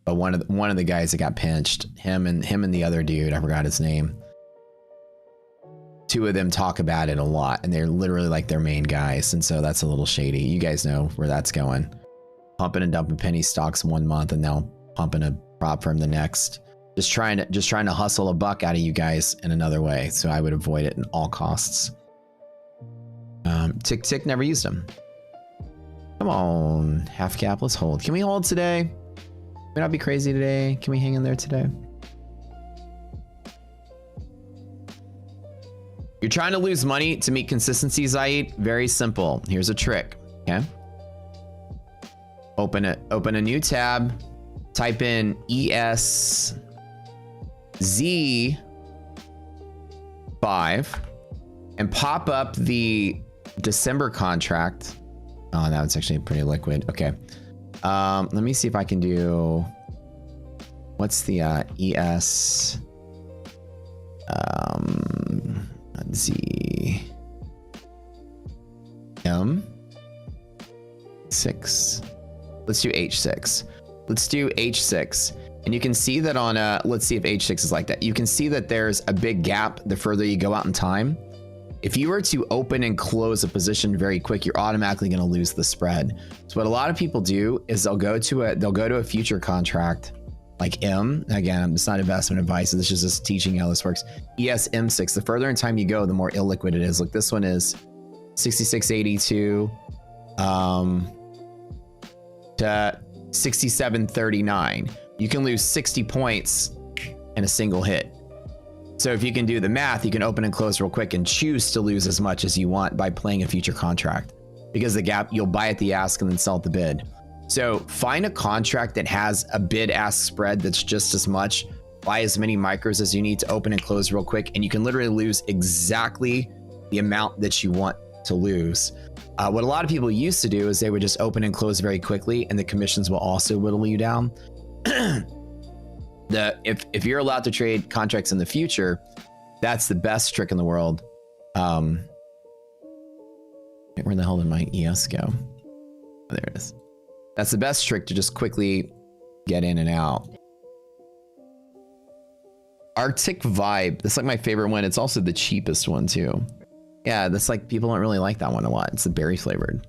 But one of the guys that got pinched, him and the other dude, I forgot his name. 2 of them talk about it a lot, and they're literally like their main guys, and so that's a little shady. You guys know where that's going. Pumping and dumping penny stocks 1 month, and now pumping a prop firm the next. Just trying to hustle a buck out of you guys in another way. So I would avoid it at all costs. Tick never used them. Come on, half cap. Let's hold. Can we hold today? Can we not be crazy today? Can we hang in there today? You're trying to lose money to meet consistency, Zaid? Very simple. Here's a trick. Okay. Open a new tab. Type in ESZ5 and pop up the December contract. Oh, that was actually pretty liquid. Okay. Let me see if I can do, what's the ES Z M6. Let's do H6. Let's do H6. And you can see that on let's see if H6 is like that. You can see that there's a big gap the further you go out in time. If you were to open and close a position very quick, you're automatically going to lose the spread. So what a lot of people do is they'll go to a future contract like M. Again, it's not investment advice. This is just teaching you how this works. ESM6. The further in time you go, the more illiquid it is. Look, this one is 66.82 to 67.39. You can lose 60 points in a single hit. So if you can do the math, you can open and close real quick and choose to lose as much as you want by playing a future contract, because the gap, you'll buy at the ask and then sell at the bid. So find a contract that has a bid ask spread that's just as much, buy as many micros as you need to open and close real quick, and you can literally lose exactly the amount that you want to lose. What a lot of people used to do is they would just open and close very quickly, and the commissions will also whittle you down. If you're allowed to trade contracts in the future, that's the best trick in the world. Where the hell did my ES go? Oh, there it is. That's the best trick to just quickly get in and out. Arctic Vibe. That's like my favorite one. It's also the cheapest one too. Yeah, that's like people don't really like that one a lot. It's the berry flavored.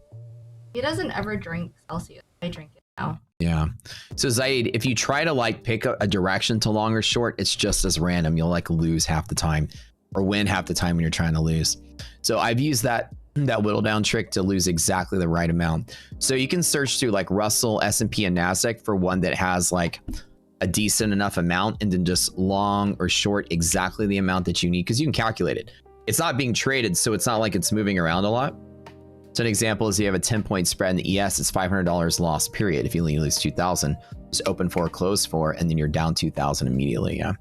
He doesn't ever drink Celsius. I drink it now. Yeah. So Zaid, if you try to like pick a direction to long or short, it's just as random. You'll like lose half the time or win half the time when you're trying to lose. So I've used that whittle down trick to lose exactly the right amount. So you can search through like Russell, S&P, and NASDAQ for one that has like a decent enough amount, and then just long or short exactly the amount that you need, because you can calculate it. It's not being traded, so it's not like it's moving around a lot. So an example is you have a 10-point spread in the ES, it's $500 loss, period. If you only lose 2,000, just open 4, close 4, and then you're down 2,000 immediately. Yeah.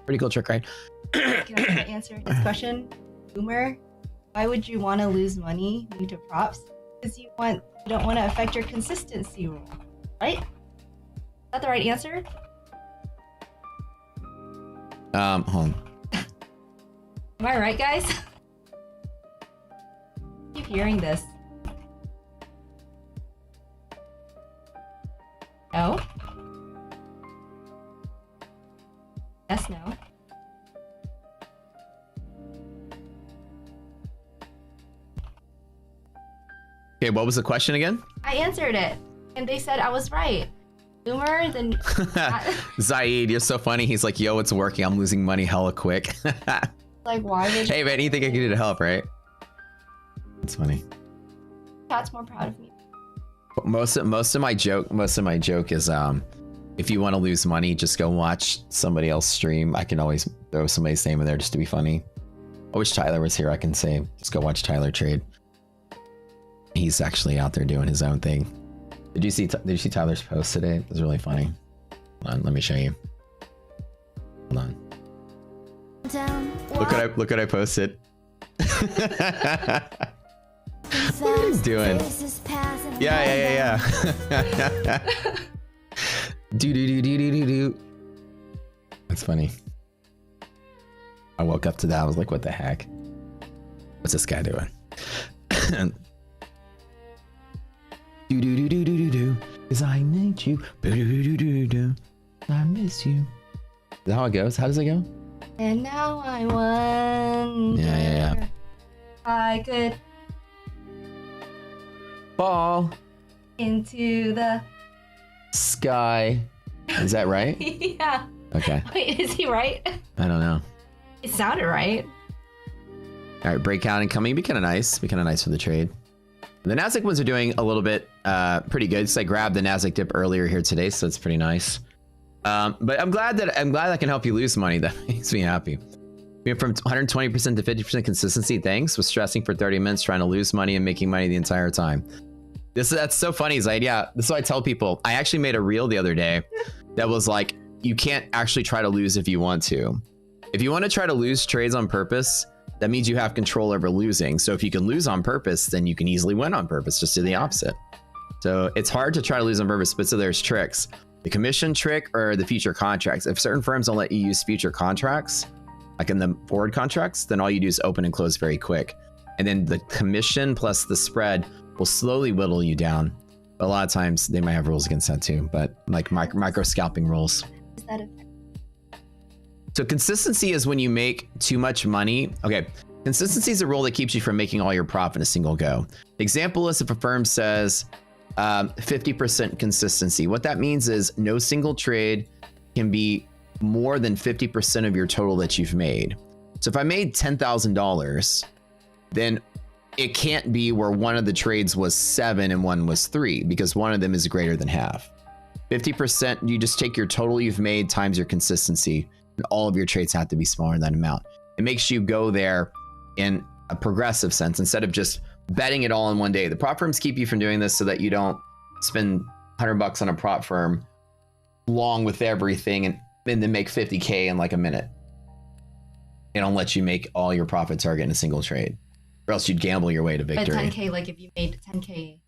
Pretty cool trick, right? Can I answer this question? Boomer, why would you want to lose money due to props? Because you don't want to affect your consistency rule, right? Is that the right answer? Hold on. Am I right, guys? I keep hearing this. No? Yes, no. Okay, what was the question again? I answered it, and they said I was right. Boomer, then... Zaid, you're so funny. He's like, yo, it's working. I'm losing money hella quick. Like, why would Hey, man, anything I can do to help, right? It's funny. Chat's more proud of me. Most of my joke is if you want to lose money, just go watch somebody else stream. I can always throw somebody's name in there just to be funny. I wish Tyler was here. I can say, just go watch Tyler trade. He's actually out there doing his own thing. Did you see Tyler's post today? It was really funny. Hold on, let me show you. Hold on. Look what I posted. What are you doing? Yeah. do. That's funny. I woke up to that. I was like, what the heck? What's this guy doing? do. Cause I need you. Do. I miss you. Is that how it goes? How does it go? And now I wonder. Yeah. I could Fall into the sky. Is that right? yeah. Okay. Wait, is he right? I don't know. It sounded right. All right, breakout incoming. Be kind of nice. Be kind of nice for the trade. The Nasdaq ones are doing a little bit pretty good. So I grabbed the Nasdaq dip earlier here today, so it's pretty nice. But I'm glad I can help you lose money. That makes me happy. We went from 120% to 50% consistency. Thanks. Was stressing for 30 minutes trying to lose money and making money the entire time. That's so funny, Zaid. Yeah, this is what I tell people. I actually made a reel the other day that was like, you can't actually try to lose if you want to. If you want to try to lose trades on purpose, that means you have control over losing. So if you can lose on purpose, then you can easily win on purpose. Just do the opposite. So it's hard to try to lose on purpose, but so there's tricks. The commission trick or the future contracts. If certain firms don't let you use future contracts, like in the forward contracts, then all you do is open and close very quick. And then the commission plus the spread will slowly whittle you down. But a lot of times they might have rules against that too, but like micro scalping rules. Is that a So consistency is when you make too much money. Okay, consistency is a rule that keeps you from making all your profit in a single go. The example is if a firm says 50% consistency. What that means is no single trade can be more than 50% of your total that you've made. So if I made $10,000, then it can't be where one of the trades was 7 and one was 3, because one of them is greater than half. 50%, you just take your total you've made times your consistency, and all of your trades have to be smaller than that amount. It makes you go there in a progressive sense instead of just betting it all in one day. The prop firms keep you from doing this so that you don't spend $100 on a prop firm long with everything and then make 50K in like a minute. They don't let you make all your profit target in a single trade. Or else you'd gamble your way to But victory. 10K, like if you made 10K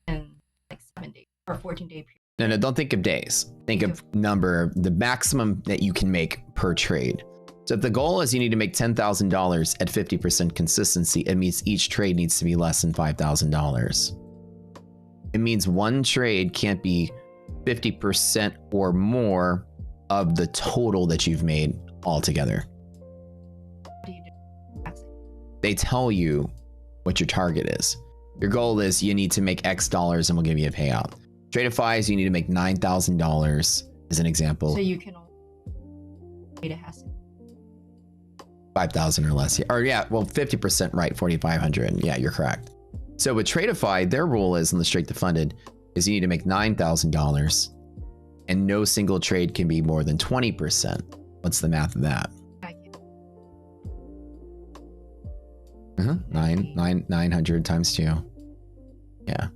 in like 7 days or 14-day period. No, don't think of days. Think of the maximum that you can make per trade. So if the goal is you need to make $10,000 at 50% consistency, it means each trade needs to be less than $5,000. It means one trade can't be 50% or more of the total that you've made altogether. What do you do? They tell you what your target is. Your goal is you need to make X dollars and we'll give you a payout. Tradeify, you need to make $9,000 as an example. So you can only trade it has to 5,000 or less. Or yeah, well, 50% right, 4,500. Yeah, you're correct. So with Tradeify, their rule is on the straight to funded is you need to make $9,000 and no single trade can be more than 20%. What's the math of that? 900 times 2. Yeah.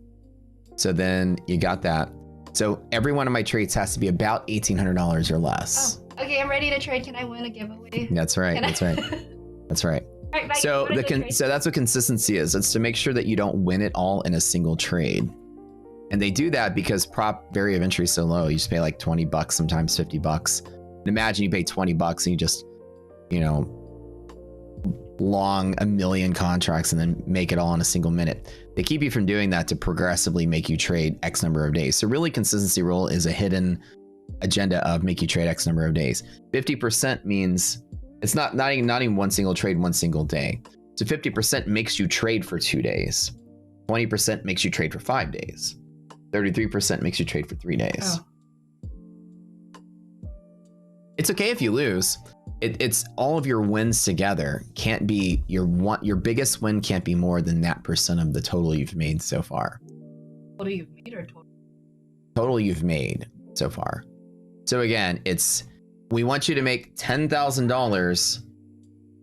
So then you got that. So every one of my trades has to be about $1,800 or less. Oh, okay, I'm ready to trade. Can I win a giveaway? That's right. That's right. That's right. All right, bye. So so that's what consistency is. It's to make sure that you don't win it all in a single trade. And they do that because prop barrier of entry is so low. You just pay like 20 bucks, sometimes 50 bucks. And imagine you pay 20 bucks and you just, you know, long a million contracts and then make it all in a single minute. They keep you from doing that to progressively make you trade X number of days. So really consistency rule is a hidden agenda of make you trade X number of days. 50% means it's not even one single trade, one single day. So 50% makes you trade for 2 days. 20% makes you trade for 5 days. 33% makes you trade for 3 days. Oh. It's okay if you lose. It's all of your wins together. Can't be your biggest win can't be more than that percent of the total you've made so far. Total you've made or total? Total you've made so far. So again, we want you to make $10,000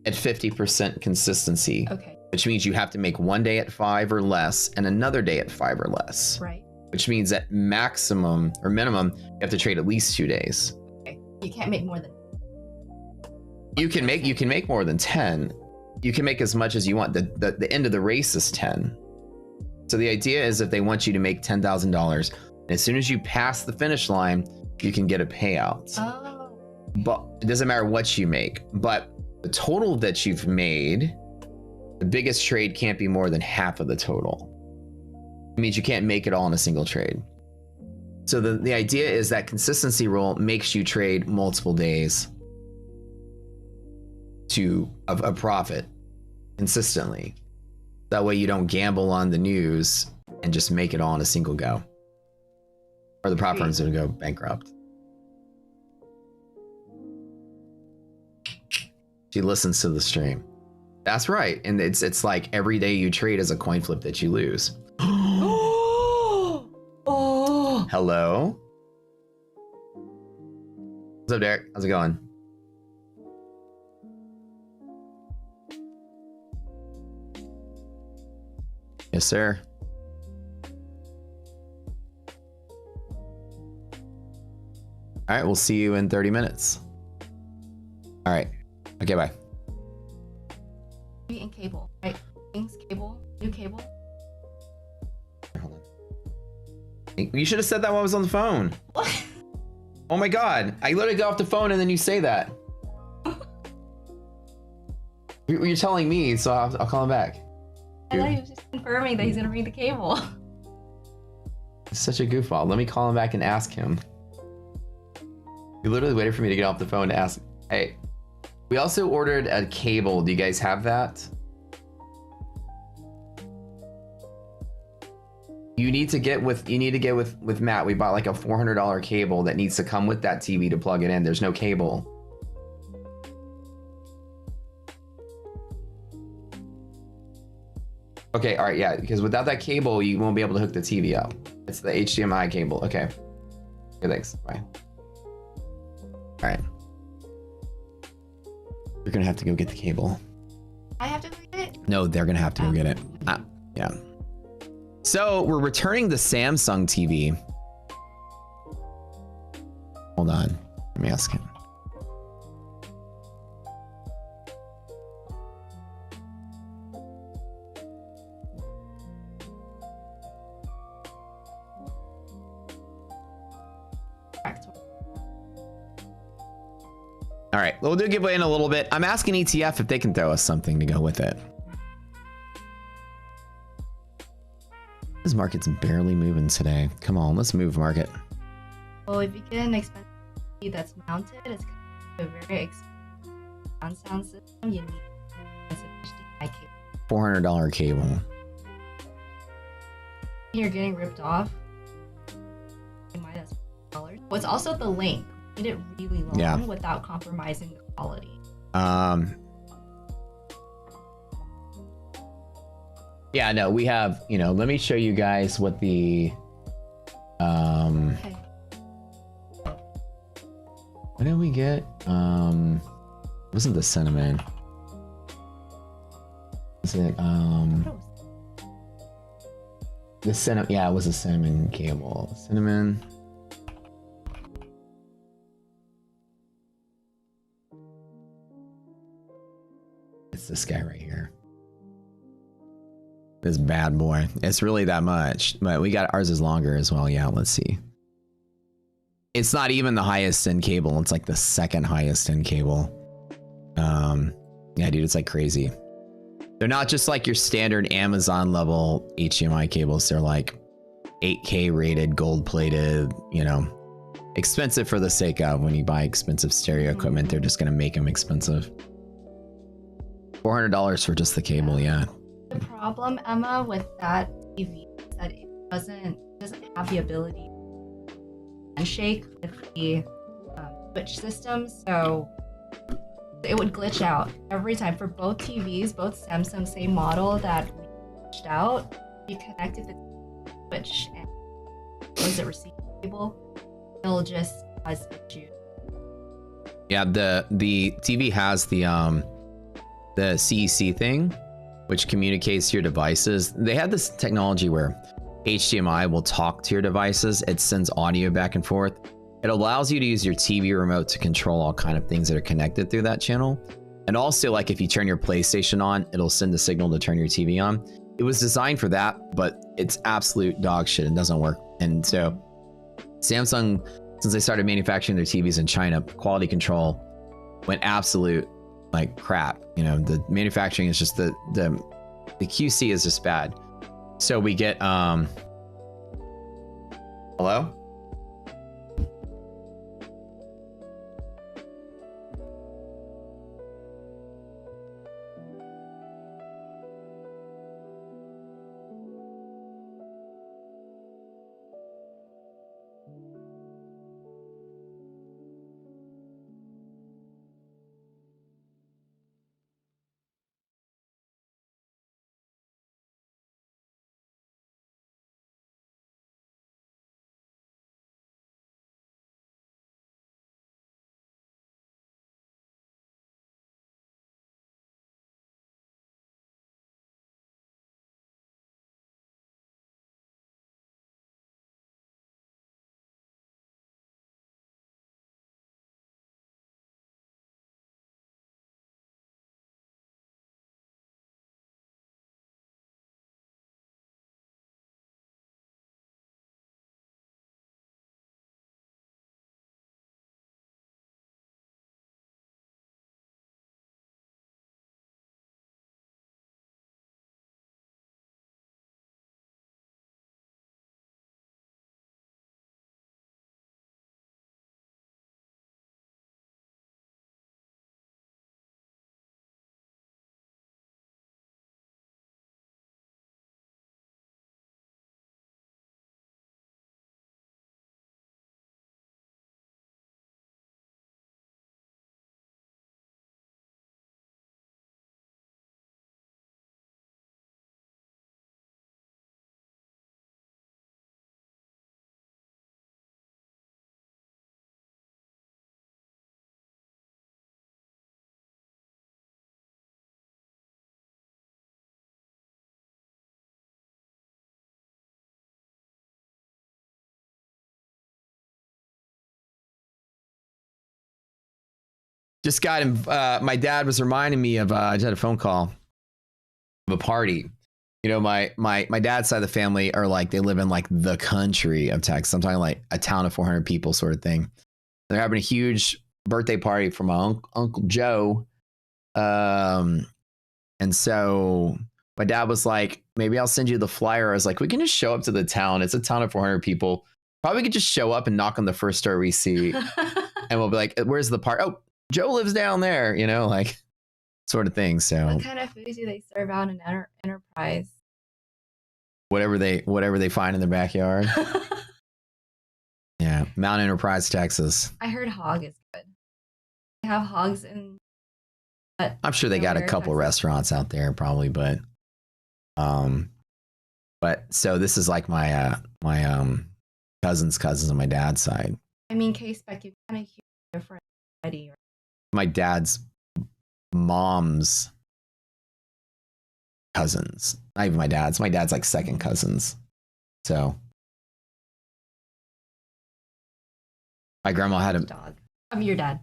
at 50% consistency. Okay. Which means you have to make one day at 5 or less and another day at 5 or less. Right. Which means that maximum or minimum, you have to trade at least 2 days. Okay. You can't make more than. You can make more than 10. You can make as much as you want. The end of the race is 10. So the idea is if they want you to make $10,000, as soon as you pass the finish line, you can get a payout. Oh. But it doesn't matter what you make. But the total that you've made, the biggest trade can't be more than half of the total. It means you can't make it all in a single trade. So the idea is that consistency rule makes you trade multiple days to a profit consistently. That way you don't gamble on the news and just make it all in a single go. Or the prop firm's gonna go bankrupt. She listens to the stream. That's right. And it's like every day you trade is a coin flip that you lose. Oh. Hello? What's up, Derek? How's it going? Yes, sir. All right, we'll see you in 30 minutes. All right. Okay, bye. And cable, right? Things, cable, new cable. Hold on. You should have said that while I was on the phone. What? Oh my God. I literally got off the phone and then you say that. You're telling me, so I'll call him back. I thought he was just confirming that he's gonna bring the cable. It's such a goofball. Let me call him back and ask him. You literally waited for me to get off the phone to ask. Hey, we also ordered a cable. Do you guys have that? You need to get with Matt. We bought like a $400 cable that needs to come with that TV to plug it in. There's no cable. Okay, all right, yeah, because without that cable, you won't be able to hook the TV up. It's the HDMI cable. Okay. Okay, thanks. Bye. All right. You're gonna have to go get the cable. I have to go get it? No, they're gonna have to go get it. Yeah. So we're returning the Samsung TV. Hold on. Let me ask him. All right, we'll do a giveaway in a little bit. I'm asking ETF if they can throw us something to go with it. This market's barely moving today. Come on, let's move, market. Well, if you get an expensive TV that's mounted, it's kind of a very expensive sound system. You need an HDMI cable. $400 cable. You're getting ripped off. $4. Well, it's also the length. You need it really long without compromising the quality. Yeah, no, we have, you know, let me show you guys what the Okay. what did we get? Wasn't the cinnamon? Was it the cinnamon? Yeah, it was a cinnamon cable. Cinnamon. It's this guy right here. This bad boy. It's really that much, but we got ours is longer as well. Yeah, let's see. It's not even the highest end cable. It's like the second highest end cable. Yeah, dude, it's like crazy. They're not just like your standard Amazon level HDMI cables. They're like 8K rated, gold plated, you know, expensive for the sake of when you buy expensive stereo equipment, they're just going to make them expensive. $400 for just the cable. Yeah. The problem, Emma, with that TV is that it doesn't have the ability to handshake with the switch system, so it would glitch out every time for both TVs, both Samsung, same model that we glitched out. You connect it to the switch and was it receive cable, it'll just cause issues. Yeah, the TV has the CEC thing, which communicates to your devices. They had this technology where HDMI will talk to your devices. It sends audio back and forth. It allows you to use your TV remote to control all kind of things that are connected through that channel. And also, like if you turn your PlayStation on, it'll send a signal to turn your TV on. It was designed for that, but it's absolute dog shit. It doesn't work. And so Samsung, since they started manufacturing their TVs in China, quality control went absolute like crap. You know, the manufacturing is just the QC is just bad. So we get hello? Just got him. My dad was reminding me of. I just had a phone call of a party. You know, my dad's side of the family are like they live in like the country of Texas. I'm talking like a town of 400 people, sort of thing. They're having a huge birthday party for my Uncle Joe. And so my dad was like, maybe I'll send you the flyer. I was like, we can just show up to the town. It's a town of 400 people. Probably could just show up and knock on the first door we see. And we'll be like, where's the park? Oh, Joe lives down there, you know, like sort of thing. So What kind of food do they serve out in Enterprise? whatever they find in their backyard. Yeah. Mount Enterprise, Texas. I heard hog is good. They have hogs in. I'm sure they got a couple restaurants out there probably, but so this is like my cousins on my dad's side. I mean, K-Spec, you kind of hear different already. My dad's mom's cousins. Not even my dad's. My dad's like second cousins. So my grandma had a dog. I'm your dad.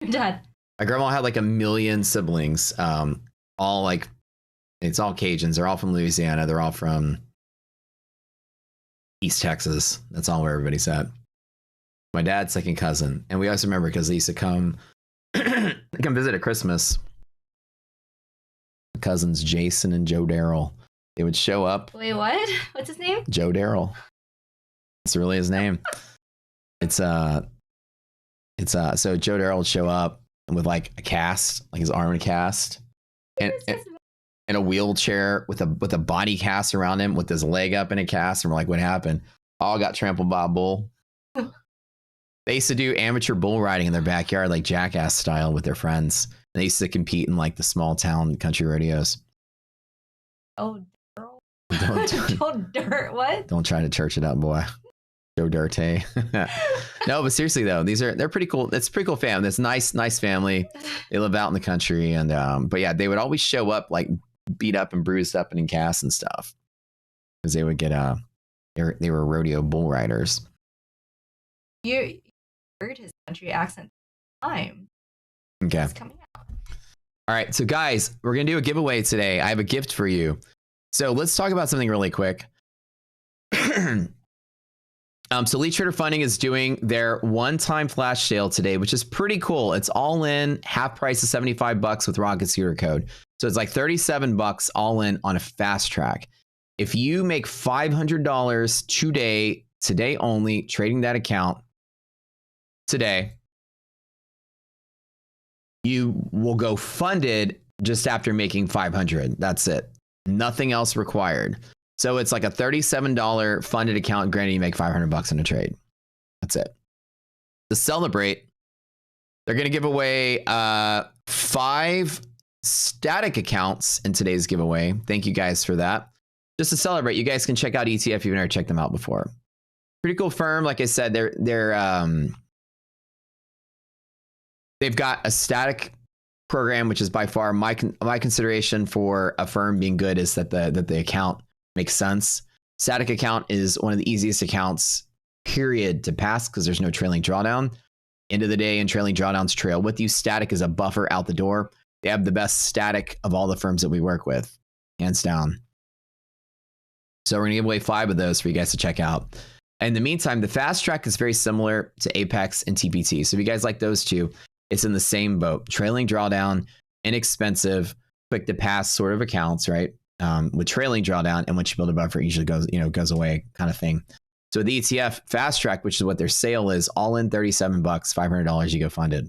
Your dad. My grandma had like 1 million siblings. All like, it's all Cajuns. They're all from Louisiana. They're all from East Texas. That's all where everybody's at. My dad's second cousin. And we always remember because they used to come visit at Christmas. Cousins Jason and Joe Darrell. They would show up. Wait, what? What's his name? Joe Darrell. That's really his name. So Joe Darrell would show up with like a cast, like his arm in a cast, and a wheelchair with a body cast around him with his leg up in a cast. And we're like, what happened? All got trampled by a bull. They used to do amateur bull riding in their backyard, like jackass style with their friends. They used to compete in like the small town country rodeos. Oh, girl. Don't dirt. What? Don't try to church it up, boy. Joe Dirte. No, but seriously though, they're pretty cool. It's a pretty cool family. It's nice family. They live out in the country, and but yeah, they would always show up like beat up and bruised up and in casts and stuff, because they would get they were rodeo bull riders. You heard his country accent time. Okay. It's coming out. All right, so guys, we're gonna do a giveaway today. I have a gift for you. So let's talk about something really quick. So Elite Trader Funding is doing their one-time flash sale today, which is pretty cool. It's all in, half price of $75 with Rocket Scooter code. So it's like $37 all in on a fast track. If you make $500 today only, trading that account today, you will go funded just after making 500. That's it. Nothing else required. So it's like a $37 funded account. Granted, you make $500 in a trade. That's it. To celebrate, they're going to give away 5 static accounts in today's giveaway. Thank you guys for that. Just to celebrate, you guys can check out ETF if you've never checked them out before. Pretty cool firm. Like I said, they've got a static program, which is by far my consideration for a firm being good is that the account makes sense. Static account is one of the easiest accounts, period, to pass because there's no trailing drawdown. End of the day, and trailing drawdowns trail with you. Static is a buffer out the door. They have the best static of all the firms that we work with, hands down. So we're gonna give away 5 of those for you guys to check out. In the meantime, the fast track is very similar to Apex and TPT. So if you guys like those two, it's in the same boat. Trailing drawdown, inexpensive, quick to pass sort of accounts, right? With trailing drawdown, and once you build a buffer, it usually goes away kind of thing. So the ETF fast track, which is what their sale is, all in $37, $500, you go funded.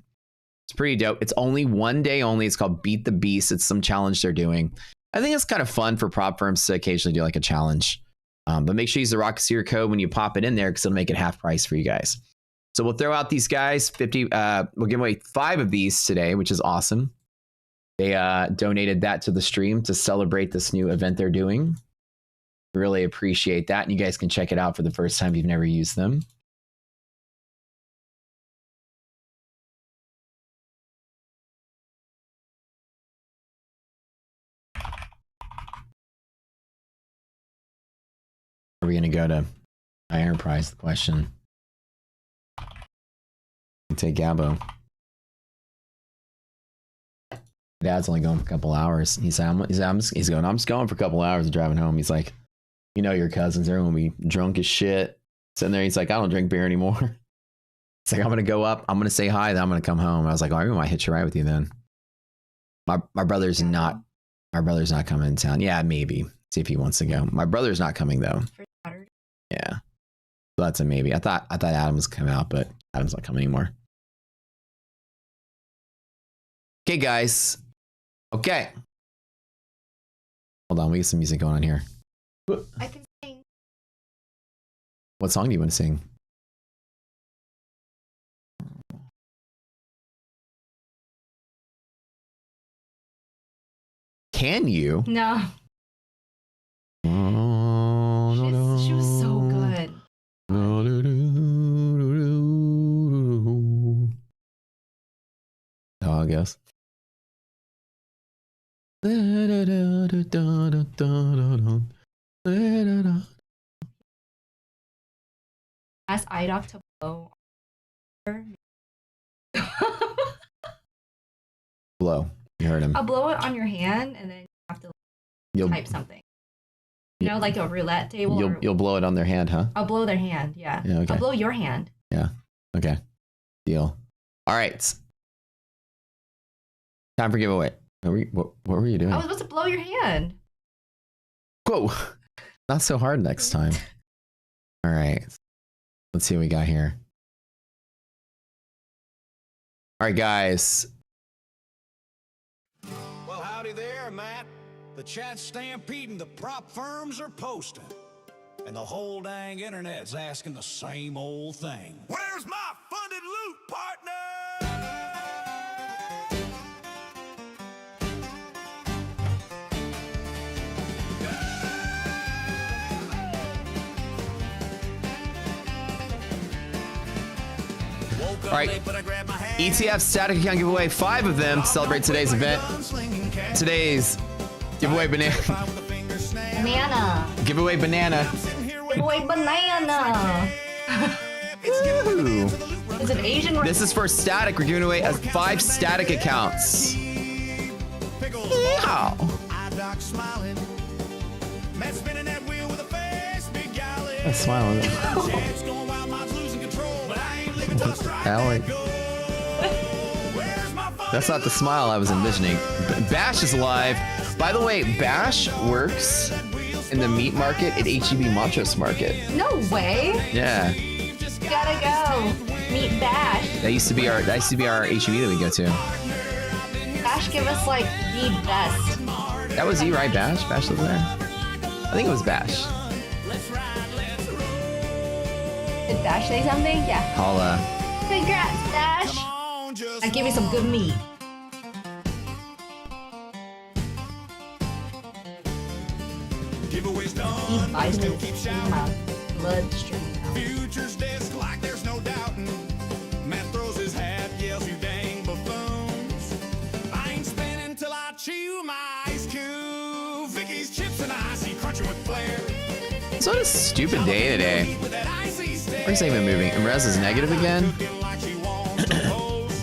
It's pretty dope. It's only one day only. It's called Beat the Beast. It's some challenge they're doing. I think it's kind of fun for prop firms to occasionally do like a challenge. But make sure you use the Rocket Seer code when you pop it in there, because it'll make it half price for you guys. So we'll throw out these guys 50. We'll give away 5 of these today, which is awesome. They donated that to the stream to celebrate this new event they're doing. Really appreciate that. And you guys can check it out for the first time if you've never used them. Are we going to go to my enterprise? The question. Take Gabo. Dad's only going for a couple hours. He's going, I'm just going for a couple hours driving home. He's like, you know, your cousins, everyone will be drunk as shit. Sitting there, he's like, I don't drink beer anymore. It's like, I'm going to go up. I'm going to say hi. Then I'm going to come home. I was like, oh, I might hitch a ride with you then. My brother's not coming in town. Yeah, maybe. See if he wants to go. My brother's not coming though. For Saturday. Yeah. So that's a maybe. I thought Adam was coming out, but Adam's not coming anymore. Okay, guys. Okay. Hold on, we get some music going on here. I can sing. What song do you want to sing? Can you? No. She was so good. Oh, I guess. Ask IDOC to blow. Blow. You heard him. I'll blow it on your hand and then you have to type something. You know, like a roulette table. You'll blow it on their hand, huh? I'll blow their hand, yeah. Okay. I'll blow your hand. Yeah. Okay. Deal. All right. Time for giveaway. What were you doing? I was supposed to blow your hand. Whoa. Not so hard next time. All right. Let's see what we got here. All right, guys. Well, howdy there, Matt. The chat's stampeding, the prop firms are posting. And the whole dang internet's asking the same old thing. Where's my funded loot, partner? All right, ETF static account giveaway, 5 of them to celebrate today's event. Today's giveaway banana. Giveaway banana. Giveaway banana. Woo. Is it Asian? This is for static. We're giving away 5 static accounts. Wow. I'm smiling. Alec. That's not the smile I was envisioning. Bash is alive. By the way, Bash works in the meat market at HEB Montrose Market. No way. Yeah. Gotta go. Meet Bash. That used to be our HEB that we go to. Bash give us like the best. That was you, right, Bash? Bash was there. I think it was Bash. Did Bash say something? Yeah. I'll Congrats, Bash. Now give me some good meat. Giveaways done. Eat vitamins in my bloodstream. Futures desk like there's no doubting. Matt throws his hat, yells, you dang buffoons. I ain't spinning till I chew my ice cube. Vicky's chips and icy, crunching with flair. It's what a stupid day today. Where's even moving? And Rez is negative again?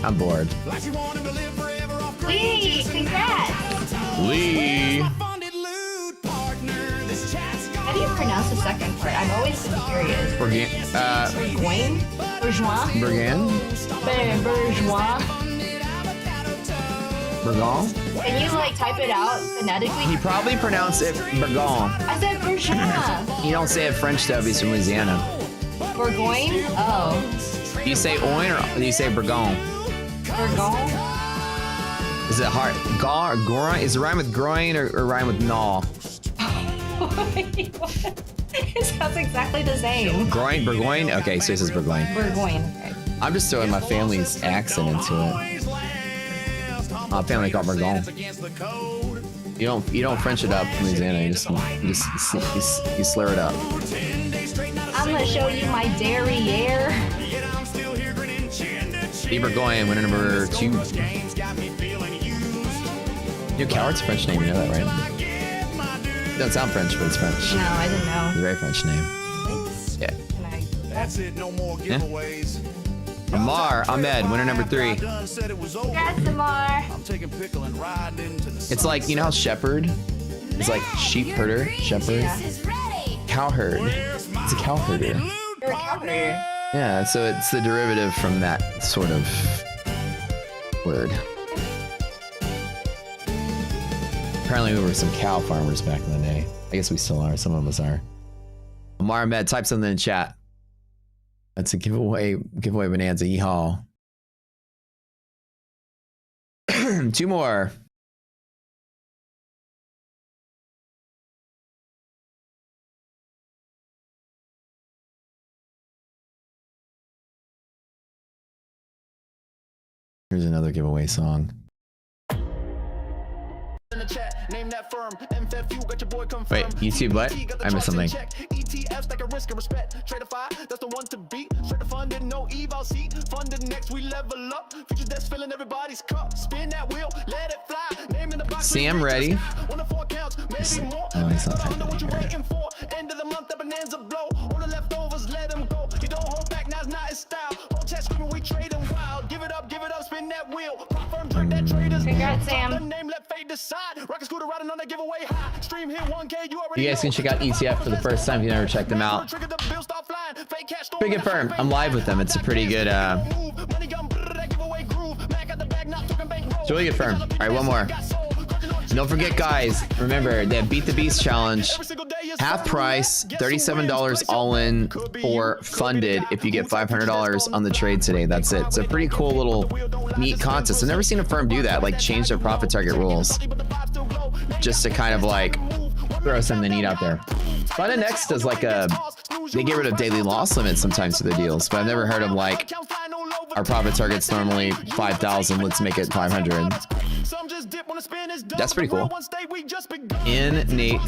I'm bored. Lee, congrats. Lee. How do you pronounce the second part? I've always been curious. Bourgoin. Bourgoin? Bourgeois? Bourgoin? Bourgeois? Bourgoin? Can you like type it out phonetically? He probably pronounced it Bourgoin. I said bourgeois. You don't say it French though, he's from Louisiana. Bourgoin? Oh. Do you say oin or do you say Bourgoin? Bourgoin? Is it hard? Gaw or groin? Is it rhyme with groin or rhyme with gnaw? It sounds exactly the same. Groin? Bourgoin? Okay, so it says Bourgoin. Bourgoin. Okay. I'm just throwing my family's accent into it. My family called Bourgoin. You don't French it up in Louisiana. You slur it up. I'm gonna show you my derriere. Bourgoin, winner number 2. Your coward's a French name, you know that, right? It doesn't sound French, but it's French. No, I didn't know. It's a very French name. Yeah. That's it, no more giveaways. Amar Ahmed, winner number 3. Congrats, Amar. I'm taking pickle and riding into the It's like, you know how shepherd is like sheep herder, shepherd? Yeah. Cow herd. It's a cow herder. You're a cowherder. Yeah, so it's the derivative from that sort of word. Apparently we were some cow farmers back in the day. I guess we still are. Some of us are. Amar Med, type something in the chat. That's a giveaway bonanza. Yeehaw. 2 more. Here's another giveaway song. Wait, YouTube what? I missed something. ETFs like a risk and respect. Tradeify, that's the one to beat. Straight to funded, no eval seat. Funded next, we level up. Futures that's filling everybody's cup. Spin that wheel, let it fly. Name in the box. Sam ready. One of 4 counts, maybe more. Oh, he's not typing what you're waiting for. End of the month, the bonanza blow. All the leftovers, let them go. You don't hold back, now's not his style. Whole chat screaming, we trading wild. Give it up, spin that wheel. Prop firm, drink that traders. Congrats, Sam. The name, let fate decide. Rocket scooter riding on that giveaway high. Stream hit 1K, you already. You guys can check out ETF for the first time if you never checked them out. Pretty good firm. I'm live with them. It's a pretty good it's a really good firm. All right, one more. Don't forget, guys, remember the Beat the Beast challenge, half price, $37 all in for funded if you get $500 on the trade today. That's it. It's a pretty cool little neat contest. I've never seen a firm do that, like change their profit target rules just to kind of like throw something neat out there. Funda Next does like they get rid of daily loss limits sometimes for their deals, but I've never heard of like our profit target's normally 5,000. Let's make it 500. That's pretty cool. Innate.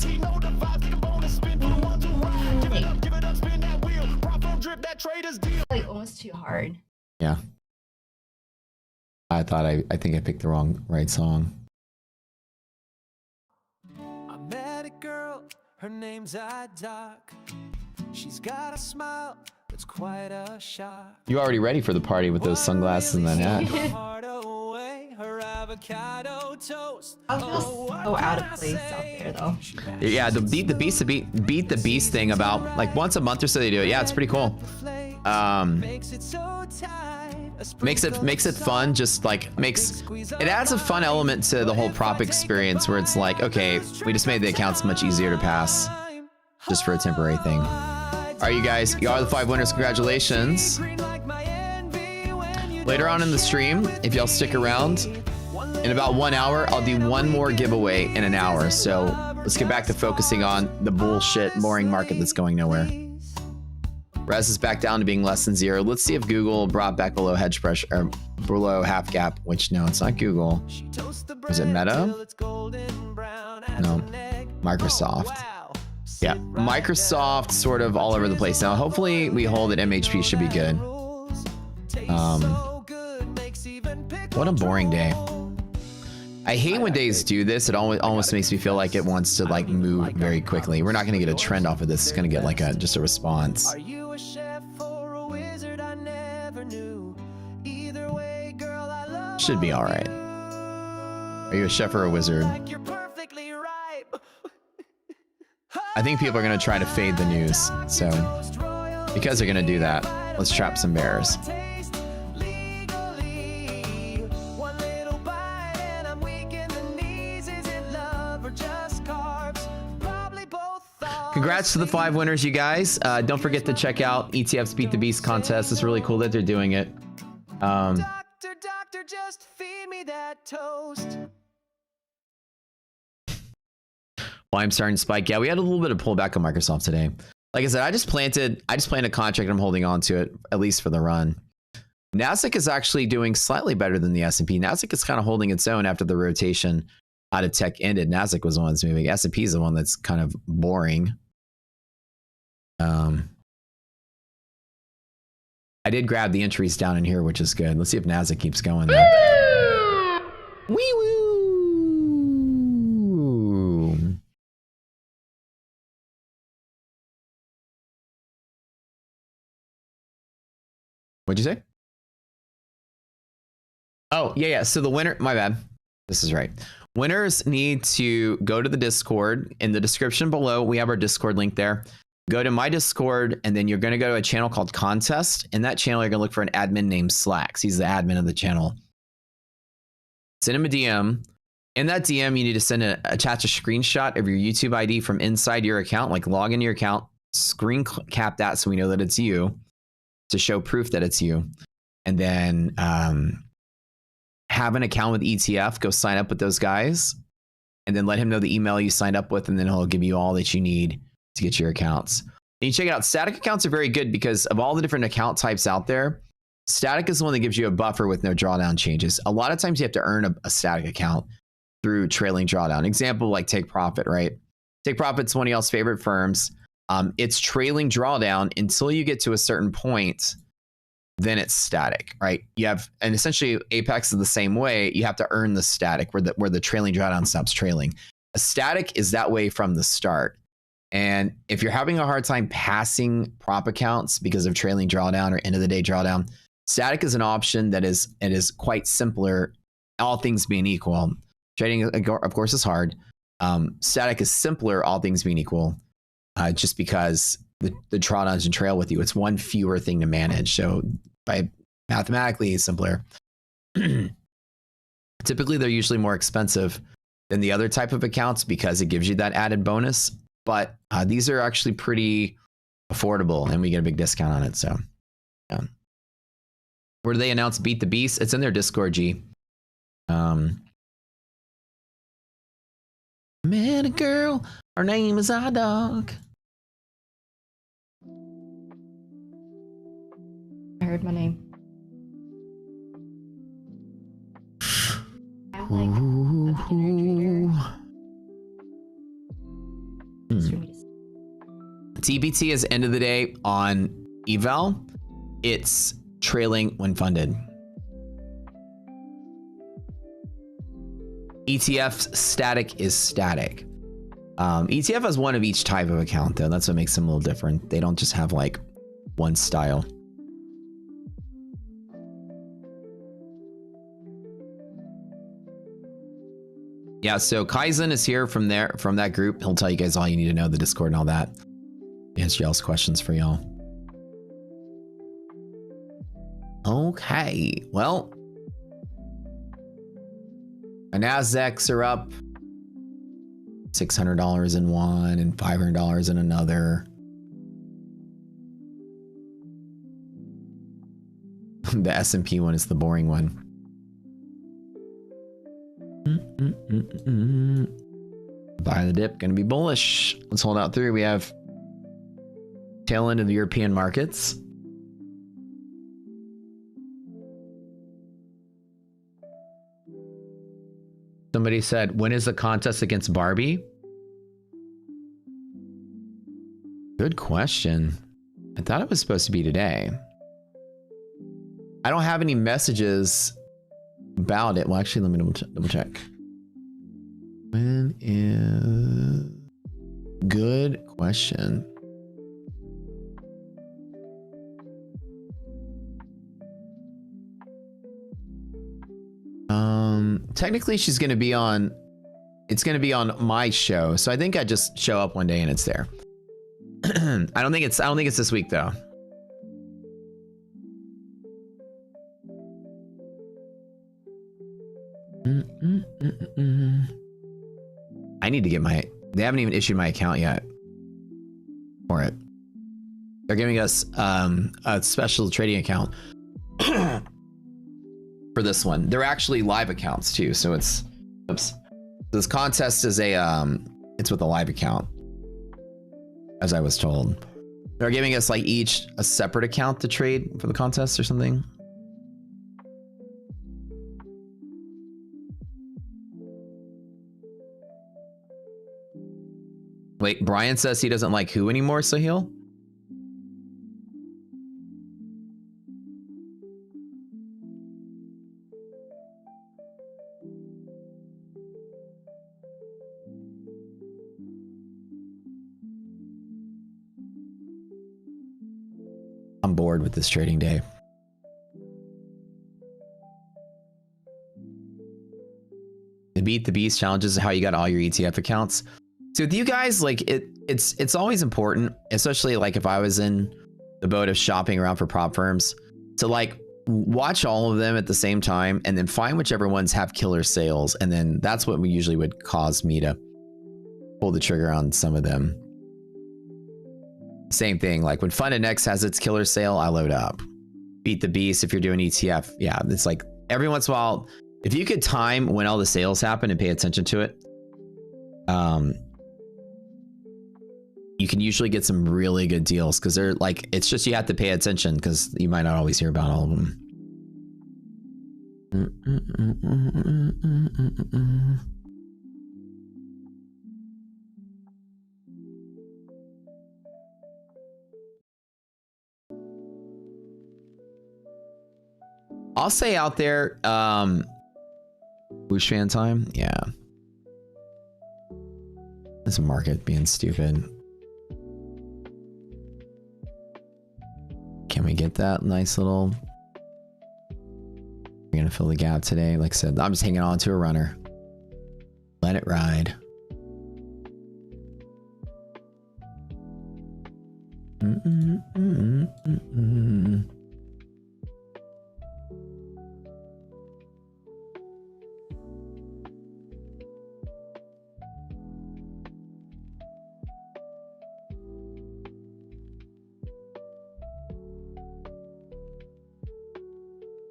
Like almost too hard. Yeah. I think I picked the right song. I met a girl, her name's Doc. She's got a smile that's quite a shock. You already ready for the party with those sunglasses and that hat. I feel so out of place out there though. Yeah, the beat the beast thing about like once a month or so they do it. Yeah, it's pretty cool. Makes it fun. Just like it adds a fun element to the whole prop experience where it's like, okay, we just made the accounts much easier to pass just for a temporary thing. All right, you guys, you are the 5 winners. Congratulations. Later on in the stream, if y'all stick around, in about 1 hour, I'll do one more giveaway in an hour. So let's get back to focusing on the bullshit, boring market that's going nowhere. Res is back down to being less than 0. Let's see if Google brought back below hedge pressure or below half gap, which no, it's not Google. Is it Meta? No, Microsoft. Yeah, Microsoft sort of all over the place. Now, hopefully we hold at MHP should be good. What a boring day. I hate when days do this. It almost makes me feel like it wants to like move very quickly. We're not going to get a trend off of this. It's going to get like just a response. Should be all right. Are you a chef or a wizard? I think people are going to try to fade the news. So because they're going to do that, let's trap some bears. Congrats to the 5 winners, you guys. Don't forget to check out ETF's Beat the Beast contest. It's really cool that they're doing it. Doctor, just feed me that toast. Well, I'm starting to spike. Yeah, we had a little bit of pullback on Microsoft today. Like I said, I just planted a contract and I'm holding on to it, at least for the run. Nasdaq is actually doing slightly better than the S&P. Nasdaq is kind of holding its own after the rotation out of tech ended. Nasdaq was the one that's moving. S&P is the one that's kind of boring. I did grab the entries down in here, which is good. Let's see if Nasdaq keeps going though. Wee woo. What'd you say? Oh, yeah. So the winner, my bad. This is right. Winners need to go to the Discord. In the description below, we have our Discord link there. go to my Discord, and then you're going to go to a channel called Contest. In that channel, you're going to look for an admin named Slacks. He's the admin of the channel. Send him a DM. In that DM, you need to attach a screenshot of your YouTube ID from inside your account, like log into your account, screen cap that so we know that it's you, to show proof that it's you. And then have an account with ETF, go sign up with those guys, and then let him know the email you signed up with, and then he'll give you all that you need to get your accounts. And you check it out. Static accounts are very good because of all the different account types out there. Static is the one that gives you a buffer with no drawdown changes. A lot of times you have to earn a static account through trailing drawdown. Example, like Take Profit, right? Take Profit's one of y'all's favorite firms. It's trailing drawdown until you get to a certain point, then it's static, right? You have, and essentially Apex is the same way. You have to earn the static where the trailing drawdown stops trailing. A static is that way from the start. And if you're having a hard time passing prop accounts because of trailing drawdown or end of the day drawdown, static is an option that is quite simpler, all things being equal. Trading, of course, is hard. Static is simpler, all things being equal, just because the drawdowns and trail with you. It's one fewer thing to manage. So by mathematically, it's simpler. Typically, they're usually more expensive than the other type of accounts because it gives you that added bonus. But these are actually pretty affordable, and we get a big discount on it. So, yeah. Where do they announce Beat the Beast? It's in their Discord, G. Man and girl, her name is iDog. I heard my name. I'm like a beginner trader. TBT is end of the day on eval. It's trailing when funded. ETF static is static. ETF has one of each type of account though. That's what makes them a little different. They don't just have like one style. Yeah, so Kaizen is here from that group. He'll tell you guys all you need to know, the Discord and all that. Answer y'all's questions for y'all. Okay, well, my Nasdaqs are up $600 in one and $500 in another. The S&P one is the boring one. Buy the dip, gonna be bullish. Let's hold out through. We have tail end of the European markets. Somebody said, when is the contest against Barbie? Good question. I thought it was supposed to be today. I don't have any messages about it. Well, actually, let me double check. When is... Good question. Technically she's going to be on, it's going to be on my show. So I think I just show up one day and it's there. I don't think it's this week though. I need to get they haven't even issued my account yet for it. They're giving us a special trading account for this one. They're actually live accounts too, so it's this contest is it's with a live account, as I was told. They're giving us like each a separate account to trade for the contest or something. Wait, Brian says he doesn't like who anymore, Sahil? I'm bored with this trading day. The Beat the Beast challenges is how you got all your ETF accounts. So with you guys, like it's always important, especially like if I was in the boat of shopping around for prop firms, to like watch all of them at the same time and then find whichever ones have killer sales. And then that's what usually would cause me to pull the trigger on some of them. Same thing, like when Fund and X has its killer sale, I load up. Beat the Beast if you're doing ETF. Yeah, it's like every once in a while, if you could time when all the sales happen and pay attention to it, you can usually get some really good deals because they're like, it's just you have to pay attention because you might not always hear about all of them. I'll say out there, Whoosh fan time, yeah. This market being stupid. Can we get that nice little... We're gonna fill the gap today. Like I said, I'm just hanging on to a runner. Let it ride.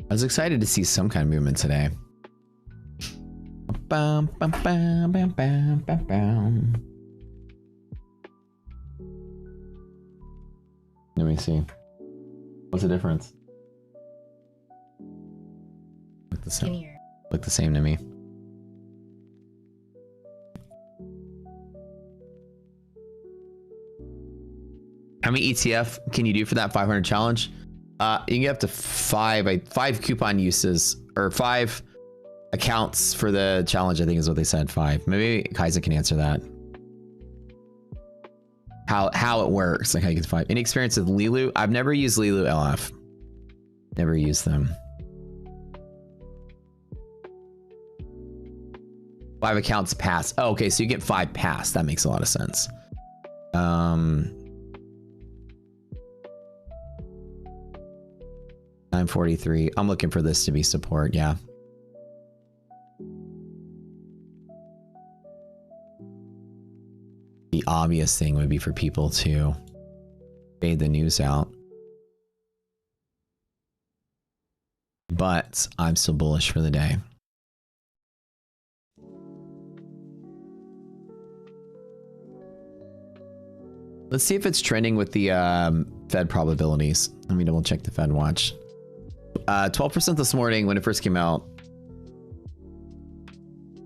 I was excited to see some kind of movement today. Bam, bam, bam, bam, bam, bam, bam. Let me see. What's the difference? Look the same. Look the same to me. How many ETF can you do for that 500 challenge? You can get up to five coupon uses or 5 accounts for the challenge. I think is what they said. 5. Maybe Kaiser can answer that. How it works, like how you get 5. Any experience with Lilu? I've never used Lilu LF. Never used them. 5 accounts pass. Oh, okay, so you get 5 pass. That makes a lot of sense. 943. I'm looking for this to be support, yeah. The obvious thing would be for people to fade the news out. But I'm still bullish for the day. Let's see if it's trending with the Fed probabilities. Let me double check the Fed watch. 12% this morning when it first came out.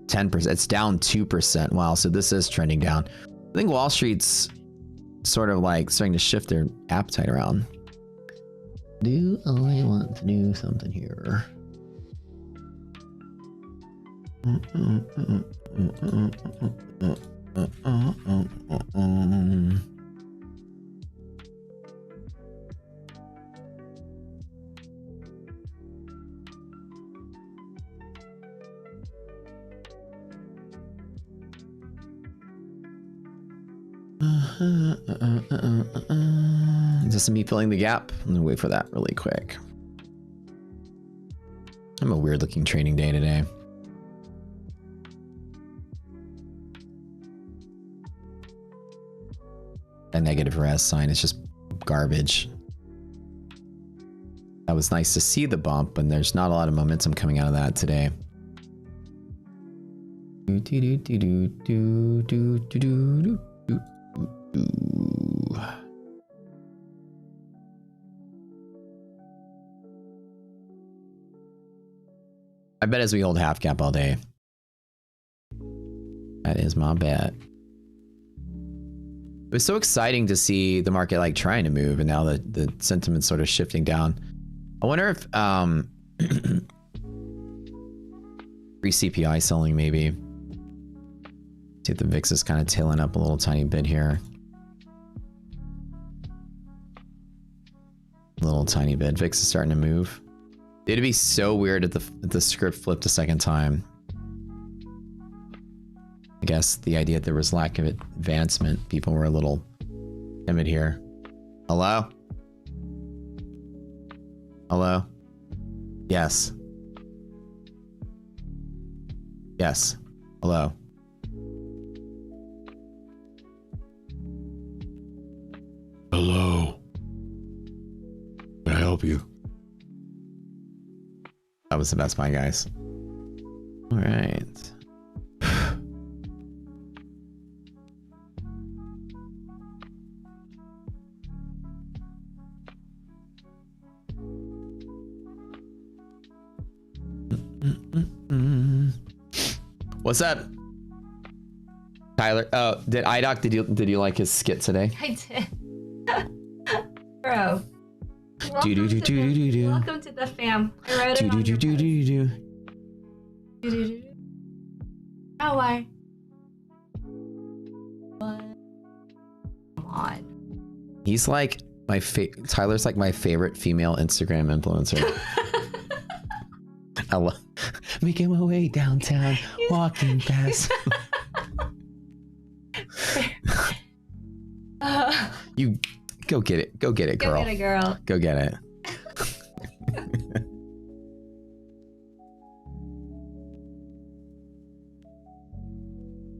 10%. It's down 2%. Wow, so this is trending down. I think Wall Street's sort of like starting to shift their appetite around. Do I want to do something here? Just me filling the gap. I'm gonna wait for that really quick. I'm a weird looking trading day today. A negative res sign is just garbage. That was nice to see the bump, and there's not a lot of momentum coming out of that today. I bet as we hold half cap all day. That is my bet. It was so exciting to see the market like trying to move, and now the sentiment's sort of shifting down. I wonder if free CPI selling maybe. See if the VIX is kind of tailing up a little tiny bit here. A little tiny bit. VIX is starting to move. It'd be so weird if the script flipped a second time. guess the idea that there was lack of advancement, people were a little timid here. Hello? Hello? Yes. Yes. Hello. Hello. Can I help you? That was the Best Buy, guys. All right. What's up, Tyler? Oh, did you like his skit today? I did. Bro. Do-do-do-do-do-do. Welcome to the fam. I wrote it on your post. Do-do-do-do-do-do. Do-do-do-do. Oh, why? What? Come on. He's like my Tyler's like my favorite female Instagram influencer. I love making my way downtown, walking past. You go get it. Go get it, girl. Go get it, girl. Go get it.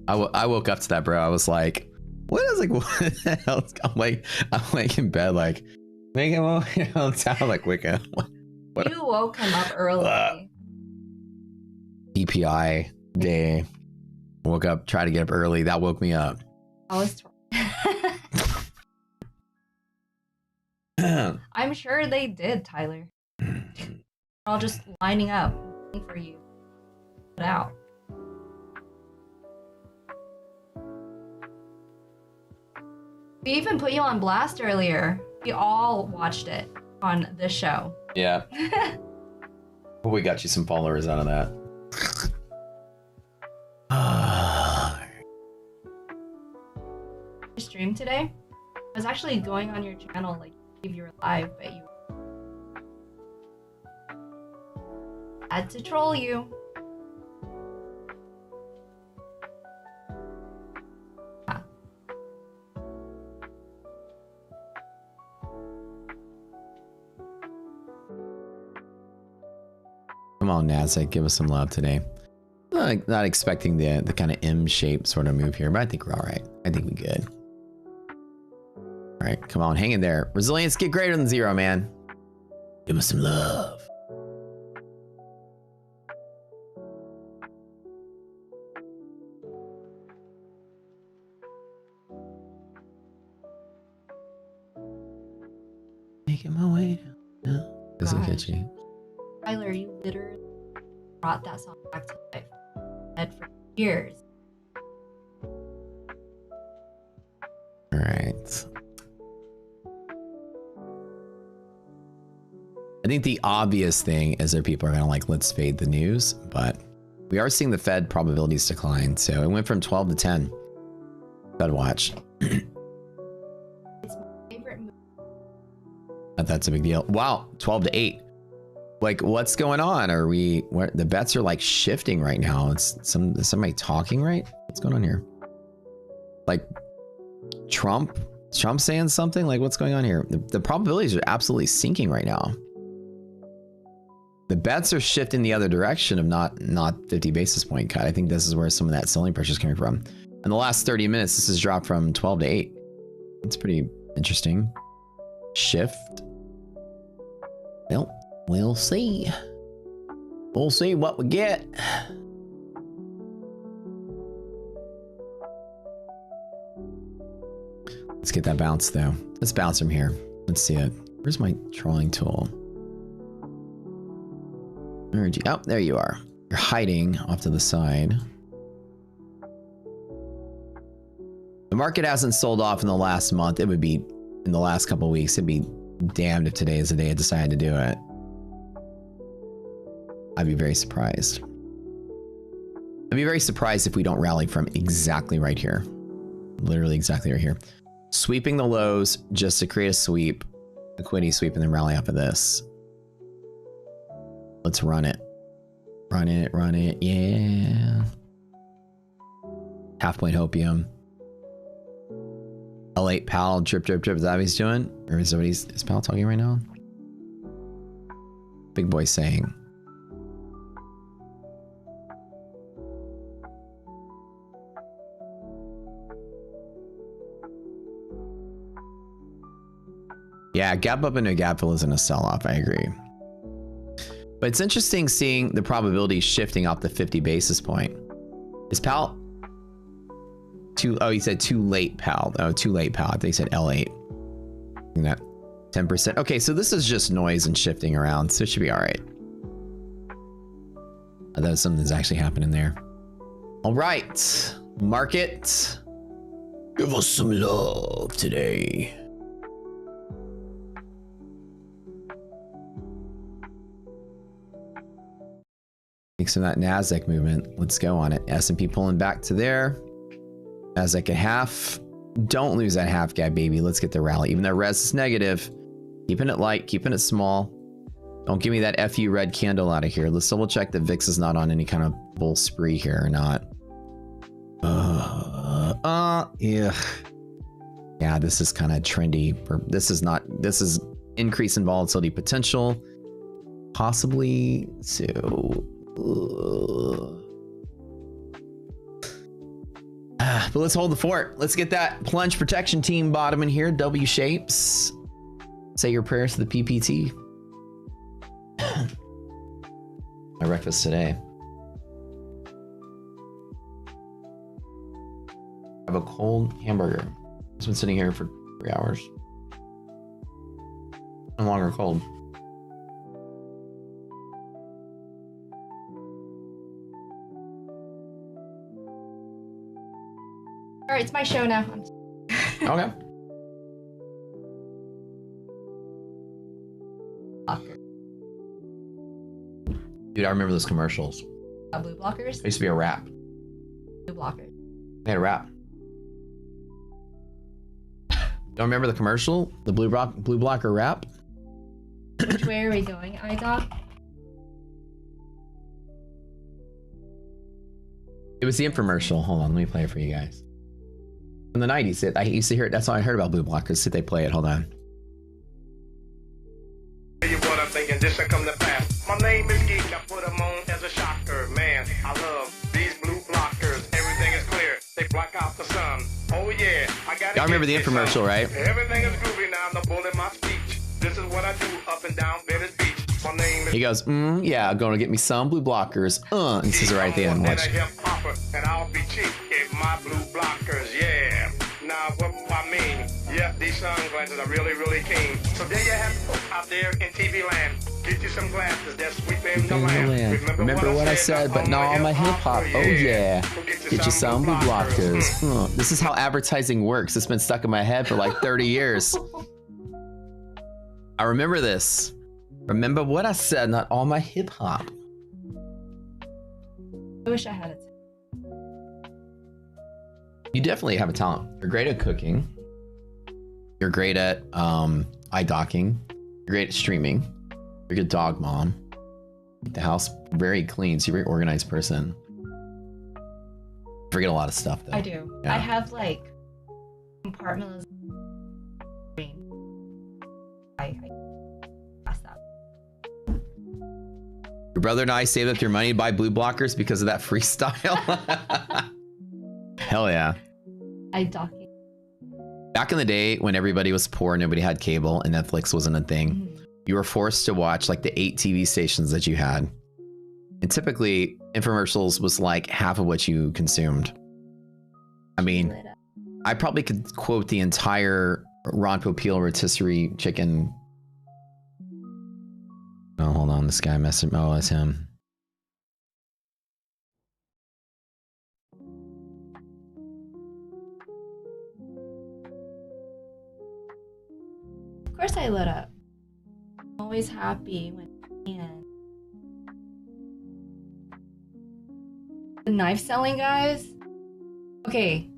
I woke up to that, bro. I was like, what is like, what the hell? I'm like in bed, like, making my way downtown, like, waking up. What? You woke him up early. PPI day. Woke up, tried to get up early. That woke me up. I was I'm sure they did, Tyler. They're all just lining up waiting for you to put out. We even put you on blast earlier. We all watched it on this show. Yeah. We got you some followers out of that. Your stream today? I was actually going on your channel, like, if you were live, but you had to troll you. Ah. Come on, Nasdaq, give us some love today. Not expecting the kind of M-shaped sort of move here, but I think we're all right. I think we good. All right, come on, hang in there. Resilience, get greater than 0, man. Give us some love. Making my way down. No, doesn't get you. Tyler, you literally brought that song back to life. Dead for years. All right. I think the obvious thing is that people are going to like, let's fade the news, but we are seeing the Fed probabilities decline. So it went from 12 to 10. Fed watch. It's my favorite movie. That's a big deal. Wow. 12 to 8. Like, what's going on? Are we, the bets are like shifting right now. It's is somebody talking, right? What's going on here? Like Trump saying something? Like, what's going on here? The probabilities are absolutely sinking right now. The bets are shifting the other direction of not 50 basis point cut. I think this is where some of that selling pressure is coming from. In the last 30 minutes, this has dropped from 12 to 8. It's pretty interesting. Shift. Well, we'll see. We'll see what we get. Let's get that bounce though. Let's bounce from here. Let's see it. Where's my trolling tool? Oh, there you are. You're hiding off to the side. The market hasn't sold off in the last month. It would be in the last couple of weeks. It'd be damned if today is the day it decided to do it. I'd be very surprised. I'd be very surprised if we don't rally from exactly right here. Literally exactly right here. Sweeping the lows just to create a sweep, liquidity sweep, and then rally off of this. Let's run it. Run it, yeah. Half point hopium. L8 pal, drip, drip, drip. Is that what he's doing? Or is pal talking right now? Big boy saying. Yeah, gap up into a gap fill isn't a sell-off, I agree. But it's interesting seeing the probability shifting off the 50 basis point. Is pal too, oh, he said too late pal. Oh, too late pal. I think he said L8. That 10%. Okay, so this is just noise and shifting around, so it should be all right. I thought something's actually happening there. All right, market. Give us some love today. Thanks for that NASDAQ movement. Let's go on it. S&P pulling back to there. NASDAQ at half. Don't lose that half gap, baby. Let's get the rally. Even though res is negative, keeping it light, keeping it small. Don't give me that FU red candle out of here. Let's double check that VIX is not on any kind of bull spree here or not. Yeah. Yeah, this is kind of trendy. This is increase in volatility potential. Possibly so. But let's hold the fort. Let's get that plunge protection team bottom in here. W shapes. Say your prayers to the PPT. My breakfast today. I have a cold hamburger. It's been sitting here for 3 hours. No longer cold. All right, it's my show now. Okay. Dude, I remember those commercials. Blue blockers? It used to be a rap. Blue blockers. They had a rap. Don't remember the commercial? The blue blocker rap? Which way are we going, iDoc? It was the infomercial. Hold on, let me play it for you guys. In the 90s, I used to hear it. That's how I heard about blue blockers. See if they play it. Hold on. Tell you what I'm thinking, this will come to pass. My name is Geek, I put them on as a shocker. Man, I love these blue blockers. Everything is clear, they block out the sun. Oh yeah, I got it. Y'all remember the infomercial, right? Everything is groovy now, no bull in my speech. This is what I do up and down Venice Beach. My name is He goes, yeah, gonna get me some blue blockers. And says it right there. and Watch. a hip hopper, and I'll be cheap if my blue blockers, yeah. Now what I mean, yeah, these sunglasses are really, really keen. So there you have it out there in TV land. Get you some glasses that's sweeping the land. Remember what I said, but no, I'm a hip hop. Oh yeah. Get you some blue blockers. This is how advertising works. It's been stuck in my head for like 30 years. I remember this. Remember what I said, not all my hip hop. I wish I had it. You definitely have a talent. You're great at cooking. You're great at eye docking. You're great at streaming. You're a good dog mom. Keep the house very clean, so you're a very organized person. Forget a lot of stuff though. I do. Yeah. I have like compartmentalization. I pass that. Your brother and I saved up your money to buy blue blockers because of that freestyle. Hell yeah. I docking. Back in the day when everybody was poor, nobody had cable and Netflix wasn't a thing, you were forced to watch like the 8 TV stations that you had. And typically infomercials was like half of what you consumed. I mean, I probably could quote the entire Ron Popeil rotisserie chicken. Oh, hold on. This guy messed up. Oh, that's him. Of course I lit up. I'm always happy when I can. The knife selling guys? Okay.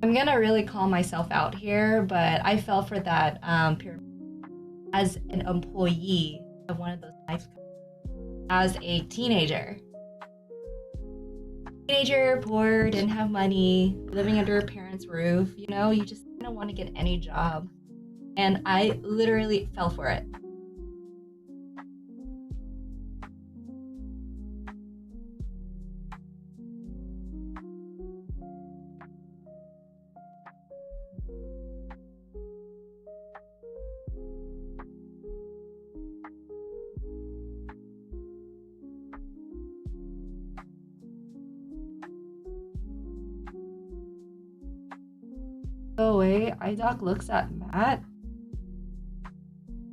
I'm gonna really call myself out here, but I fell for that pyramid as an employee of one of those knife companies as a teenager. teenager, poor, didn't have money, living under a parent's roof, you know, you just kind of want to get any job. And I literally fell for it. Go away. iDoc looks at Matt.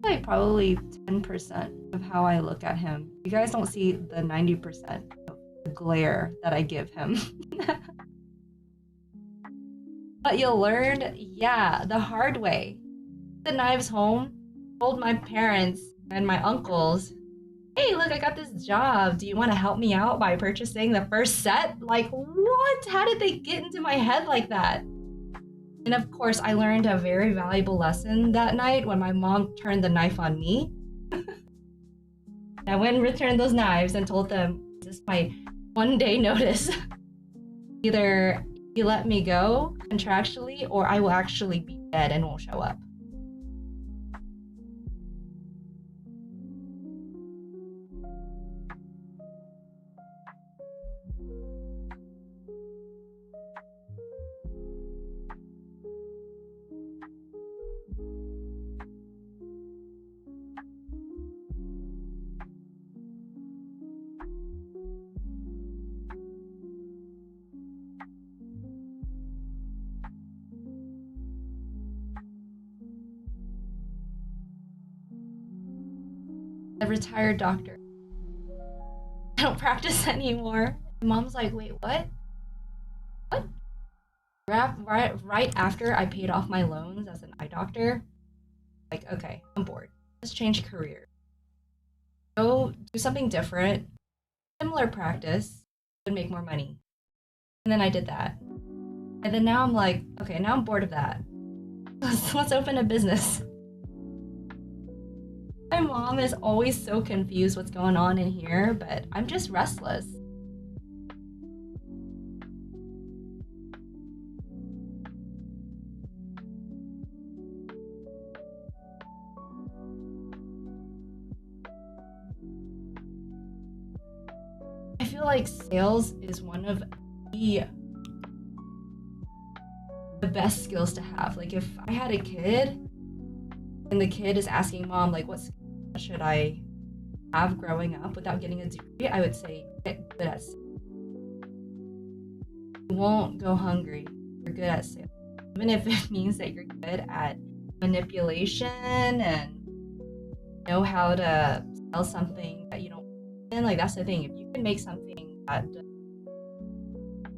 Like probably 10% of how I look at him. You guys don't see the 90% of the glare that I give him. But you learned, yeah, the hard way. The knives home, told my parents and my uncles, hey, look, I got this job. Do you want to help me out by purchasing the first set? Like, what? How did they get into my head like that? And of course, I learned a very valuable lesson that night when my mom turned the knife on me. I went and returned those knives and told them, this is my 1 day notice. Either you let me go contractually or I will actually be dead and won't show up. A retired doctor. I don't practice anymore. Mom's like, wait, what? What? Right after I paid off my loans as an eye doctor, like, okay, I'm bored. Let's change career. Go do something different, similar practice, would make more money. And then I did that. And then now I'm like, okay, now I'm bored of that. Let's open a business. My mom is always so confused what's going on in here, but I'm just restless. I feel like sales is one of the best skills to have. Like if I had a kid and the kid is asking mom, like, what should I have growing up without getting a degree? I would say, get good at sales. You won't go hungry. You're good at sales. Even if it means that you're good at manipulation and know how to sell something that you don't in, like that's the thing. If you can make something that doesn't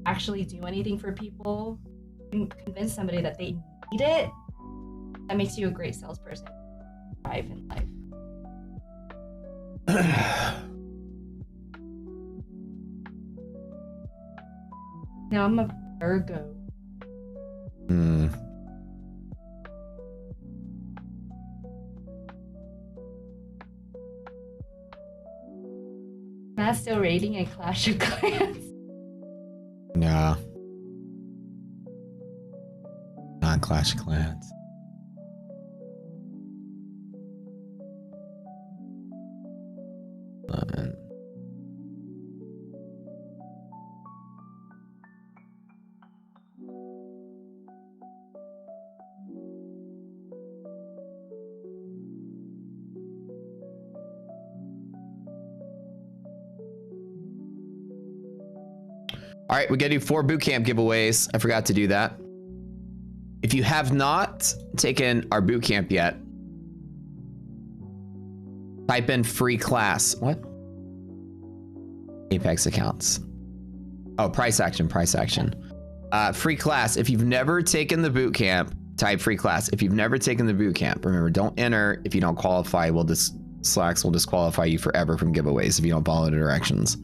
actually do anything for people, you can convince somebody that they need it, that makes you a great salesperson. Thrive in life. Now I'm a Virgo. Matt's still raiding in Clash of Clans. No. Not Clash of Clans. All right, we got to do 4 bootcamp giveaways. I forgot to do that. If you have not taken our bootcamp yet, type in free class. What? Apex accounts. Oh, price action. Free class. If you've never taken the bootcamp, type free class. If you've never taken the bootcamp, remember, don't enter if you don't qualify. Slacks will disqualify you forever from giveaways if you don't follow the directions.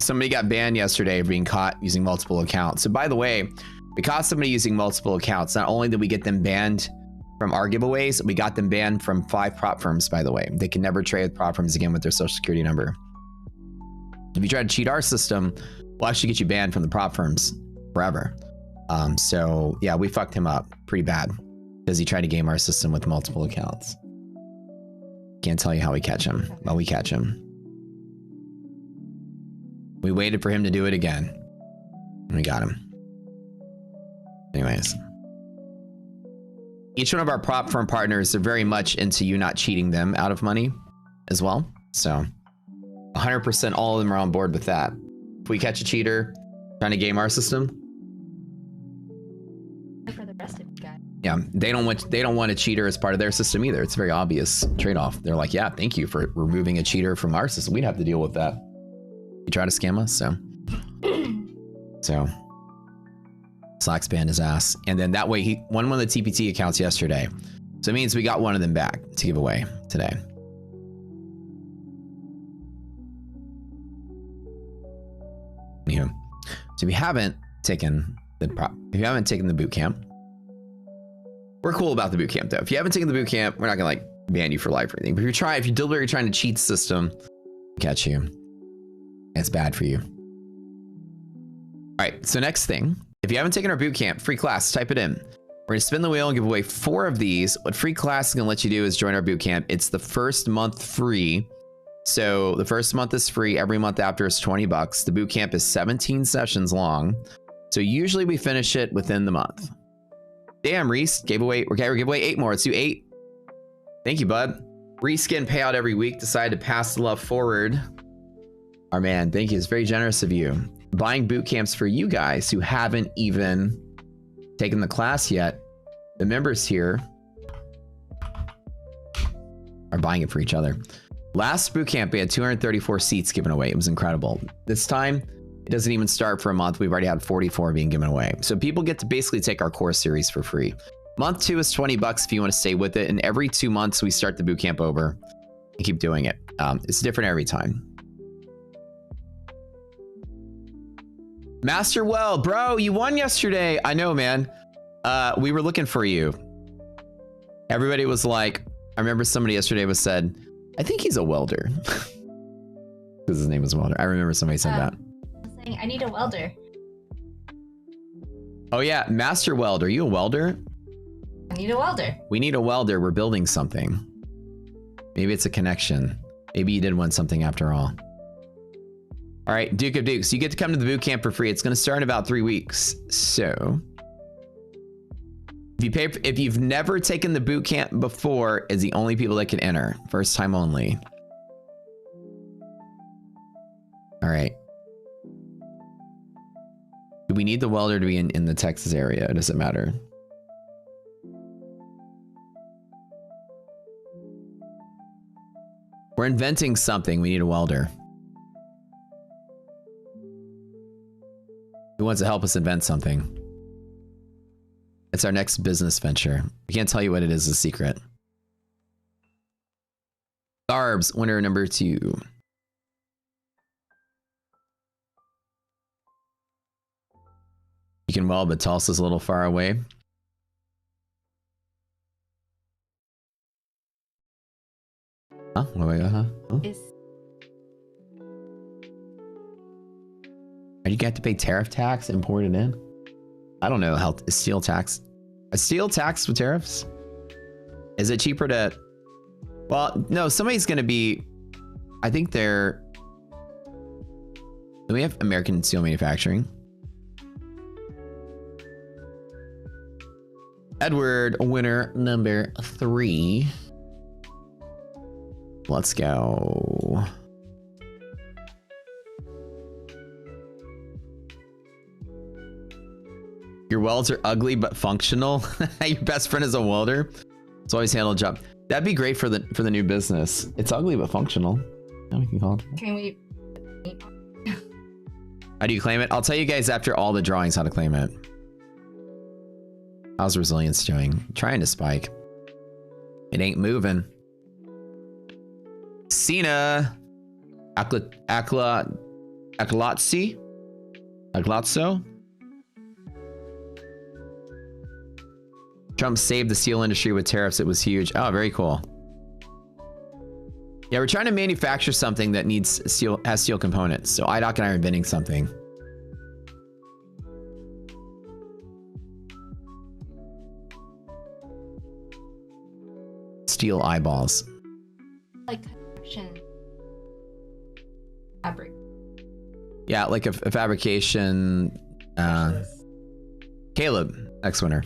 Somebody got banned yesterday for being caught using multiple accounts. So by the way, we caught somebody using multiple accounts. Not only did we get them banned from our giveaways, we got them banned from 5 prop firms, by the way. They can never trade with prop firms again with their social security number. If you try to cheat our system, we'll actually get you banned from the prop firms forever. So yeah, we fucked him up pretty bad because he tried to game our system with multiple accounts. Can't tell you how we catch him. Well, we catch him. We waited for him to do it again. And we got him. Anyways. Each one of our prop firm partners are very much into you not cheating them out of money as well. So 100% all of them are on board with that. If we catch a cheater trying to game our system, For the rest of you guys. yeah, they don't want a cheater as part of their system either. It's a very obvious trade-off. They're like, yeah, thank you for removing a cheater from our system. We'd have to deal with that. You try to scam us, so Slack's banned his ass. And then that way he won one of the TPT accounts yesterday. So it means we got one of them back to give away today. Anywho, so if you haven't taken the boot camp, we're cool about the boot camp though. If you haven't taken the boot camp, we're not gonna like ban you for life or anything. But if you're deliberately trying to cheat the system, catch you. It's bad for you. All right, so next thing, if you haven't taken our boot camp, free class, type it in. We're gonna spin the wheel and give away 4 of these. What free class is gonna let you do is join our boot camp. It's the first month free. So the first month is free. Every month after is $20. The boot camp is 17 sessions long. So usually we finish it within the month. Damn, Reese, we're gonna give away 8 more. Let's do 8. Thank you, bud. Reskin payout every week. Decided to pass the love forward. Our man, thank you. It's very generous of you. Buying boot camps for you guys who haven't even taken the class yet. The members here are buying it for each other. Last boot camp, we had 234 seats given away. It was incredible. This time, it doesn't even start for a month. We've already had 44 being given away. So people get to basically take our course series for free. Month 2 is $20 if you want to stay with it. And every 2 months, we start the boot camp over and keep doing it. It's different every time. Master Well, bro, you won yesterday. I know, man. We were looking for you. Everybody was like, I remember somebody yesterday said, I think he's a welder. Because his name is Welder. I remember somebody said that. Saying, I need a welder. Oh yeah, Master Welder. Are you a welder? I need a welder. We need a welder. We're building something. Maybe it's a connection. Maybe you did win something after all. All right, Duke of Dukes, you get to come to the boot camp for free. It's going to start in about 3 weeks. So if you've never taken the boot camp before, is the only people that can enter. First time only. All right. Do we need the welder to be in the Texas area? Does it matter? We're inventing something. We need a welder. Who wants to help us invent something? It's our next business venture. We can't tell you what it is, a secret. Darbs, winner number 2. You can weld, but Tulsa's a little far away. Huh? Wait, huh? Is Are you going to have to pay tariff tax and import it in? I don't know. How is steel tax? A steel tax with tariffs? Is it cheaper to? Well, no. Somebody's going to be. I think they're. Do we have American steel manufacturing? Edward, winner number 3. Let's go. Your welds are ugly but functional. Your best friend is a welder. It's always handled job. That'd be great for the new business. It's ugly but functional. Now we can call it. can we? How do you claim it? I'll tell you guys after all the drawings how to claim it. How's resilience doing? Trying to spike. It ain't moving. Cena. Aklotso? Trump saved the steel industry with tariffs. It was huge. Oh, very cool. Yeah, we're trying to manufacture something that needs steel, has steel components. So IDOC and I are inventing something. steel eyeballs. Like construction fabric. Yeah, like a fabrication. Caleb, next winner.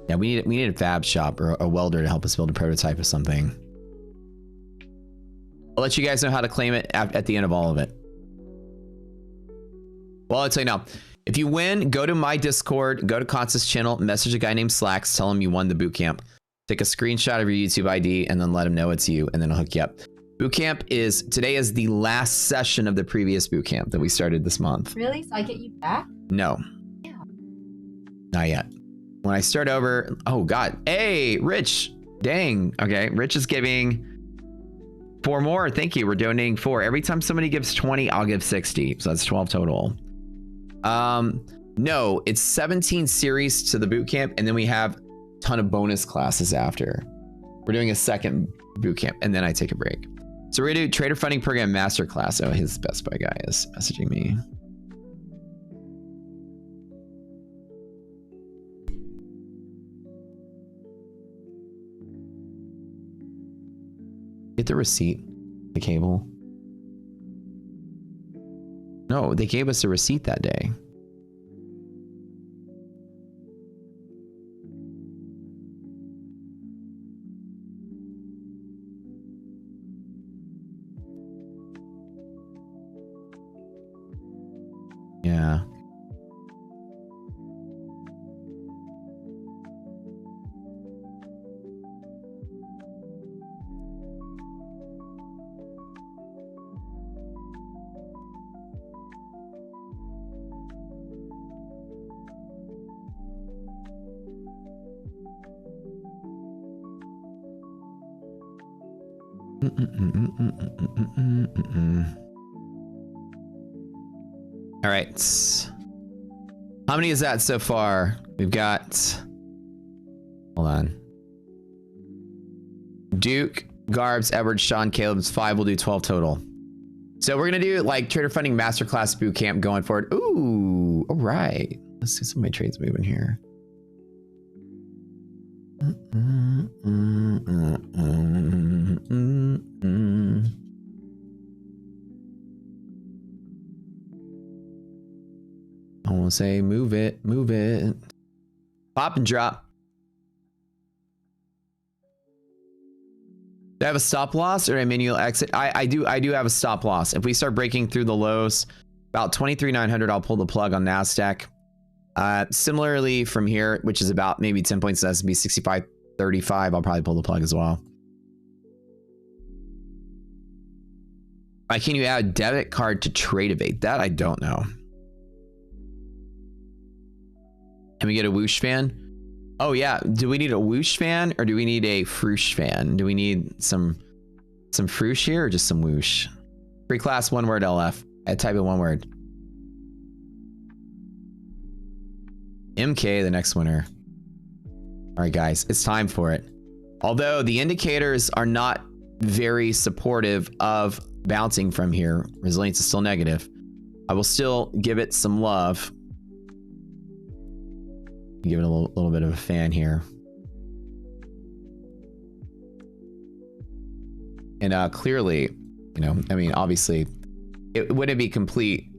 Yeah, we need a fab shop or a welder to help us build a prototype of something. I'll let you guys know how to claim it at the end of all of it. Well, I'll tell you now. If you win, go to my Discord, go to Constant's channel, message a guy named Slacks, tell him you won the bootcamp. Take a screenshot of your YouTube ID and then let him know it's you, and then I'll hook you up. Bootcamp today is the last session of the previous bootcamp that we started this month. Really? So I get you back? No. Yeah. Not yet. When I start over, oh God. Hey, Rich. Dang. Okay. Rich is giving 4 more. Thank you. We're donating 4. Every time somebody gives 20, I'll give 60. So that's 12 total. No, it's 17 series to the bootcamp, and then we have a ton of bonus classes after. We're doing a second bootcamp, and then I take a break. So we're gonna do Trader Funding Program Masterclass. Oh, his Best Buy guy is messaging me. Get the receipt, the cable. No, they gave us a receipt that day. Yeah. All right. How many is that so far? We've got, hold on. Duke, Garbs, Edward, Sean, Caleb's 5. We'll do 12 total. So we're going to do like Trader Funding Masterclass Bootcamp going forward. Ooh, all right. Let's see some of my trades moving here. I want to say move it, move it. Pop and drop. Do I have a stop loss or a manual exit? I do have a stop loss. If we start breaking through the lows, about 23,900, I'll pull the plug on NASDAQ. Similarly from here, which is about maybe 10 points to S&P 65.35, I'll probably pull the plug as well. Why can't you add debit card to Trade Evade? That I don't know. Can we get a whoosh fan? Oh yeah, do we need a whoosh fan or do we need a froosh fan? Do we need some froosh here or just some whoosh? Free class, 1 word LF. I type in 1 word. MK, the next winner. All right, guys, it's time for it. Although the indicators are not very supportive of bouncing from here, resilience is still negative. I will still give it some love. Give it a little bit of a fan here. And clearly, you know, I mean, obviously, it wouldn't be complete.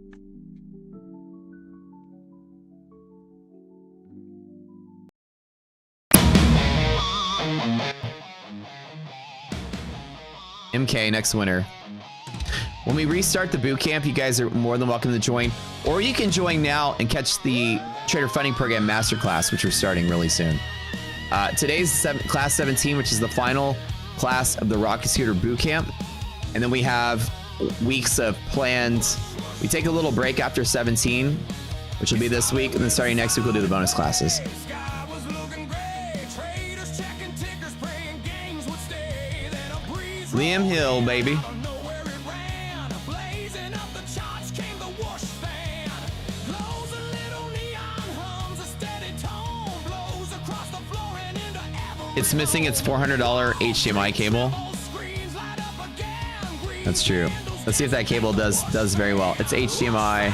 MK, next winner. When we restart the bootcamp, you guys are more than welcome to join, or you can join now and catch the Trader Funding Program Masterclass, which we're starting really soon. Today's class 17, which is the final class of the Rocket Scooter Bootcamp, and then we have weeks of planned. We take a little break after 17, which will be this week, and then starting next week we'll do the bonus classes. Liam Hill, baby. It's missing its $400 HDMI cable. That's true. Let's see if that cable does very well. It's HDMI.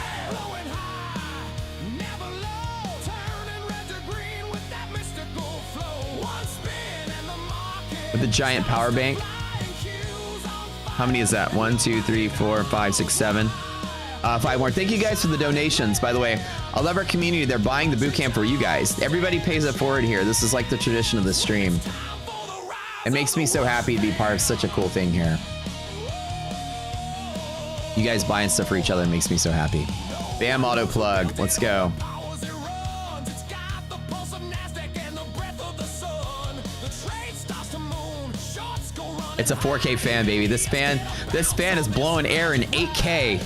with the giant power bank. How many is that? 1, 2, 3, 4, 5, 6, 7. 5 more. Thank you guys for the donations. By the way, I love our community. They're buying the boot camp for you guys. Everybody pays it forward here. This is like the tradition of the stream. It makes me so happy to be part of such a cool thing here. You guys buying stuff for each other makes me so happy. Bam, auto plug. Let's go. It's a 4K fan, baby. This fan is blowing air in 8K.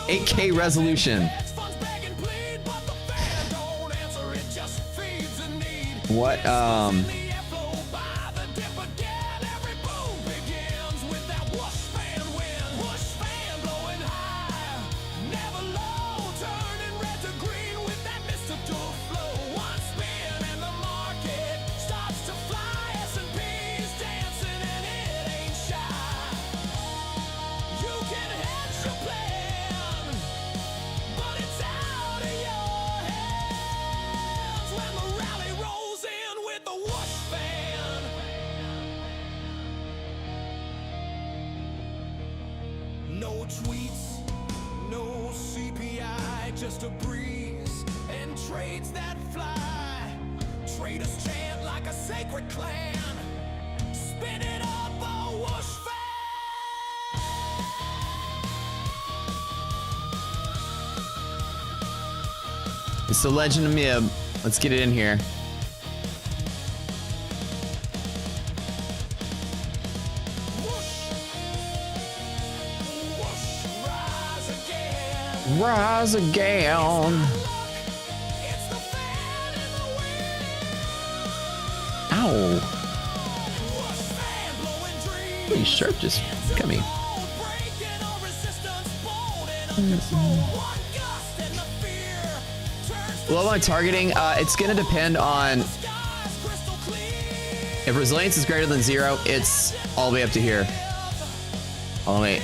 8K resolution. What, No tweets, no CPI, just a breeze and trades that fly. Traders chant like a sacred clan. Spin it up, a whoosh fan. It's the Legend of Mib. Let's get it in here. Rise again. Ow. Pretty sharp, just got me. Low on targeting, it's gonna depend on if resilience is greater than 0, it's all the way up to here. Oh wait.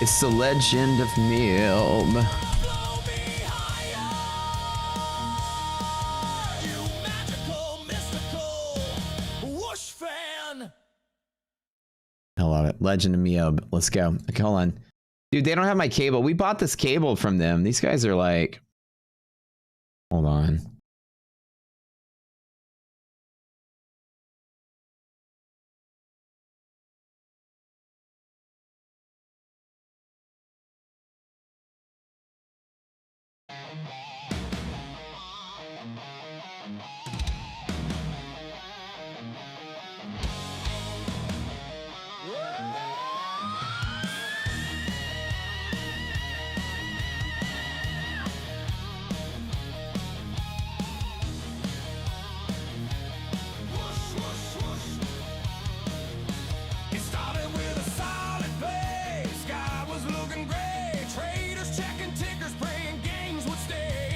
It's the Legend of Milb. I love it. Legend of Milb. Let's go. Okay, hold on. Dude, they don't have my cable. We bought this cable from them. These guys are like... Hold on. It started with a solid play. Sky was looking gray. Traders checking tickers, praying games would stay.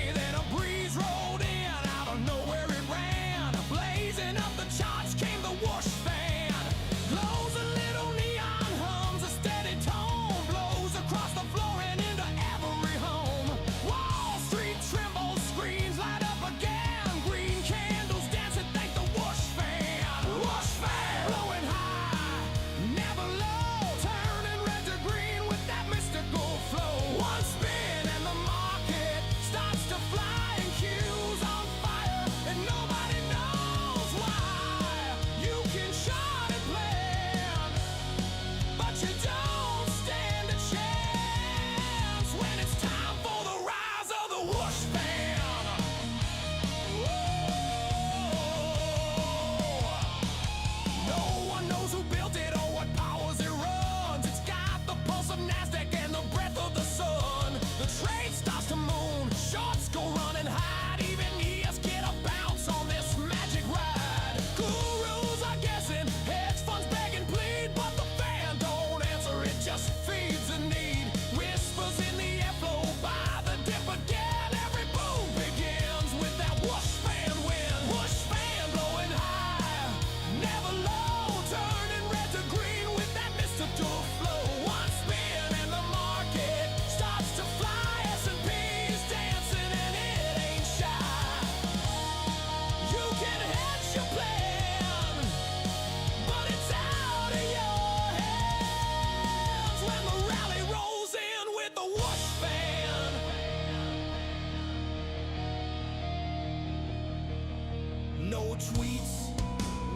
No tweets,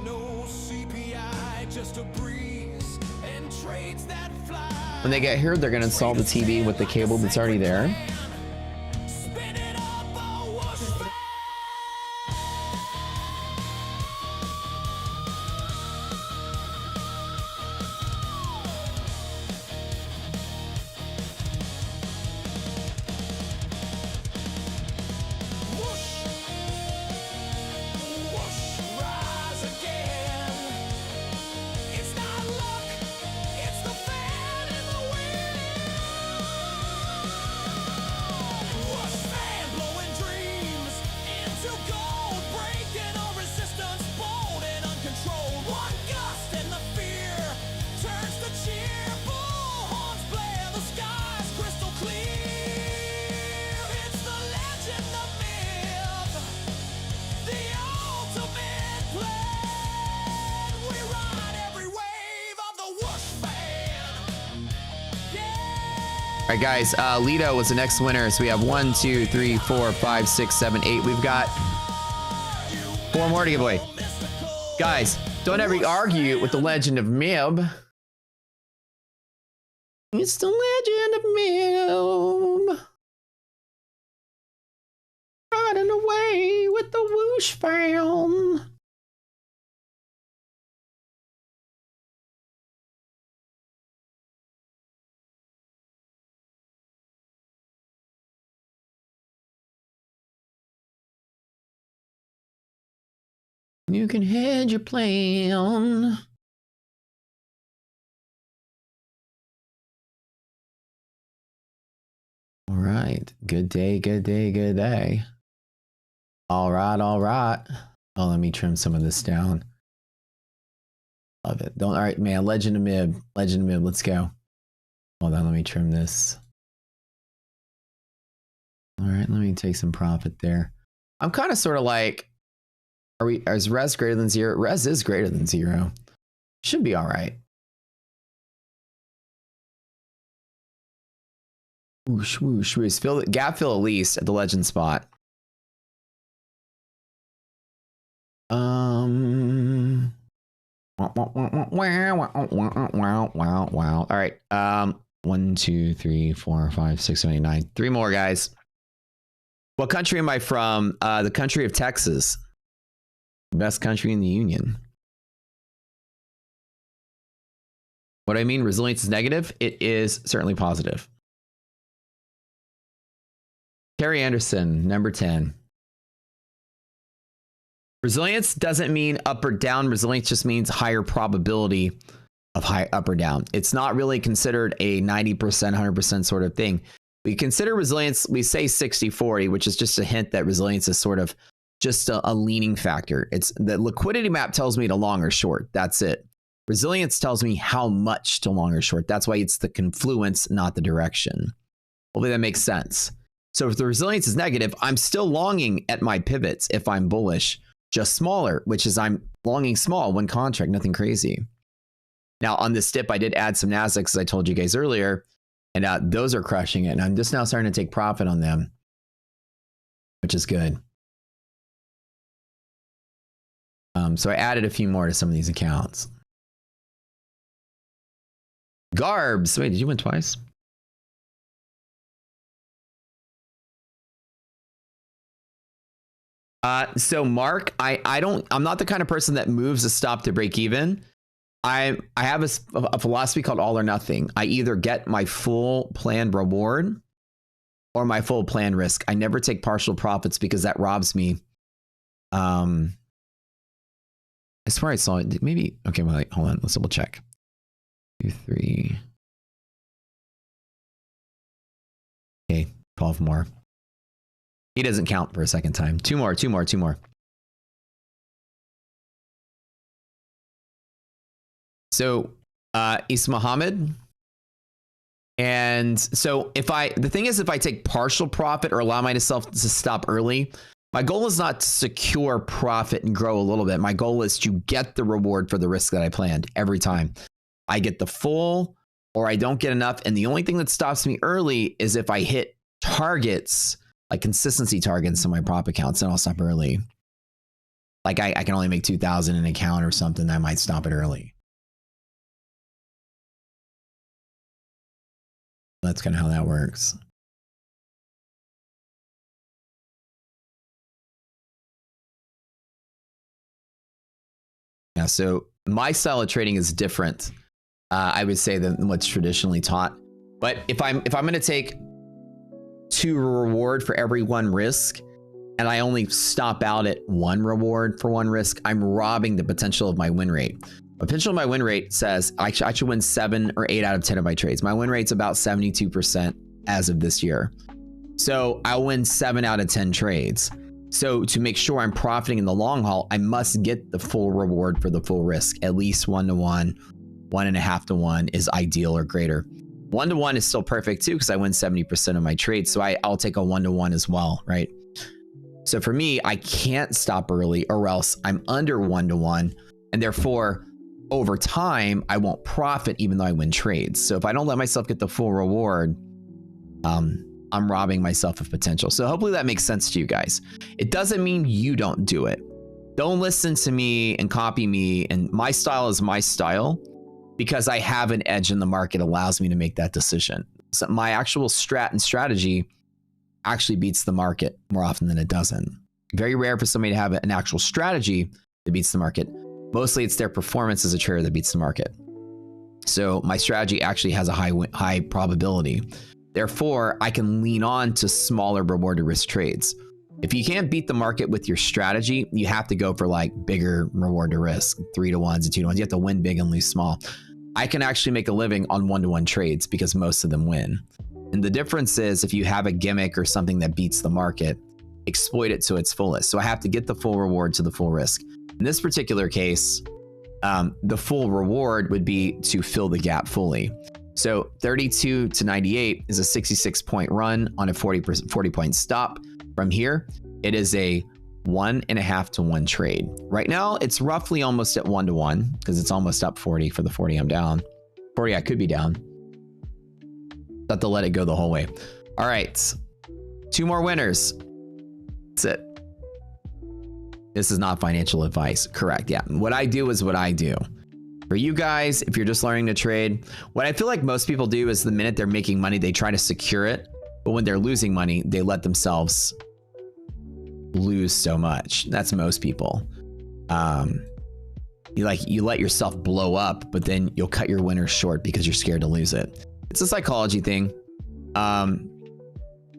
no CPI, just a breeze and trades that fly. When they get here, they're going to install the TV with the cable that's already there. Spin it up, oh, whoosh, whoosh, rise again. It's not luck, it's the fan in the wind. Whoosh, fan blowing dreams into gold, breaking all resistance, bold and uncontrolled. One gust and the fear turns to cheer. Bullhorns blare, the sky's crystal clear. It's the legend, the myth, the ultimate plan. We ride every wave of the whoosh fan. Yeah. All right, guys. Lido was the next winner. So we have 1, 2, 3, 4, 5, 6, 7, 8. We've got 4 more to give away. Guys, don't ever argue with the legend of Mib. It's the legend of Mib. Riding away with the whoosh fan. You can hedge your plan. All right. Good day, good day, good day. All right, all right. Oh, let me trim some of this down. Love it. Don't, all right, man. Legend of Mib. Legend of Mib. Let's go. Hold on. Let me trim this. All right. Let me take some profit there. I'm kind of sort of like, is res greater than 0? Res is greater than 0. Should be all right. Whoosh, whoosh, whoosh. Gap fill at least at the legend spot. Wow. All right. 1, 2, 3, 4, 5, 6, 7, 8, 9. 3 more, guys. What country am I from? The country of Texas. Best country in the union. What I mean, resilience is negative. It is certainly positive. Terry Anderson, number 10. Resilience doesn't mean up or down. Resilience just means higher probability of high up or down. It's not really considered a 90%, 100% sort of thing. We consider resilience, we say 60-40, which is just a hint that resilience is sort of just a leaning factor. It's the liquidity map tells me to long or short. That's it. Resilience tells me how much to long or short. That's why it's the confluence, not the direction. Hopefully that makes sense. So if the resilience is negative, I'm still longing at my pivots if I'm bullish, just smaller, which is I'm longing small, one contract, nothing crazy. Now on this dip, I did add some NASDAQ, as I told you guys earlier, and those are crushing it. And I'm just now starting to take profit on them, which is good. So I added a few more to some of these accounts. Garbs. Wait, did you win twice? So Mark, I'm not the kind of person that moves a stop to break even. I have a philosophy called all or nothing. I either get my full planned reward or my full planned risk. I never take partial profits because that robs me. I swear I saw it. Maybe. Okay, well, hold on. Let's double check. 2, 3. Okay, 12 more. He doesn't count for a second time. 2 more, 2 more, 2 more. So, Is Muhammad. And so the thing is, if I take partial profit or allow myself to stop early, my goal is not to secure profit and grow a little bit. My goal is to get the reward for the risk that I planned every time. I get the full or I don't get enough. And the only thing that stops me early is if I hit targets, like consistency targets in my prop accounts, then I'll stop early. Like I can only make 2,000 in an account or something, I might stop it early. That's kind of how that works. Yeah, so my style of trading is different, I would say, than what's traditionally taught. But if I'm going to take 2 reward for every 1 risk, and I only stop out at 1 reward for 1 risk, I'm robbing the potential of my win rate. The potential of my win rate says I should win 7 or 8 out of 10 of my trades. My win rate's about 72% as of this year. So I'll win 7 out of 10 trades. So to make sure I'm profiting in the long haul, I must get the full reward for the full risk. At least 1-to-1, 1.5-to-1 is ideal or greater. 1-to-1 is still perfect too, because I win 70% of my trades. So I'll take a 1-to-1 as well, right? So for me, I can't stop early or else I'm under 1-to-1. And therefore, over time, I won't profit even though I win trades. So if I don't let myself get the full reward, I'm robbing myself of potential. So hopefully that makes sense to you guys. It doesn't mean you don't do it. Don't listen to me and copy me. And my style is my style because I have an edge in the market allows me to make that decision. So my actual strategy actually beats the market more often than it doesn't. Very rare for somebody to have an actual strategy that beats the market. Mostly it's their performance as a trader that beats the market. So my strategy actually has a high probability. Therefore, I can lean on to smaller rewarded risk trades. If you can't beat the market with your strategy, you have to go for like bigger reward to risk, 3-to-1s and 2-to-1s. You have to win big and lose small. I can actually make a living on 1-to-1 trades because most of them win. And the difference is if you have a gimmick or something that beats the market, exploit it to its fullest. So I have to get the full reward to the full risk. In this particular case, the full reward would be to fill the gap fully. So 32 to 98 is a 66-point run on a 40-point stop. From here, it is a 1.5-to-1 trade. Right now, it's roughly almost at 1-to-1 because it's almost up 40 for the 40 I'm down. 40 I could be down. Have to let it go the whole way. All right, 2 more winners. That's it. This is not financial advice. Correct. Yeah. What I do is what I do. For you guys, if you're just learning to trade, what I feel like most people do is the minute they're making money, they try to secure it. But when they're losing money, they let themselves lose so much. That's most people. You let yourself blow up, but then you'll cut your winners short because you're scared to lose it. It's a psychology thing.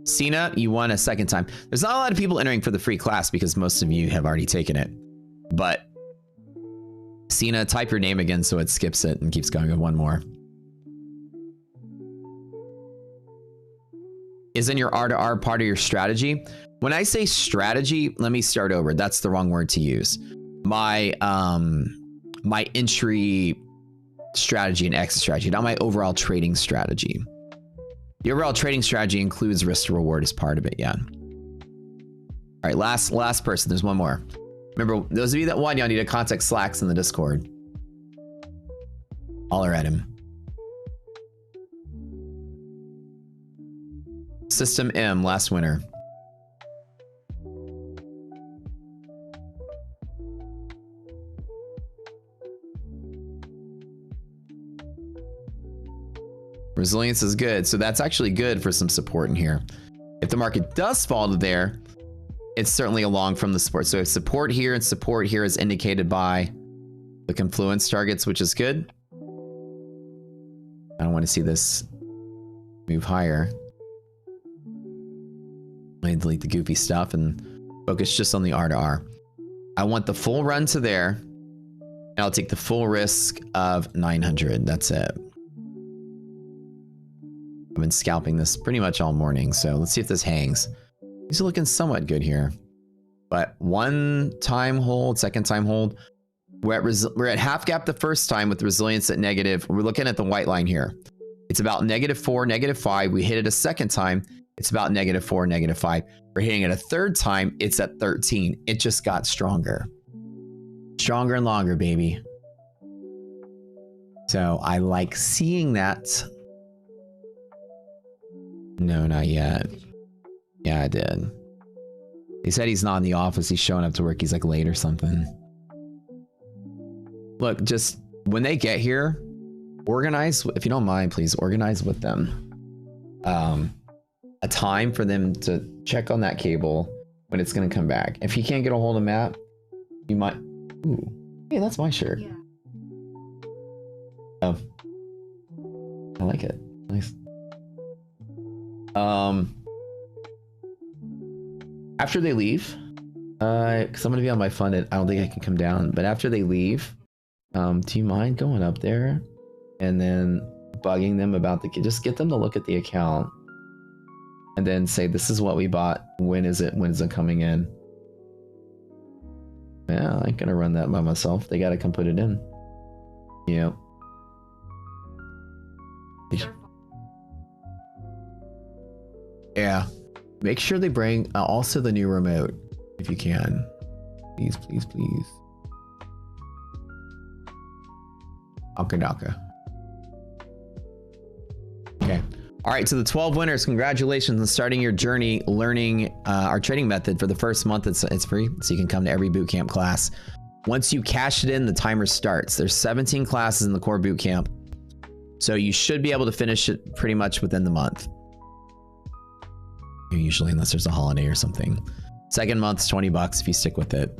Cena, you won a second time. There's not a lot of people entering for the free class because most of you have already taken it. But Cena, type your name again so it skips it and keeps going with one more. Isn't your R2R part of your strategy? When I say strategy, let me start over. That's the wrong word to use. My entry strategy and exit strategy, not my overall trading strategy. The overall trading strategy includes risk to reward as part of it, yeah. All right, last person. There's one more. Remember, those of you that won, y'all need to contact Slacks in the Discord. Holler at him. System M, last winner. Resilience is good. So that's actually good for some support in here. If the market does fall to there, it's certainly along from the support. So if support here and support here is indicated by the confluence targets, which is good. I don't want to see this move higher. Let me delete the goofy stuff and focus just on the R2R. I want the full run to there. And I'll take the full risk of 900. That's it. I've been scalping this pretty much all morning. So let's see if this hangs. These are looking somewhat good here. But one time hold, second time hold. We're at half gap the first time with resilience at negative. We're looking at the white line here. It's about -4, -5. We hit it a second time. It's about -4, -5. We're hitting it a third time. It's at 13. It just got stronger. Stronger and longer, baby. So I like seeing that. No, not yet. Yeah, I did. He said he's not in the office. He's showing up to work. He's like late or something. Look, just when they get here, organize, if you don't mind, please organize with them a time for them to check on that cable when it's going to come back. If he can't get a hold of Matt, you might... Ooh, hey, that's my shirt. Yeah. Oh, I like it. Nice. After they leave, because I'm gonna be on my fund, I don't think I can come down. But after they leave, do you mind going up there and then bugging them about just get them to look at the account and then say, this is what we bought. When is it coming in? Yeah, I ain't gonna run that by myself. They gotta come put it in. Yep. Yeah. Make sure they bring also the new remote if you can. Please, please, please. Akadaka. Okay. All right, so the 12 winners, congratulations on starting your journey learning our trading method. For the first month, it's free, so you can come to every bootcamp class. Once you cash it in, the timer starts. There's 17 classes in the core bootcamp, so you should be able to finish it pretty much within the month. Usually, unless there's a holiday or something. Second month's $20 if you stick with it.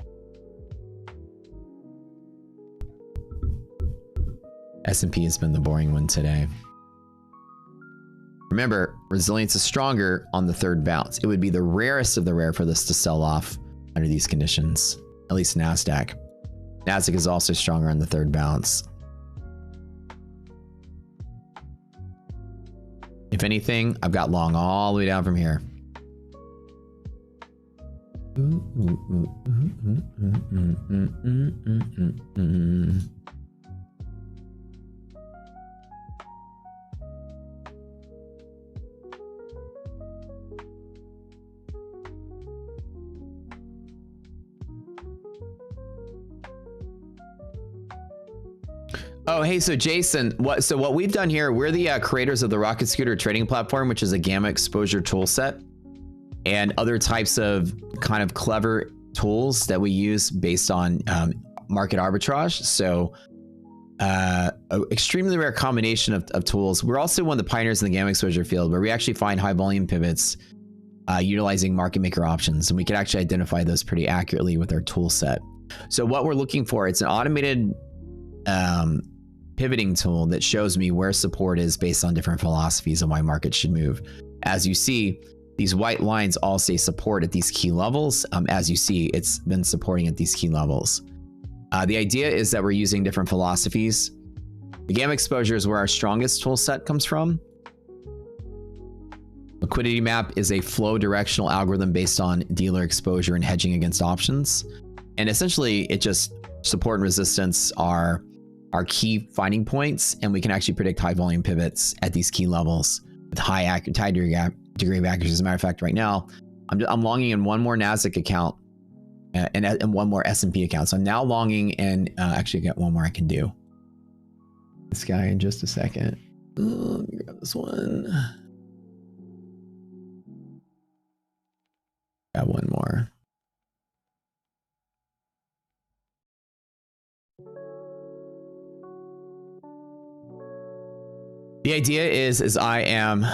S&P has been the boring one today. Remember, resilience is stronger on the third bounce. It would be the rarest of the rare for this to sell off under these conditions, at least NASDAQ. NASDAQ is also stronger on the third bounce. If anything, I've got long all the way down from here. Oh, hey, so Jason, what we've done here, we're the creators of the Rocket Scooter trading platform, which is a gamma exposure tool set and other types of kind of clever tools that we use based on market arbitrage. So an extremely rare combination of tools. We're also one of the pioneers in the gamma exposure field, where we actually find high volume pivots utilizing market maker options. And we can actually identify those pretty accurately with our tool set. So what we're looking for, it's an automated pivoting tool that shows me where support is based on different philosophies and why markets should move. As you see, these white lines all say support at these key levels. As you see, it's been supporting at these key levels. The idea is that we're using different philosophies. The gamma exposure is where our strongest tool set comes from. Liquidity map is a flow directional algorithm based on dealer exposure and hedging against options. And essentially, it just support and resistance are our key finding points, and we can actually predict high volume pivots at these key levels with high degree of accuracy. As a matter of fact, right now, I'm longing in one more NASDAQ account and one more S&P account. So I'm now longing and actually got one more I can do. This guy in just a second. Let me grab this one. Got one more. The idea is I am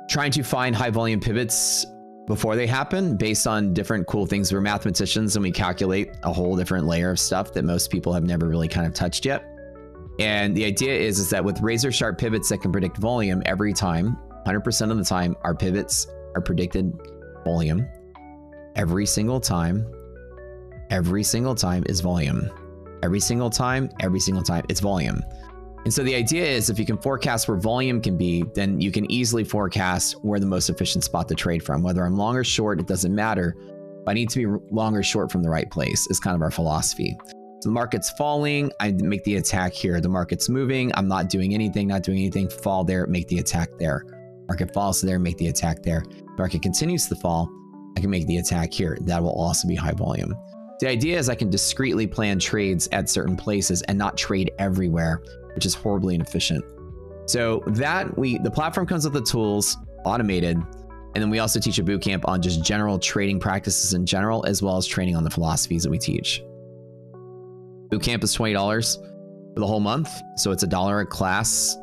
trying to find high volume pivots before they happen based on different cool things. We're mathematicians and we calculate a whole different layer of stuff that most people have never really kind of touched yet. And the idea is that with razor sharp pivots that can predict volume every time, 100% of the time, our pivots are predicted volume. Every single time is volume. Every single time, it's volume. And so the idea is if you can forecast where volume can be, then you can easily forecast where the most efficient spot to trade from. Whether I'm long or short, it doesn't matter. I need to be long or short from the right place is kind of our philosophy. So the market's falling, I make the attack here. The market's moving, I'm not doing anything, fall there, make the attack there. Market falls there, make the attack there. Market continues to fall, I can make the attack here. That will also be high volume. The idea is I can discreetly plan trades at certain places and not trade everywhere, which is horribly inefficient. So that the platform comes with the tools, automated. And then we also teach a boot camp on just general trading practices in general, as well as training on the philosophies that we teach. Boot camp is $20 for the whole month. So it's $1 a class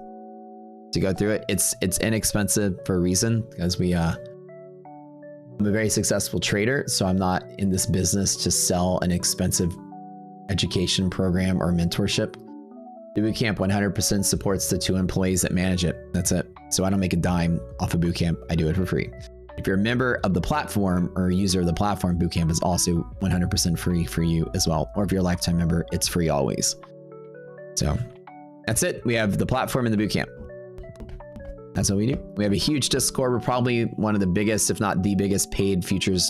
to go through it. It's inexpensive for a reason, because I'm a very successful trader, so I'm not in this business to sell an expensive education program or mentorship. The bootcamp 100% supports the 2 employees that manage it. That's it. So I don't make a dime off of bootcamp. I do it for free. If you're a member of the platform or a user of the platform, bootcamp is also 100% free for you as well. Or if you're a lifetime member, it's free always. So that's it. We have the platform and the bootcamp. That's what we do. We have a huge Discord. We're probably one of the biggest, if not the biggest paid futures.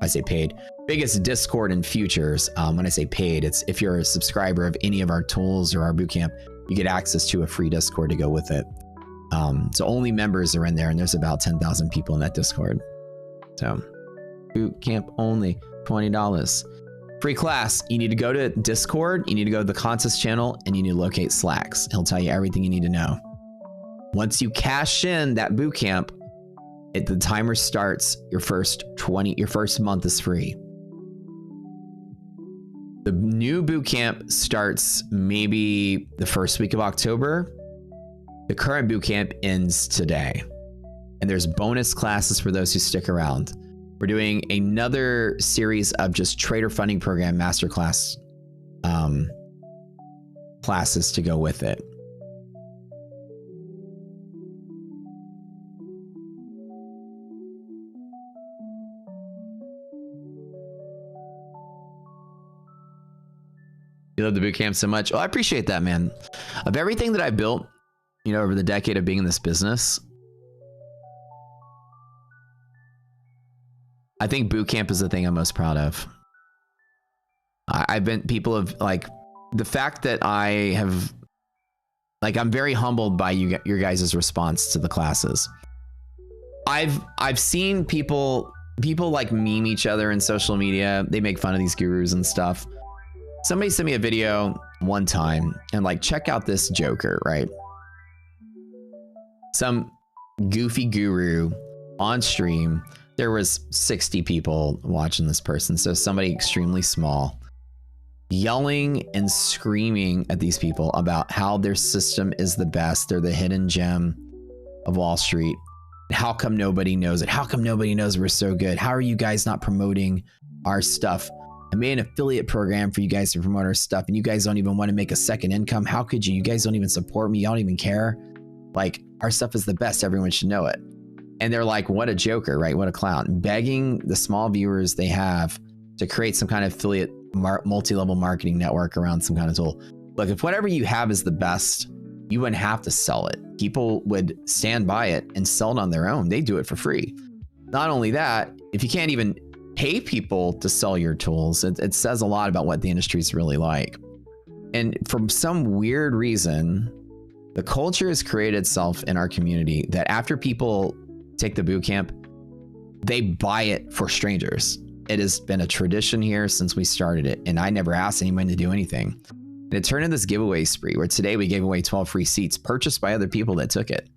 I say paid, biggest Discord in futures. When I say paid, it's if you're a subscriber of any of our tools or our bootcamp, you get access to a free Discord to go with it. So only members are in there, and there's about 10,000 people in that Discord. So bootcamp only, $20. Free class. You need to go to Discord, you need to go to the contest channel, and you need to locate Slacks. He'll tell you everything you need to know. Once you cash in that boot camp, the timer starts. Your first month is free. The new boot camp starts maybe the first week of October. The current boot camp ends today, and there's bonus classes for those who stick around. We're doing another series of just trader funding program masterclass classes to go with it. You love the boot camp so much. Oh, I appreciate that, man. Of everything that I built, over the decade of being in this business, I think boot camp is the thing I'm most proud of. People have the fact that I have, I'm very humbled by your guys' response to the classes. I've seen people meme each other in social media. They make fun of these gurus and stuff. Somebody sent me a video one time and check out this joker, right? Some goofy guru on stream. There was 60 people watching this person. So somebody extremely small yelling and screaming at these people about how their system is the best. They're the hidden gem of Wall Street. How come nobody knows it? How come nobody knows we're so good? How are you guys not promoting our stuff? I made an affiliate program for you guys to promote our stuff, and you guys don't even want to make a second income. How could you? You guys don't even support me. Y'all don't even care. Our stuff is the best. Everyone should know it. And they're like, what a joker, right? What a clown. Begging the small viewers they have to create some kind of affiliate multi-level marketing network around some kind of tool. Look, if whatever you have is the best, you wouldn't have to sell it. People would stand by it and sell it on their own. They do it for free. Not only that, if you can't even pay people to sell your tools, it says a lot about what the industry is really like. And for some weird reason, the culture has created itself in our community that after people take the boot camp, they buy it for strangers. It has been a tradition here since we started it, and I never asked anyone to do anything. And it turned into this giveaway spree where today we gave away 12 free seats purchased by other people that took it.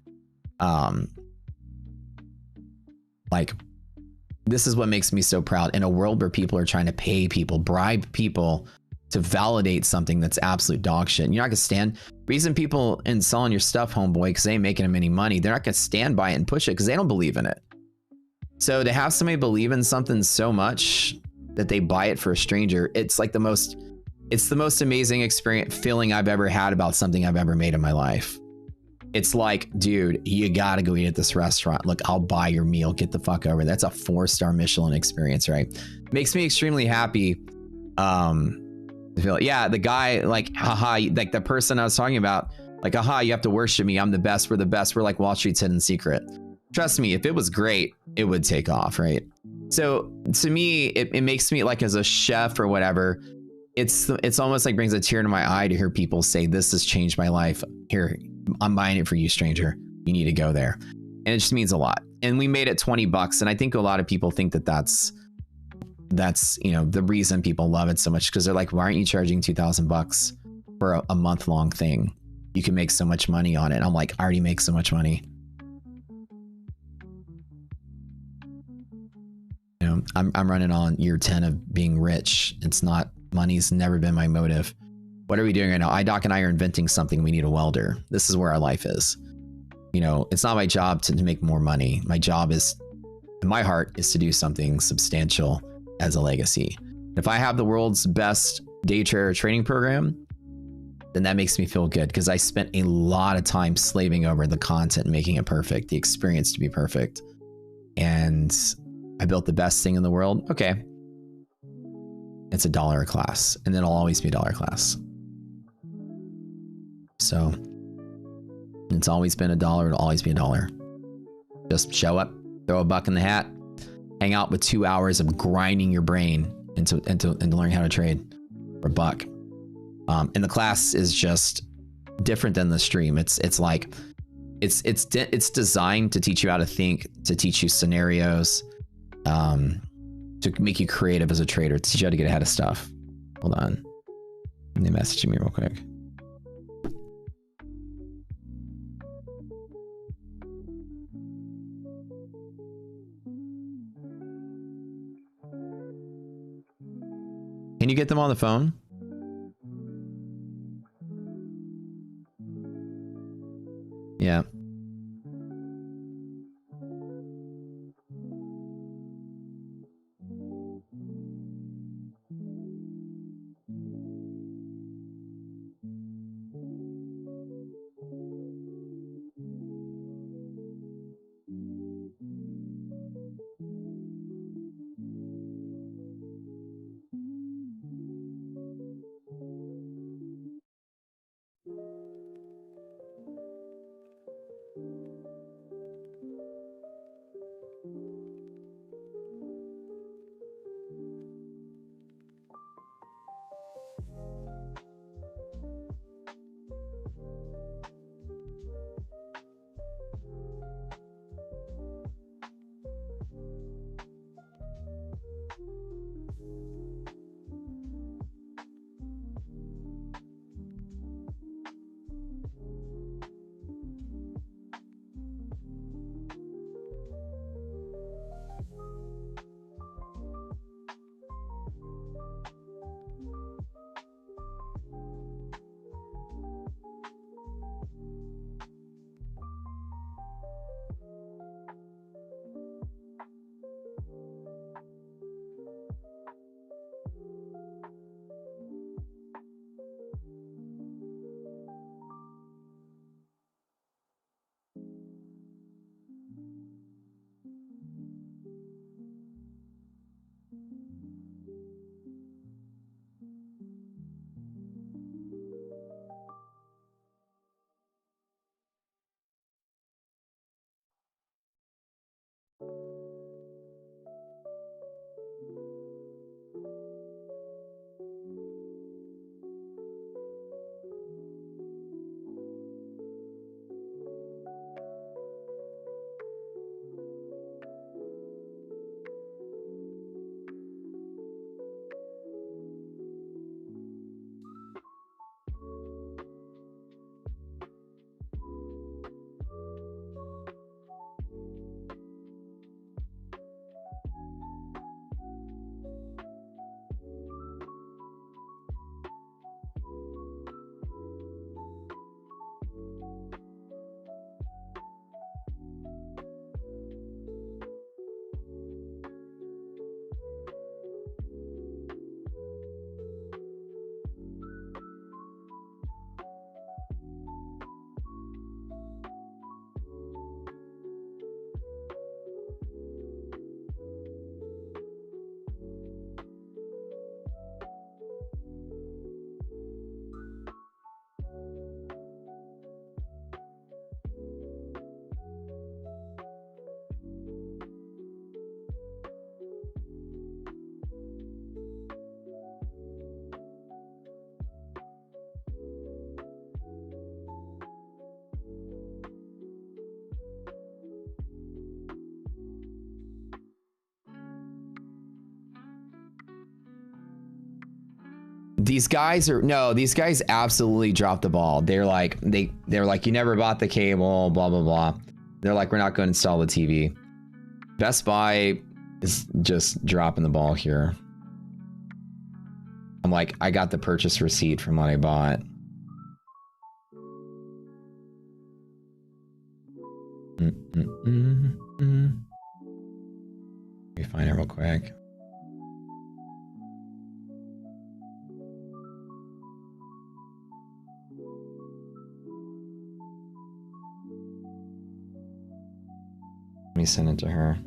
This is what makes me so proud in a world where people are trying to pay people, bribe people to validate something that's absolute dog shit. You're not gonna stand. Reason people in selling your stuff, homeboy, because they ain't making them any money. They're not gonna stand by it and push it because they don't believe in it. So to have somebody believe in something so much that they buy it for a stranger, it's the most amazing feeling I've ever had about something I've ever made in my life. It's like, dude, you gotta go eat at this restaurant. Look, I'll buy your meal. Get the fuck over. That's a 4-star Michelin experience, right? Makes me extremely happy. Yeah, the guy, haha, the person I was talking about, haha, you have to worship me. I'm the best. We're the best. We're like Wall Street's hidden secret. Trust me, if it was great, it would take off, right? So to me, it makes me as a chef or whatever, it's almost brings a tear to my eye to hear people say, this has changed my life. Here, I'm buying it for you, stranger. You need to go there. And it just means a lot. And we made it $20. And I think a lot of people think that's the reason people love it so much, because they're like, why aren't you charging $2,000 for a month-long thing? You can make so much money on it. I'm like, I already make so much money. know, I'm running on year 10 of being rich. It's not, money's never been my motive. What are we doing right now? iDoc and I are inventing something. We need a welder. This is where our life is. You know, it's not my job to make more money. My job is, in my heart, is to do something substantial as a legacy. If I have the world's best day trader training program, then that makes me feel good because I spent a lot of time slaving over the content, making it perfect, the experience to be perfect. And I built the best thing in the world. Okay. It's $1 a class, and then it'll always be $1 a class. So it's always been $1, it'll always be $1. Just show up, throw a buck in the hat, hang out with 2 hours of grinding your brain into learning how to trade for a buck. And the class is just different than the stream. It's like it's designed to teach you how to think, to teach you scenarios, to make you creative as a trader, to teach you how to get ahead of stuff. Hold on, they messaging me real quick. Can you get them on the phone? Yeah. These guys absolutely dropped the ball. They're like, you never bought the cable, blah, blah, blah. They're like, we're not going to install the TV. Best Buy is just dropping the ball here. I'm like, I got the purchase receipt from what I bought. Let me find it real quick. Let me send it to her.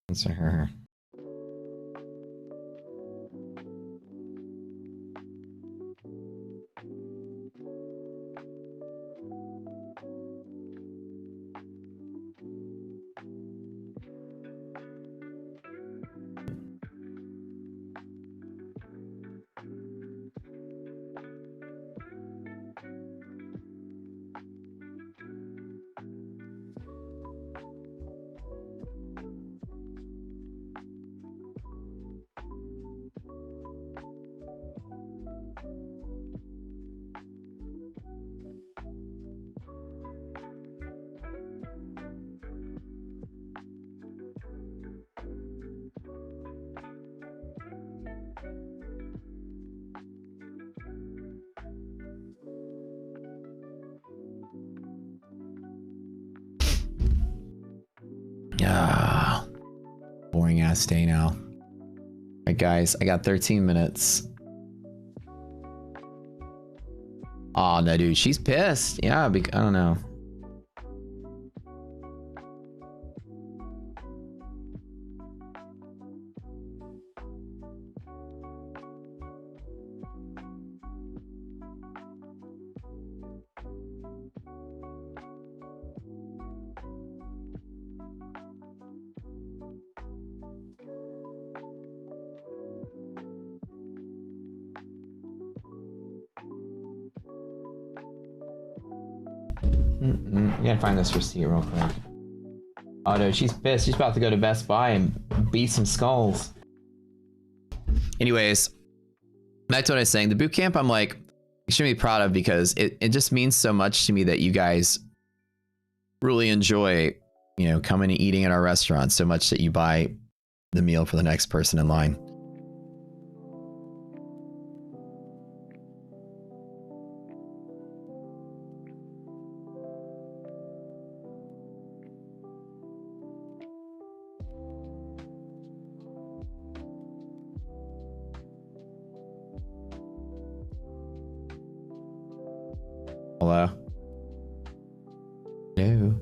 It's to her. Ah, boring ass day now. Alright guys, I got 13 minutes. Oh no dude, she's pissed. Yeah, I don't know. I gotta find this receipt real quick. Oh no, she's pissed. She's about to go to Best Buy and beat some skulls. Anyways, back to what I was saying. The boot camp, I'm like extremely proud of because it just means so much to me that you guys really enjoy, you know, coming and eating at our restaurant so much that you buy the meal for the next person in line. Hello? Hello?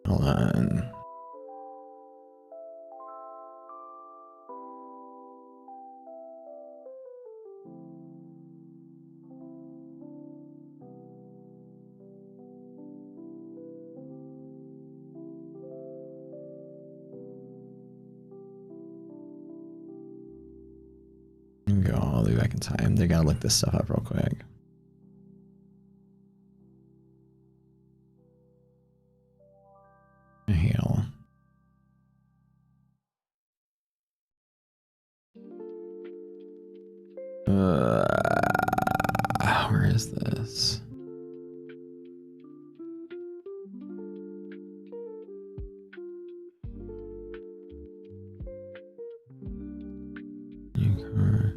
Hold on. Go all the way back in time. They gotta look this stuff up real quick. Hell. Where is this? Okay.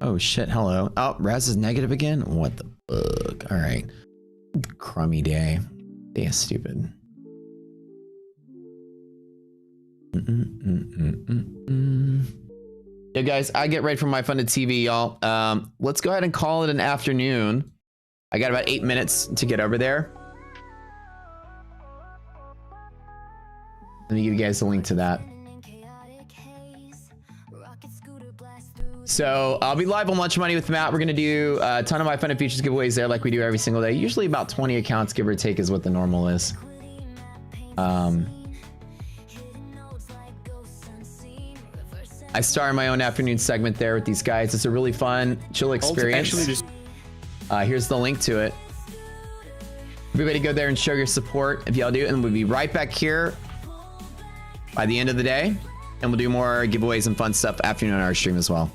Oh shit, hello. Oh, Raz is negative again? What the fuck? Alright. Crummy day. Day is stupid. Yeah, guys, I get ready for my funded TV, y'all. Let's go ahead and call it an afternoon. I got about 8 minutes to get over there. Let me give you guys a link to that. So I'll be live on Lunch Money with Matt. We're going to do a ton of my funded features giveaways there like we do every single day. Usually about 20 accounts, give or take, is what the normal is. I star in my own afternoon segment there with these guys. It's a really fun, chill experience. Here's the link to it. Everybody go there and show your support if y'all do. And we'll be right back here by the end of the day. And we'll do more giveaways and fun stuff afternoon on our stream as well.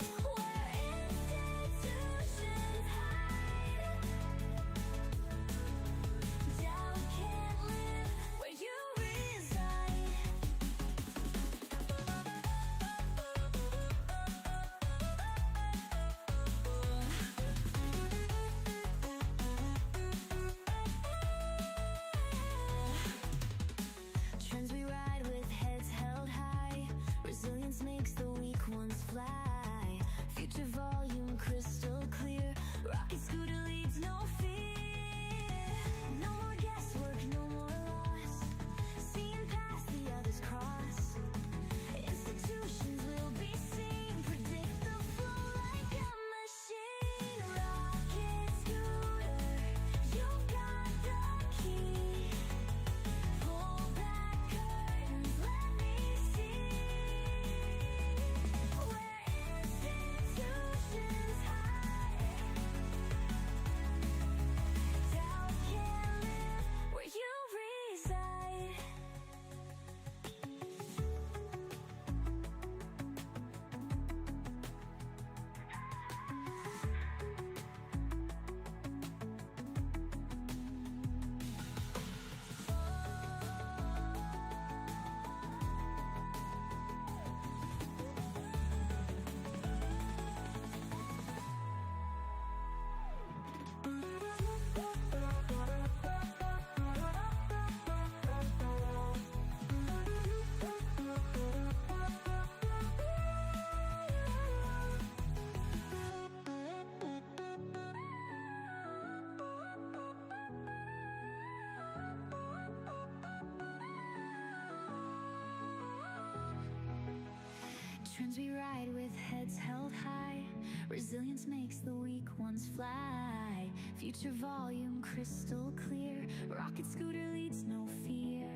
Trends we ride with heads held high. Resilience makes the weak ones fly. Future volume crystal clear. Rocket scooter leads no fear.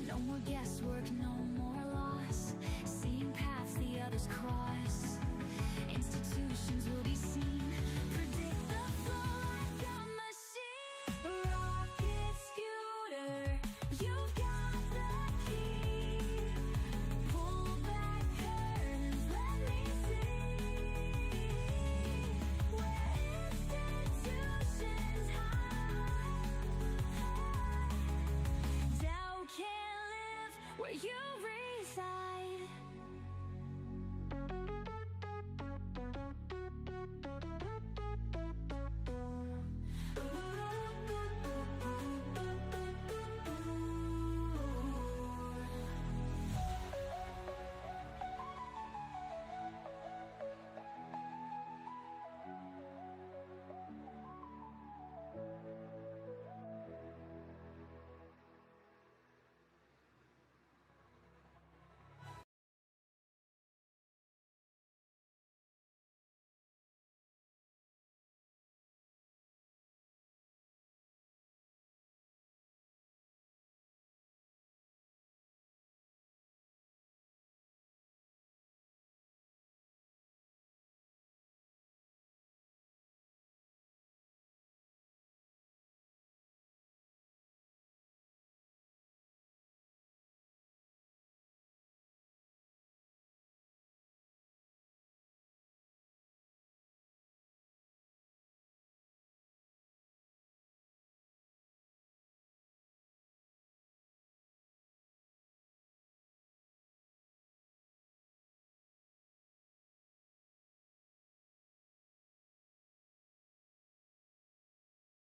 No more guesswork, no more loss. Seeing paths the others cross. Institutions will be